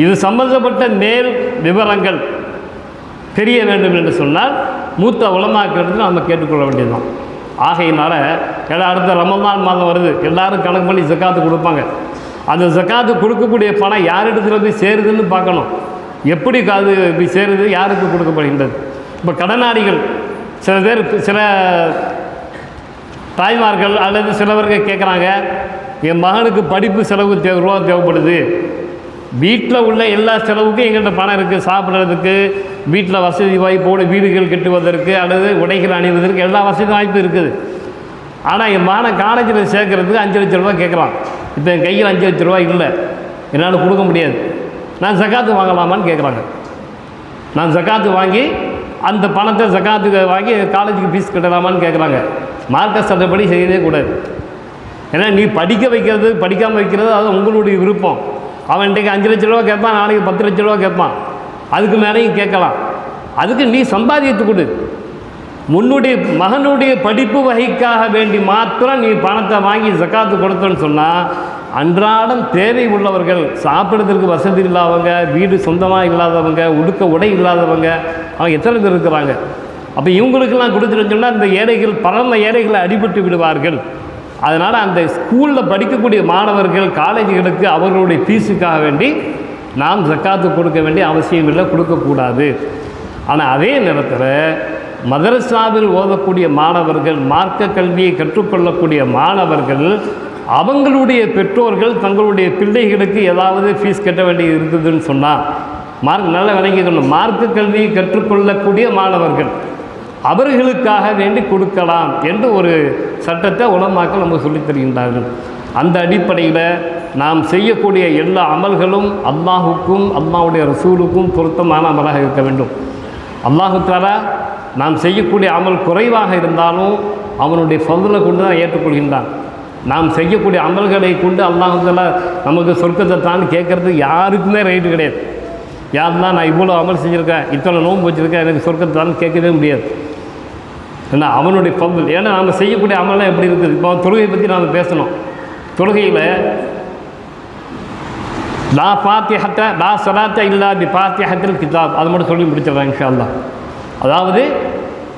இது சம்பந்தப்பட்ட மேல் விவரங்கள் தெரிய வேண்டும் என்று சொன்னால் மூத்த உலமாக்களிடத்தில் நம்ம கேட்டுக்கொள்ள வேண்டியதுதான். ஆகையினால் அடுத்த ரமலான் மாதம் வருது, எல்லோரும் கணக்கு பண்ணி ஜக்காத்து கொடுப்பாங்க. அந்த ஜக்காத்து கொடுக்கக்கூடிய பணம் யாரிடத்துல போய் சேருதுன்னு பார்க்கணும். எப்படி அது போய் சேருது, யாருக்கு கொடுக்கப்படுகின்றது. இப்போ கடனாளிகள் சில பேர், சில தாய்மார்கள் அல்லது சிலவர்கள் கேட்குறாங்க, என் மகனுக்கு படிப்பு செலவு ரூபா தேவைப்படுது, வீட்டில் உள்ள எல்லா செலவுக்கும் எங்கள்கிட்ட பணம் இருக்குது, சாப்பிட்றதுக்கு, வீட்டில் வசதி வாய்ப்போடு வீடுகள் கட்டுவதற்கு அல்லது உடைகள் அணிவதற்கு எல்லா வசதி வாய்ப்பும் இருக்குது. ஆனால் என் மகனை காலேஜில் சேர்க்கறதுக்கு 5 லட்ச ரூபா கேட்குறான். இப்போ என் கையில் 5 லட்ச ரூபா இல்லை, என்னால் கொடுக்க முடியாது, நான் ஜக்காத்து வாங்கலாமான்னு கேட்குறாங்க. நான் ஜக்காத்து வாங்கி அந்த பணத்தை ஜக்காத்துக்கு வாங்கி காலேஜுக்கு ஃபீஸ் கட்டலாமான்னு கேட்குறாங்க. மார்க்க சட்டப்படி செய்யவே கூடாது. ஏன்னா நீ படிக்க வைக்கிறது படிக்காமல் வைக்கிறது அது உங்களுடைய விருப்பம். அவன் இன்றைக்கு 5 லட்ச ரூபா கேட்பான், நாளைக்கு 10 லட்ச ரூபா கேட்பான், அதுக்கு மேலேயும் கேட்கலாம். அதுக்கு நீ சம்பாதித்து கொடு. உன்னுடைய மகனுடைய படிப்பு வகைக்காக வேண்டி மாத்திரம் நீ பணத்தை வாங்கி ஜக்காத்து கொடுத்தோன்னு சொன்னால், அன்றாடம் தேவை உள்ளவர்கள், சாப்பிட்றதுக்கு வசதி இல்லாதவங்க, வீடு சொந்தமாக இல்லாதவங்க, உடுக்க உடை இல்லாதவங்க, அவங்க எத்தனை பேர் இருக்கிறாங்க. அப்போ இவங்களுக்கெல்லாம் கொடுத்துட்டு சொன்னால் இந்த ஏழைகள், பரம ஏழைகளை அடிபட்டு விடுவார்கள். அதனால் அந்த ஸ்கூலில் படிக்கக்கூடிய மாணவர்கள், காலேஜுகளுக்கு அவர்களுடைய ஃபீஸுக்காக வேண்டி நாம் ஜக்காத்து கொடுக்க வேண்டிய அவசியம் இல்லை, கொடுக்கக்கூடாது. ஆனால் அதே நேரத்தில் மதரசாவில் ஓதக்கூடிய மாணவர்கள், மார்க்க கல்வியை கற்றுக்கொள்ளக்கூடிய மாணவர்கள், அவங்களுடைய பெற்றோர்கள் தங்களுடைய பிள்ளைகளுக்கு ஏதாவது ஃபீஸ் கட்ட வேண்டியது இருக்குதுன்னு சொன்னால், நல்லா விளங்கிக்கணும், மார்க்க கல்வியை கற்றுக்கொள்ளக்கூடிய மாணவர்கள் அவர்களுக்காக வேண்டி கொடுக்கலாம் என்று ஒரு சட்டத்தை உலமாக்கள் நமக்கு சொல்லித் தருகின்றார்கள். அந்த அடிப்படையில் நாம் செய்யக்கூடிய எல்லா அமல்களும் அல்லாஹுக்கும் அல்லாஹ்வுடைய ரசூலுக்கும் பொருத்தமான அமலாக இருக்க வேண்டும். அல்லாஹு தஆலா நாம் செய்யக்கூடிய அமல் குறைவாக இருந்தாலும் அவனுடைய ஃபضலை கொண்டு தான் ஏற்றுக்கொள்கின்றான். நாம் செய்யக்கூடிய அமல்களை கொண்டு அல்லாஹு தஆலா நமக்கு சொர்க்கத்தை தான் கேட்குறது யாருக்குமே ரைட்டு கிடையாது. யாருன்னா நான் இவ்வளோ அமல் செஞ்சுருக்கேன், இத்தனை நோன்பு வச்சுருக்கேன், எனக்கு சொர்க்கத்தை தான் கேட்கவே முடியாது. ஏன்னா அவனுடைய ஃபضல். ஏன்னா நாம் செய்யக்கூடிய அமல்லாம் எப்படி இருக்குது. இப்போ தொழுகை பற்றி நாம் பேசணும். தொழுகையில் லா ஃபாத்திஹத லா ஸலாத்த இல்லா பி ஃபாத்திஹத்தில் கிதாப், அது மட்டும் சொல்லி முடிச்சிடறேன் இன்ஷா அல்லாஹ். அதாவது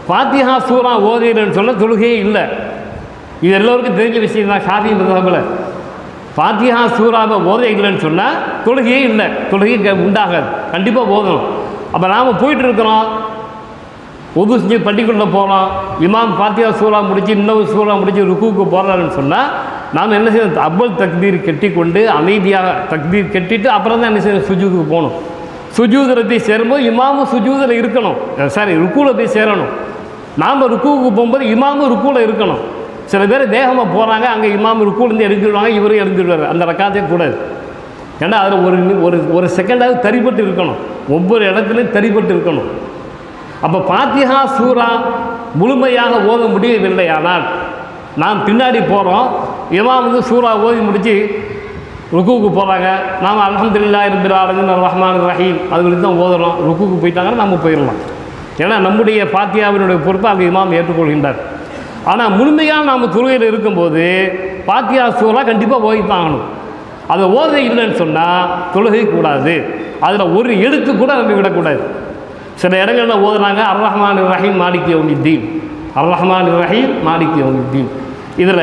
ஃபாத்திஹா சூரா ஓதின்னு சொன்ன தொழுகையே இல்லை. இது எல்லோருக்கும் தெரிஞ்ச விஷயம் தான். ஷாஃபி மذஹபில் ஃபாத்திஹா சூராவை ஓத இல்லைன்னு சொன்னால் தொழுகையே இல்லை, தொழுகை உண்டாகாது, கண்டிப்பாக ஓதணும். அப்போ நாம் போயிட்டுருக்கிறோம், உது செஞ்சு பள்ளிக்குள்ளே போகிறோம், இமாம் ஃபாத்திஹா சூரா முடித்து இன்னொரு சூரா முடித்து ருக்குவுக்கு போகிறாருன்னு சொன்னால் நாம் என்ன செய்யணும், அவ்வல் தக்பீர் கட்டி கொண்டு அமைதியாக தக்பீர் கட்டிட்டு அப்புறம் தான் என்ன செய்யணும், சுஜூதுக்கு போகணும். சுஜூதில் போய் சேரும்போது இமாமும் சுஜூதில் இருக்கணும், ருக்குவில் போய் சேரணும். நாம் ருக்குவுக்கு போகும்போது இமாமும் ருக்குவில் இருக்கணும். சில பேர் வேகமாக போகிறாங்க, அங்கே இமாம் ருக்குலேருந்து எழுந்திடுவாங்க, இவரும் எழுந்திடுவார், அந்த ரக்காத்தே கூடாது. ஏன்னா அதில் ஒரு ஒரு செகண்டாவது தரிப்பட்டு இருக்கணும், ஒவ்வொரு இடத்துலையும் தரிப்பட்டு இருக்கணும். அப்போ ஃபாத்திஹா சூரா முழுமையாக ஓத முடியவில்லை, ஆனால் நாம் பின்னாடி போகிறோம், இமாம் சூரா ஓதி முடித்து ருக்குவுக்கு போகிறாங்க, நாம் அல்ஹம்துலில்லாஹி ரப்பில் ஆலமீன் ரஹ்மான் ரஹீம் அதுக்கு தான் ஓதுறோம், ருக்குவுக்கு போயிட்டாங்கன்னா நம்ம போயிடலாம். ஏன்னா நம்முடைய ஃபாத்தியாவினுடைய பொறுப்பை அங்கே இமாம் ஏற்றுக்கொள்கின்றார். ஆனால் முழுமையாக நாம் தொழுகையில் இருக்கும்போது ஃபாத்திஹா சூரா கண்டிப்பாக ஓதித்தான் ஆகணும். அதை ஓத இல்லைன்னு சொன்னால் தொழுகை கூடாது, அதில் ஒரு எழுத்து கூட நம்ம விடக்கூடாது. சில இடங்களில் ஓதுனாங்க அர் ரஹ்மான் ரஹீம் மாலிக் யௌமித்தீன், அர் ரஹ்மான் ரஹீம் மாலிக் யௌமித்தீன். இதில்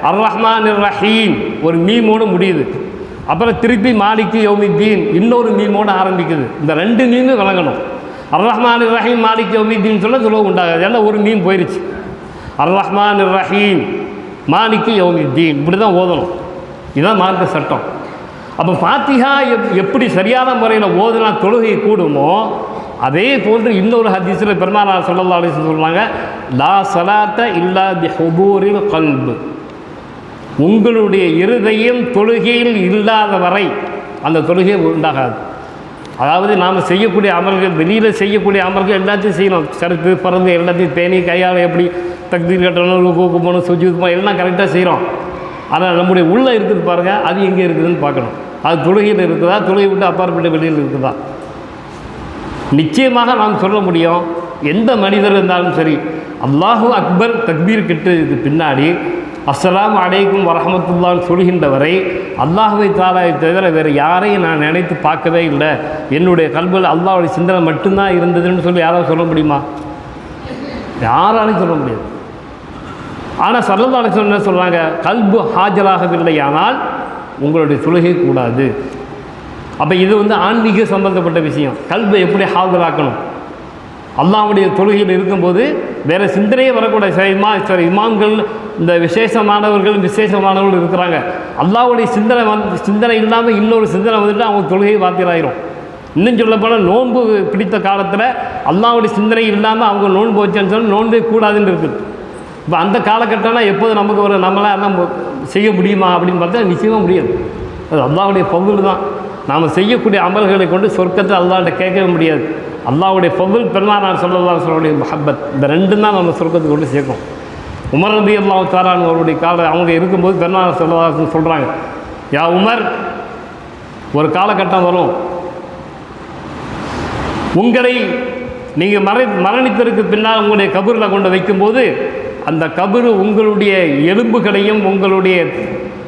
அர் ரஹ்மான் ரஹீம் ஒரு மீமோடு முடியுது, அப்புறம் திருப்பி மாலிக் யௌமித்தீன் இன்னொரு மீமோடு ஆரம்பிக்குது. இந்த ரெண்டு மீமும் விளங்கணும். அர் ரஹ்மான் ரஹீம் மாலிக் யௌமித்தீன் சொல்ல தொழுகை உண்டாகாது, ஏன்னா ஒரு மீம் போயிடுச்சு. அர் ரஹ்மான் ரஹீம் மாலிக் யௌமித்தீன் இப்படி தான் ஓதணும், இதுதான் மார்க்க சட்டம். அப்போ ஃபாத்திஹா எப்படி சரியான முறையில் ஓதுனா தொழுகை கூடுமோ அதே போன்று இன்னொரு ஹதீஸில் பெருமானார் ஸல்லல்லாஹு அலைஹி வஸல்லம் சொல்கிறாங்க, லா ஸலாத்த இல்லா பி ஹுதூரில் கல்ப், உங்களுடைய இருதயம் தொழுகையில் இல்லாத வரை அந்த தொழுகை உண்டாகாது. அதாவது நாம் செய்யக்கூடிய அமல்கள், வெளியில் செய்யக்கூடிய அமல்கள் எல்லாத்தையும் செய்யணும், சறுத்து பறந்து எல்லாத்தையும் பேணி கையால் எப்படி தக்பீர் கட்டணும், ருக்குவுக்கு போகணும், சுஜூதுக்கு போகணும், எல்லாம் கரெக்டாக செய்கிறோம். ஆனால் நம்முடைய உள்ளே இருக்குது பாருங்கள், அது எங்கே இருக்குதுன்னு பார்க்கணும். அது தொழுகையில் இருக்குதா, தொழுகை விட்டு அப்பாற்பட்ட வெளியில் இருக்குதா? நிச்சயமாக நாம் சொல்ல முடியும், எந்த மனிதர் இருந்தாலும் சரி, அல்லாஹு அக்பர் தக்பீர் கட்டுறதுக்கு பின்னாடி அஸ்ஸலாமு அலைக்கும் வரஹ்மத்துல்லாஹ்னு சொல்கின்ற வரை அல்லாஹ்வை தஆலாவை தவிர வேறு யாரையும் நான் நினைத்து பார்க்கவே இல்லை, என்னுடைய கல்பில் அல்லாஹ்வுடைய சிந்தனை மட்டும்தான் இருந்ததுன்னு சொல்லி யாராவது சொல்ல முடியுமா? யாராலையும் சொல்ல முடியாது. ஆனால் ஸல்லல்லாஹு அலைஹி வஸல்லம் என்ன சொல்கிறாங்க, கல்பு ஹாஜராகவில்லை ஆனால் உங்களுடைய தொழுகை கூடாது. அப்போ இது ஆன்மீக சம்பந்தப்பட்ட விஷயம். கல்பை எப்படி ஹாஜராக்கணும், அல்லாஹ்வுடைய தொழுகையில் இருக்கும்போது வேறு சிந்தனையே வரக்கூடாது. இமாம்கள் இந்த விசேஷமானவர்கள் இருக்கிறாங்க, அல்லாஹ்வுடைய சிந்தனை இல்லாமல் இன்னொரு சிந்தனை வந்துட்டு அவங்க தொழுகை வாத்தியலாயிரும். இன்னும் சொல்ல போனால் நோன்பு பிடித்த காலத்தில் அல்லாஹ்வுடைய சிந்தனை இல்லாமல் அவங்க நோன்பு வச்சேன்னு சொன்னால் நோன்பே கூடாதுன்னு இருக்குது. இப்போ அந்த காலகட்டம்னா எப்போது நமக்கு ஒரு நம்மளால் எல்லாம் செய்ய முடியுமா அப்படின்னு பார்த்தா நிச்சயமாக முடியாது. அது அல்லாஹ்வுடைய ஃபضல் தான். நாம் செய்யக்கூடிய அமல்களை கொண்டு சொர்க்கத்தை அல்லாஹ்கிட்ட கேட்கவே முடியாது. அல்லாஹ்வுடைய ஃபضல், பெருமானார் ஸல்லல்லாஹு அலைஹி வஸல்லம் முஹப்பத், இந்த ரெண்டும் தான் நம்ம சொர்க்கத்துக்கு கொண்டு சேர்க்கும். உமர் ரலியல்லாஹு தஆலா அன்ஹு அவருடைய அவங்க இருக்கும்போது பெருமானார் ஸல்லல்லாஹு அலைஹி வஸல்லம் சொல்கிறாங்க, யா உமர், ஒரு காலகட்டம் வரும், உங்களை நீங்கள் மரணித்ததற்கு பின்னால் உங்களுடைய கபூரில் கொண்டு வைக்கும்போது அந்த கபரு உங்களுடைய எலும்புகளையும் உங்களுடைய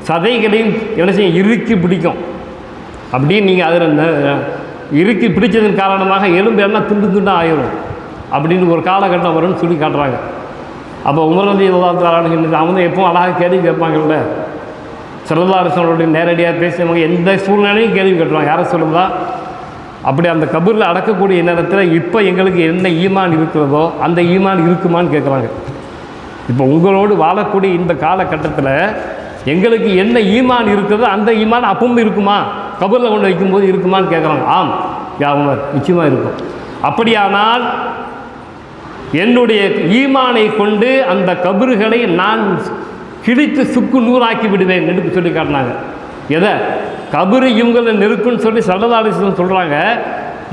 சதைகளையும் என்ன செய்யும், இறுக்கி பிடிக்கும். அப்படின்னு நீங்கள் அதில் இறுக்கி பிடிச்சதன் காரணமாக எலும்பு எல்லாம் துண்டு துண்டாக ஆயிரும் அப்படின்னு ஒரு காலகட்டம் வரும்னு சொல்லி காட்டுறாங்க. அப்போ உமர் ரலியல்லாஹு தஆலா அன்ஹு அவங்க எப்பவும் அழகாக கேள்வி கேட்பாங்கல்ல, ஸல்லல்லாஹு அலைஹி வஸல்லம் நேரடியாக பேசுவாங்க, எந்த சூழ்நிலையும் கேள்வி கேட்டுருவாங்க. யாரை சொல்லுதா? அப்படி அந்த கபூரில் அடக்கக்கூடிய நேரத்தில் இப்போ எங்களுக்கு என்ன ஈமான் இருக்கிறதோ அந்த ஈமான் இருக்குமான்னு கேட்குறாங்க. இப்போ உங்களோடு வாழக்கூடிய இந்த காலகட்டத்தில் எங்களுக்கு என்ன ஈமான் இருக்கிறதோ அந்த ஈமான் அப்பவும் இருக்குமா, கபூரில் கொண்டு வைக்கும்போது இருக்குமான்னு கேட்குறாங்க. ஆம் யா உமர், நிச்சயமாக இருக்கும். அப்படியானால் என்னுடைய ஈமானை கொண்டு அந்த கபறுகளை நான் கிழித்து சுக்கு நூறாக்கி விடுவேன் என்று சொல்லி காட்டினாங்க. எதை? கபரு இவங்களை நெருக்குன்னு சொல்லி ஸல்லல்லாஹு அலைஹி வஸல்லம் சொல்கிறாங்க.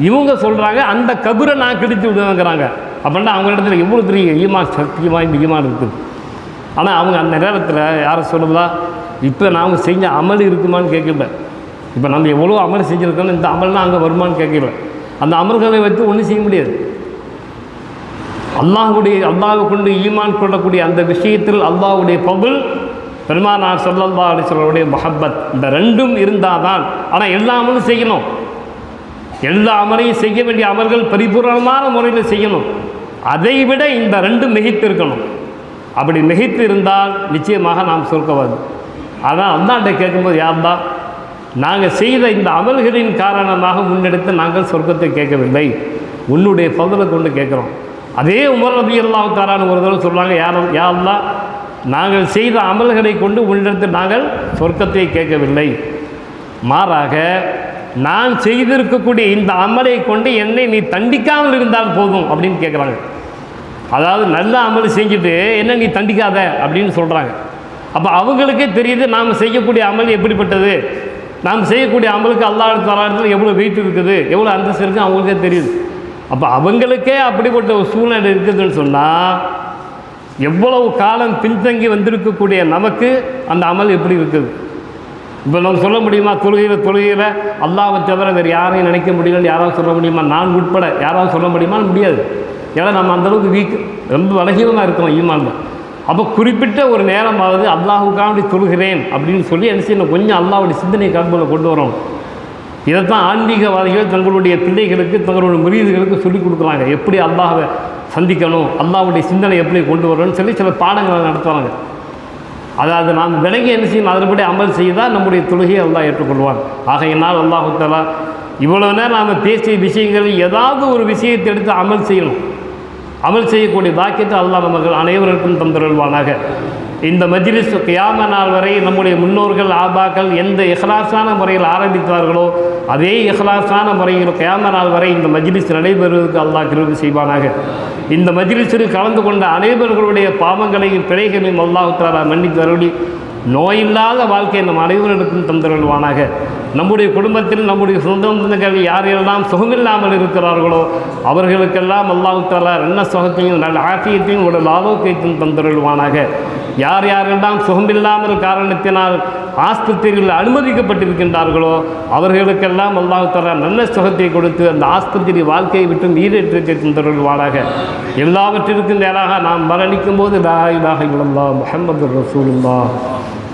இவங்க சொல்கிறாங்க அந்த கபரை நான் கிழித்து விடுவேங்கிறாங்க. அப்படின்னா அவங்க இடத்துல எவ்வளோ பெரிய ஈமான், சத்தியமாக இந்த ஈமான் இருக்குது. ஆனால் அவங்க அந்த நேரத்தில் யாரை சொல்லுதா, இப்போ நாம் செஞ்ச அமல் இருக்குமான்னு கேட்கல. இப்போ நம்ம எவ்வளோ அமல் செஞ்சுருக்கோம், இந்த அமல்னால் அங்கே வருமானு கேட்கல. அந்த அமல்களை வைத்து ஒன்றும் செய்ய முடியாது. அல்லாஹ்வை கொண்டு ஈமான் கொள்ளக்கூடிய அந்த விஷயத்தில் அல்லாஹ்வுடைய ஃபضல், பெருமானார் ஸல்லல்லாஹு அலைஹி வஸல்லம் முஹப்பத், இந்த ரெண்டும் இருந்தால் தான். ஆனால் எல்லா அமலும் செய்யணும், எல்லா அமலையும் செய்ய வேண்டிய அமல்கள் பரிபூர்ணமான முறையில் செய்யணும். அதை விட இந்த ரெண்டும் மிகைத்து இருக்கணும். அப்படி மிகைத்து இருந்தால் நிச்சயமாக நாம் சொர்க்கவாதி. ஆனால் அல்லாட்ட கேட்கும்போது யார்தான் நாங்கள் செய்த இந்த அமல்களின் காரணமாக முன்னெடுத்து நாங்கள் சொர்க்கத்தை கேட்கவில்லை, உன்னுடைய ஃபضலை கொண்டு கேட்குறோம். அதே உமர் ரலியல்லாஹு தஆலா ஒரு தடவை சொல்கிறாங்க, யா அல்லாஹ் நாங்கள் செய்த அமல்களை கொண்டு உன்னிடத்து நாங்கள் சொர்க்கத்தை கேட்கவில்லை, மாறாக நான் செய்திருக்கக்கூடிய இந்த அமலை கொண்டு என்னை நீ தண்டிக்காமல் இருந்தால் போதும் அப்படின்னு கேட்குறாங்க. அதாவது நல்ல அமல் செஞ்சுட்டு என்ன நீ தண்டிக்காத அப்படின்னு சொல்கிறாங்க. அப்போ அவங்களுக்கே தெரியுது நாம் செய்யக்கூடிய அமல் எப்படிப்பட்டது, நாம் செய்யக்கூடிய அமலுக்கு அல்லாஹ் தஆலா எவ்வளோ வெயிட் இருக்குது, எவ்வளோ அந்தஸ்து இருக்குது அவங்களுக்கே தெரியுது. அப்போ அவங்களுக்கே அப்படிப்பட்ட ஒரு சூழ்நிலை இருக்குதுன்னு சொன்னால் எவ்வளவு காலம் பின்தங்கி வந்திருக்கக்கூடிய நமக்கு அந்த அமல் எப்படி இருக்குது? இப்போ நம்ம சொல்ல முடியுமா, தொழுகையில் அல்லாஹ்வை தவிர வேறு யாரையும் நினைக்க முடியலன்னு யாராவது சொல்ல முடியுமா? நான் உட்பட யாராவது சொல்ல முடியுமான்னு முடியாது. ஏன்னா நம்ம அந்தளவுக்கு வீக், ரொம்ப பலகீனமாக இருக்கிறோம் ஈமான்ல. அப்போ குறிப்பிட்ட ஒரு நேரமாவது அல்லாஹுக்காண்டி தொழுகிறேன் அப்படின்னு சொல்லி என்ன செய்யணும், கொஞ்சம் அல்லாஹ்வுடைய சிந்தனை கல்வியில் கொண்டு வரணும். இதைத்தான் ஆன்மீகவாதிகள் தங்களுடைய பிள்ளைகளுக்கு தங்களுடைய முரீதுகளுக்கு சொல்லிக் கொடுக்குறாங்க, எப்படி அல்லாஹ்வை சந்திக்கணும், அல்லாஹ்வுடைய சிந்தனை எப்படி கொண்டு வரணும்னு சொல்லி சில பாடங்களை நடத்துவாங்க. அதாவது நாம் விலகி என்ன செய்யணும், அதன்படி அமல் செய்தால் நம்முடைய தொழுகையை அல்லாஹ் ஏற்றுக்கொள்வான். ஆகையினால் அல்லாஹு தஆலா இவ்வளோ நேரம் நாம் பேசிய விஷயங்களில் ஏதாவது ஒரு விஷயத்தை எடுத்து அமல் செய்யணும். அமல் செய்யக்கூடிய பாக்கியத்தை அல்லாஹ் நமக்கு அனைவருக்கும் தந்தருள்வானாக. இந்த மஜ்லிஸ் கியாம நாள் வரை நம்முடைய முன்னோர்கள் ஆபாக்கள் எந்த இஹ்லாஸான முறையில் ஆரம்பித்தார்களோ அதே இஹ்லாஸான முறையில் கியாம நாள் வரை இந்த மஜ்லிஸ் நடைபெறுவதற்கு அல்லாஹ் கிருபை செய்வானாக. இந்த மஜ்லிஸில் கலந்து கொண்ட அனைவர்களுடைய பாவங்களையும் பிழைகளையும் அல்லாஹ் தஆலா மன்னித்து அருளி நோயில்லாத வாழ்க்கையை நம் அனைவருக்கும் தந்தருள்வானாக. நம்முடைய குடும்பத்தில் நம்முடைய சொந்த பந்தங்கள் யாரெல்லாம் சுகமில்லாமல் இருக்கிறார்களோ அவர்களுக்கெல்லாம் அல்லாஹ் தஆலா நல்ல சுகத்தையும் நல்ல ஆஃபியத்தையும் உடல் ஆரோக்கியத்தையும் தந்தருள்வானாக. யார் யாரெல்லாம் சுகமில்லாமல் காரணத்தினால் ஆஸ்பத்திரியில் அனுமதிக்கப்பட்டிருக்கின்றார்களோ அவர்களுக்கெல்லாம் அல்லாஹ் தஆலா நல்ல சுகத்தை கொடுத்து அந்த ஆஸ்பத்திரி வாழ்க்கையை விட்டு ஈடேற்றத்தை தந்தருள்வானாக. எல்லாவற்றிற்கும் மேலாக நாம் மரணிக்கும் போது லா இலாஹ இல்லல்லாஹ் முஹம்மதுர் ரசூலுல்லாஹ்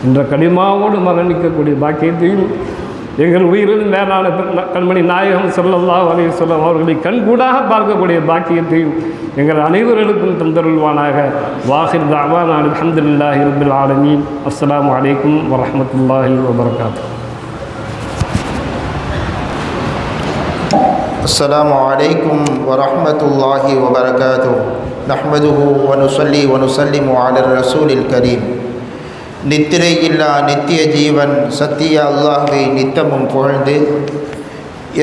என்ற கலிமாவோடு மரணிக்கக்கூடிய பாக்கியத்தையும் எங்கள் உயிரின் மேலான கண்மணி நாயகம் ஸல்லல்லாஹு அலைஹி வஸல்லம் அவர்களை கண்கூடாக பார்க்கக்கூடிய பாக்கியத்தையும் எங்கள் அனைவர்களுக்கும் தந்தருள்வானாக. வாஹிர் தஅவானா அல்ஹம்துலில்லாஹி ரப்பில் ஆலமீன். அஸ்ஸலாமு அலைக்கும் வரஹ்மத்துல்லாஹி வபரகாத்துஹு. السلام عليكم ورحمة الله وبركاته نحمده ونصلي ونسلم على الرسول الكريم. நித்திரை இல்லா நித்திய ஜீவன் சத்திய அல்லாஹ்வை நித்தமும் புகழ்ந்து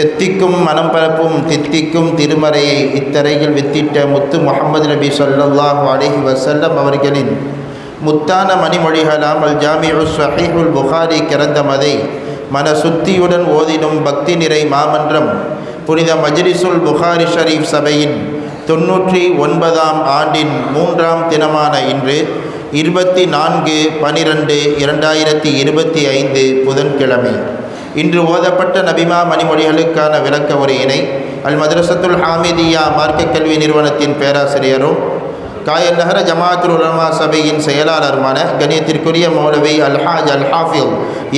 எத்திக்கும் மனம் பரப்பும் தித்திக்கும் திருமறையை இத்தரையில் வித்திட்ட முத்து முஹம்மது நபி ஸல்லல்லாஹு அலைஹி வஸல்லம் அவர்களின் முத்தான மணிமொழிகளாம் அல் ஜாமிஉ ஸஹீஹுல் புகாரி கிரந்தமதை மன சுத்தியுடன் ஓதினும் பக்தி நிறை மாமன்றம் புனித மஜ்லிஸுல் புகாரி ஷரீஃப் சபையின் 99ஆம் ஆண்டின் 3ஆம் தினமான இன்று 24/12/2025 புதன்கிழமை இன்று ஓதப்பட்ட நபிமா மணிமொழிகளுக்கான விளக்க உரையினை அல் மദ്രസத்துல் ஹாமிதியா மார்க்க கல்வி நிறுவனத்தின் பேராசிரியரும் காயல் நகர ஜமாஅத்துல் உலமா சபையின் செயலாளருமான கணியத்திற்குரிய மௌலவி அல்ஹாஜ் அல்ஹாஃபில்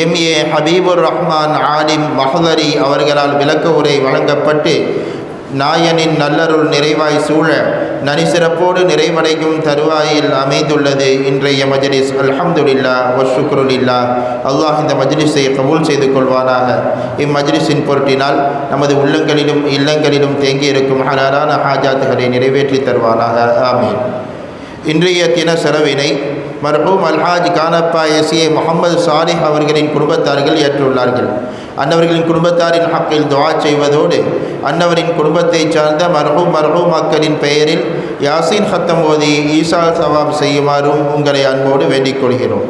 MA ஹபீபுர் ரஹ்மான் ஆலிம் மஹ்தரி அவர்களால் விளக்க உரை வழங்கப்பட்டு நாயனின் நல்லருள் நிறைவாய் சூழ நனிசிறப்போடு நிறைவடையும் தருவாயில் அமைந்துள்ளது இன்றைய மஜ்லிஸ். அல்ஹம்துலில்லாஹ் வஷ்ஷுக்ருலில்லாஹ். அல்லாஹ் இந்த மஜ்லிஸை கபூல் செய்து கொள்வானாக. இம்மஜ்லிஸின் பொருட்டினால் நமது உள்ளங்களிலும் இல்லங்களிலும் தேங்கியிருக்கும் ஹலாலான ஹாஜாத்துகளை நிறைவேற்றி தருவானாக. ஆமீன். இன்றைய தின செலவினை மர்ஹூம் அல்ஹாஜ் கானப்பா SA முஹம்மது சாலிஹ் அவர்களின் குடும்பத்தார்கள் ஏற்றுள்ளார்கள். அன்னவர்களின் குடும்பத்தாரின் ஹக்கில் துஆ செய்வதோடு அன்னவரின் குடும்பத்தை சார்ந்த மர்ஹூமாக்களின் பெயரில் யாசீன் ஹத்தம் ஓதி ஈசா சவாப் செய்யுமாறும் உங்களை அன்போடு வேண்டிக் கொள்கிறோம்.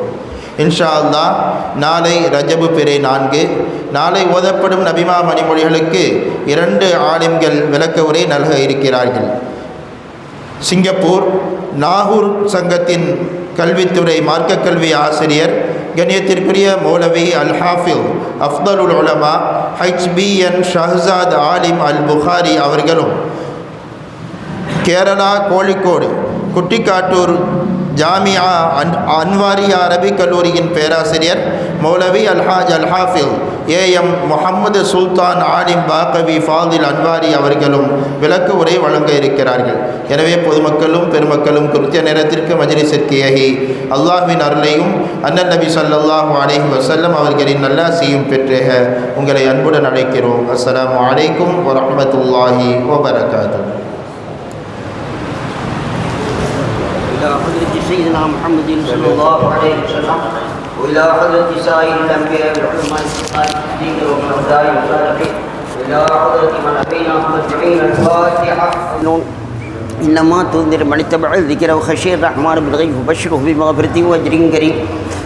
இன்ஷா அல்லாஹ் நாளை ரஜபு பிறை 4 நாளை ஓதப்படும் நபிமா மணிமொழிகளுக்கு 2 ஆலிம்கள் விளக்க உரை நல்க இருக்கிறார்கள். சிங்கப்பூர் நாகூர் சங்கத்தின் கல்வித்துறை மார்க்க கல்வி ஆசிரியர் கண்ணியத்திற்குரிய மௌலவி அல்ஹாஃபில் அஃதலுல் உலமா HBN ஷஹ்சாத் ஆலிம் அல் புகாரி அவர்களும் கேரளா கோழிக்கோடு குட்டிக்காட்டூர் ஜாமியா அன்வாரியா அரபிக் கல்லூரியின் பேராசிரியர் மௌலவி அல்ஹாஜ் அல்ஹாஃபில் ஏஎம் முஹம்மது சுல்தான் ஆலிம் பாகவி ஃபாதில் அன்வாரி அவர்களும் விளக்க உரை வழங்க இருக்கிறார்கள். எனவே பொதுமக்களும் பெருமக்களும் குறித்த நேரத்திற்கு மஜ்லிஸிற்கு ஏகி அல்லாஹ்வின் அருளையும் அண்ணன் நபி ஸல்லல்லாஹு அலைஹி வஸல்லம் அவர்களின் நல்லாசியும் பெற்று உங்களை அன்புடன் அழைக்கிறோம். அஸ்ஸலாமு அலைக்கும் வரஹ்மத்துல்லாஹி வபரகாத்துஹு. إلى حضرة سيدنا محمد صلى الله عليه وسلم وإلى حضرة سائر الأنبياء والعلماء الصالحين والشهداء والصالحين وإلى حضرة من أبيناهم أجمعين. الفاتحة. إنما تنذر من اتبع الذكر وخشي الرحمن بالغيب وبشره بمغفرة وأجر كريم.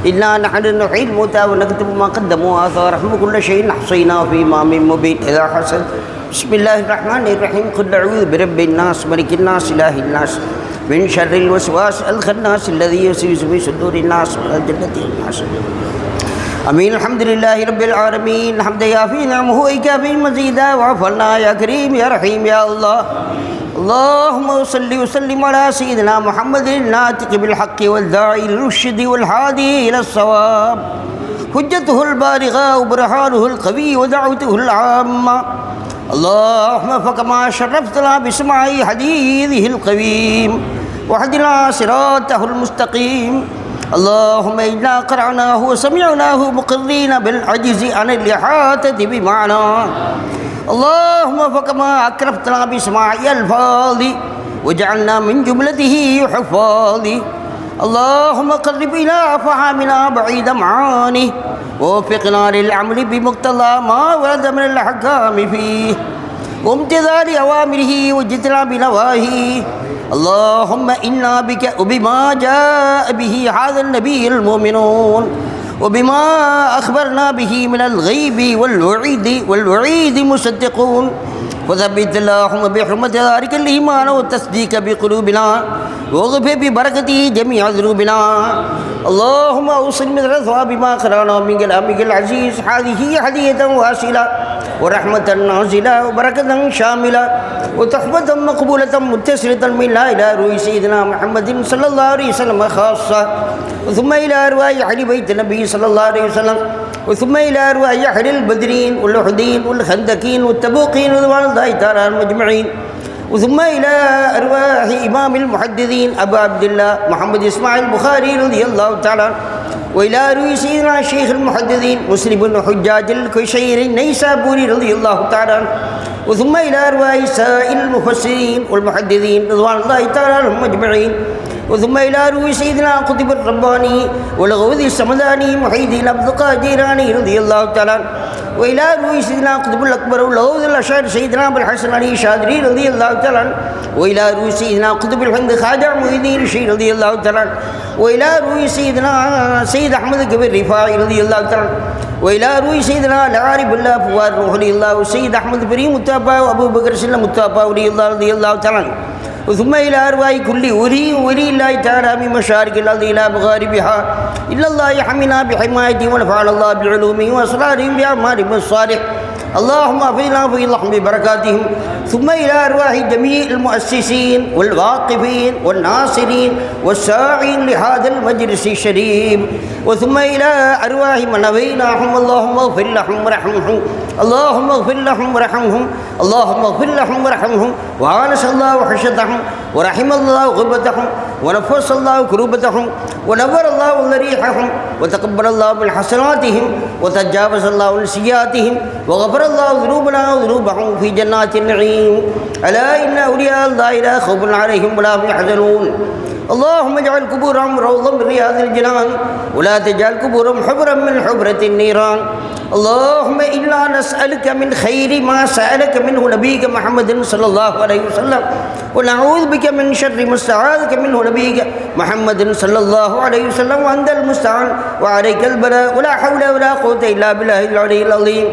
إنا نحن نحيي الموتى ونكتب ما قدموا وآثارهم وكل شيء أحصيناه في إمام مبين. إذا حسن بسم الله الرحمن الرحيم. قل أعوذ برب الناس ملك الناس إله الناس من شر الوسواس الخناس الذي يوسوس في صدور الناس من الجنة والناس. أمين. الحمد لله رب العالمين حمدا يافي نعمه ويكافي مزيدا واعف عنا يا كريم يا رحيم يا الله. اللهم صل وسلم على سيدنا محمد الناطق بالحق والداعي للرشد والهادي إلى الصواب حجته البالغة وبرهانه القوي ودعوته العامة. اللهم فكما شرفتنا بسماع حديثه القويم وحدنا صراطه المستقيم. اللهم إنا قرأناه وسمعناه مقرين بالعجز عن الإحاطة بمعناه. اللهم فكما أكرمتنا بسماع الألفاظ وجعلنا من جملته حفاظ. اللهم قرب إلى فهمنا بعيد معاني ووفقنا للعمل بمقتضى ما ورد من الأحكام فيه وامتثال أوامره واجتناب نواهيه. اللهم إنا بك وبما جاء به هذا النبي المؤمنون وبما أخبرنا به من الغيب والوعيد مصدقون. وثبت اللهم بحرمة ذلك الإيمان والتصديق بقلوبنا واغفر ببركته جميع ذنوبنا. اللهم أوصل من ثواب ما قرأنا من كلامك العزيز هذه هدية واصلة ورحمة نازلة وبركة شاملة وتحفة مقبولة متصلة من لا إلى روح سيدنا محمد صلى الله عليه وسلم خاصة ثم إلى أرواح أهل بيت النبي صلى الله عليه وسلم وثم إلى أرواح أهل البدرين والأحدين والخندقين والتبوقين رضوان الله تعالى عنهم أجمعين وثم إلى أرواح إمام المحدثين أبو عبد الله محمد إسماعيل البخاري رضي الله تعالى عنه وإلى أرواح سيدنا الشيخ المحدثين مسلم بن حجاج الكشيري النيسابوري رضي الله تعالى عنه وثم إلى أرواح سائر المفسرين والمحدثين رضوان الله تعالى عنهم أجمعين وثم إلى روي سيدنا قطب الرباني والغوث السمداني محي الدين عبد القادر الجيلاني رضي الله تعالى عنه وإلى روي سيدنا قطب الأكبر والغوث الأشعري سيدنا أبو الحسن علي الشاذلي رضي الله تعالى عنه وإلى روي سيدنا قطب الهند خواجة معين الدين الشيخ رضي الله تعالى عنه وإلى روي سيدنا سيد أحمد الكبير الرفاعي رضي الله تعالى عنه وإلى روي سيدنا العارف الله فؤاد رضي الله وسيد أحمد بريم متابع وأبو بكر سلم متابع رضي الله تعالى عنه وثم إلى أرواح كل ولي الله تعالى من مشارق الأرض إلى مغاربها إلا الله يحمينا بحمايته ونفعل الله بعلومه وأسرارهم بأعمالهم الصالح. اللهم اغفر لهم ببركاتهم. ثم إلى أرواح جميع المؤسسين والواقفين والناصرين والساعين لهذا المجلس الشريف وثم إلى أرواح من أبيناهم. اللهم اغفر لهم وارحمهم. اللهم اغفر لهم وارحمهم. اللهم اغفر لهم وارحمهم وآنس الله وحشتهم ورحم الله غربتهم ونفس الله كروبتهم ونور الله ضريحهم وتقبل الله من حسناتهم وتجاوز الله عن سيئاتهم وغفر الله ذنوبنا وذنوبهم في جنات النعيم. ألا إن أولياء الله لا خوف عليهم ولا هم يحزنون. اللهم اجعل قبورهم روضا من رياض الجنان ولا تجعل قبورهم حبرا من حبرة النيران. اللهم إنا نسألك من خير ما سألك منه نبيك محمد صلى الله عليه وسلم ونعوذ بك من شر ما استعاذك منه نبيك محمد صلى الله عليه وسلم وأنت المستعان وعليك البلاء ولا حول ولا قوة إلا بالله العلي العظيم.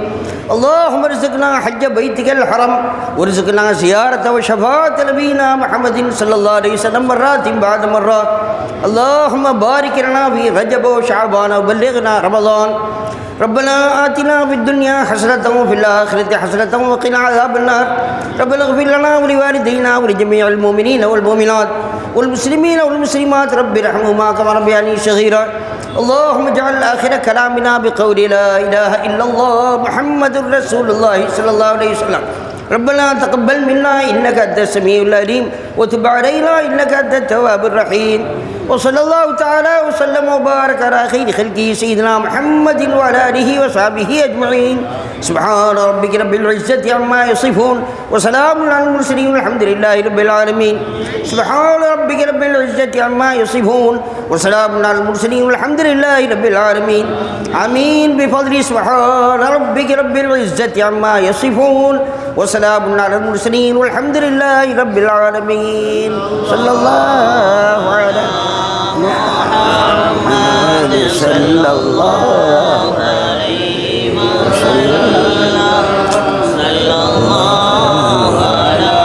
اللهم ارزقنا حج بيتك الحرم وارزقنا زيارة وشفاعة نبينا محمد صلى الله عليه وسلم مرات بعد مرات. اللهم بارك لنا في رجب وشعبان وبلغنا رمضان. ربنا آتنا في الدنيا حسنة وفي الآخرة حسنة وقنا عذاب النار. ربنا اغفر لنا ولوالدينا ولجميع المؤمنين والمؤمنات والمسلمين والمسلمات رب ارحمهما كما ربياني صغيرا. اللهم اجعل آخر كلامنا بقول لا إله إلا الله محمد رسول الله صلى الله عليه وسلم. ربنا تقبل منا إنك أنت السميع العليم وتب علينا إنك أنت التواب الرحيم. وصلى الله تعالى وسلم وبارك على خير خلقه سيدنا محمد وعلى آله وصحبه أجمعين. سبحان ربك رب العزة عما يصفون وسلام على المرسلين والحمد لله رب العالمين. سبحان ربك رب العزة عما يصفون وسلام على المرسلين والحمد لله رب العالمين. آمين بفضل سبحان ربك رب العزة عما يصفون وسلام على المرسلين والحمد لله رب العالمين. صلى الله على محمد صلى الله عليه وسلم. صلى الله على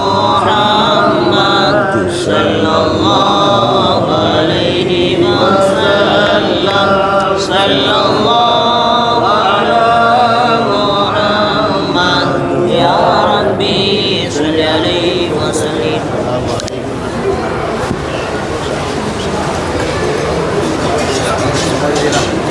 محمد صلى الله عليه وسلم. صلى الله على محمد يا ربي صل عليه وسلم.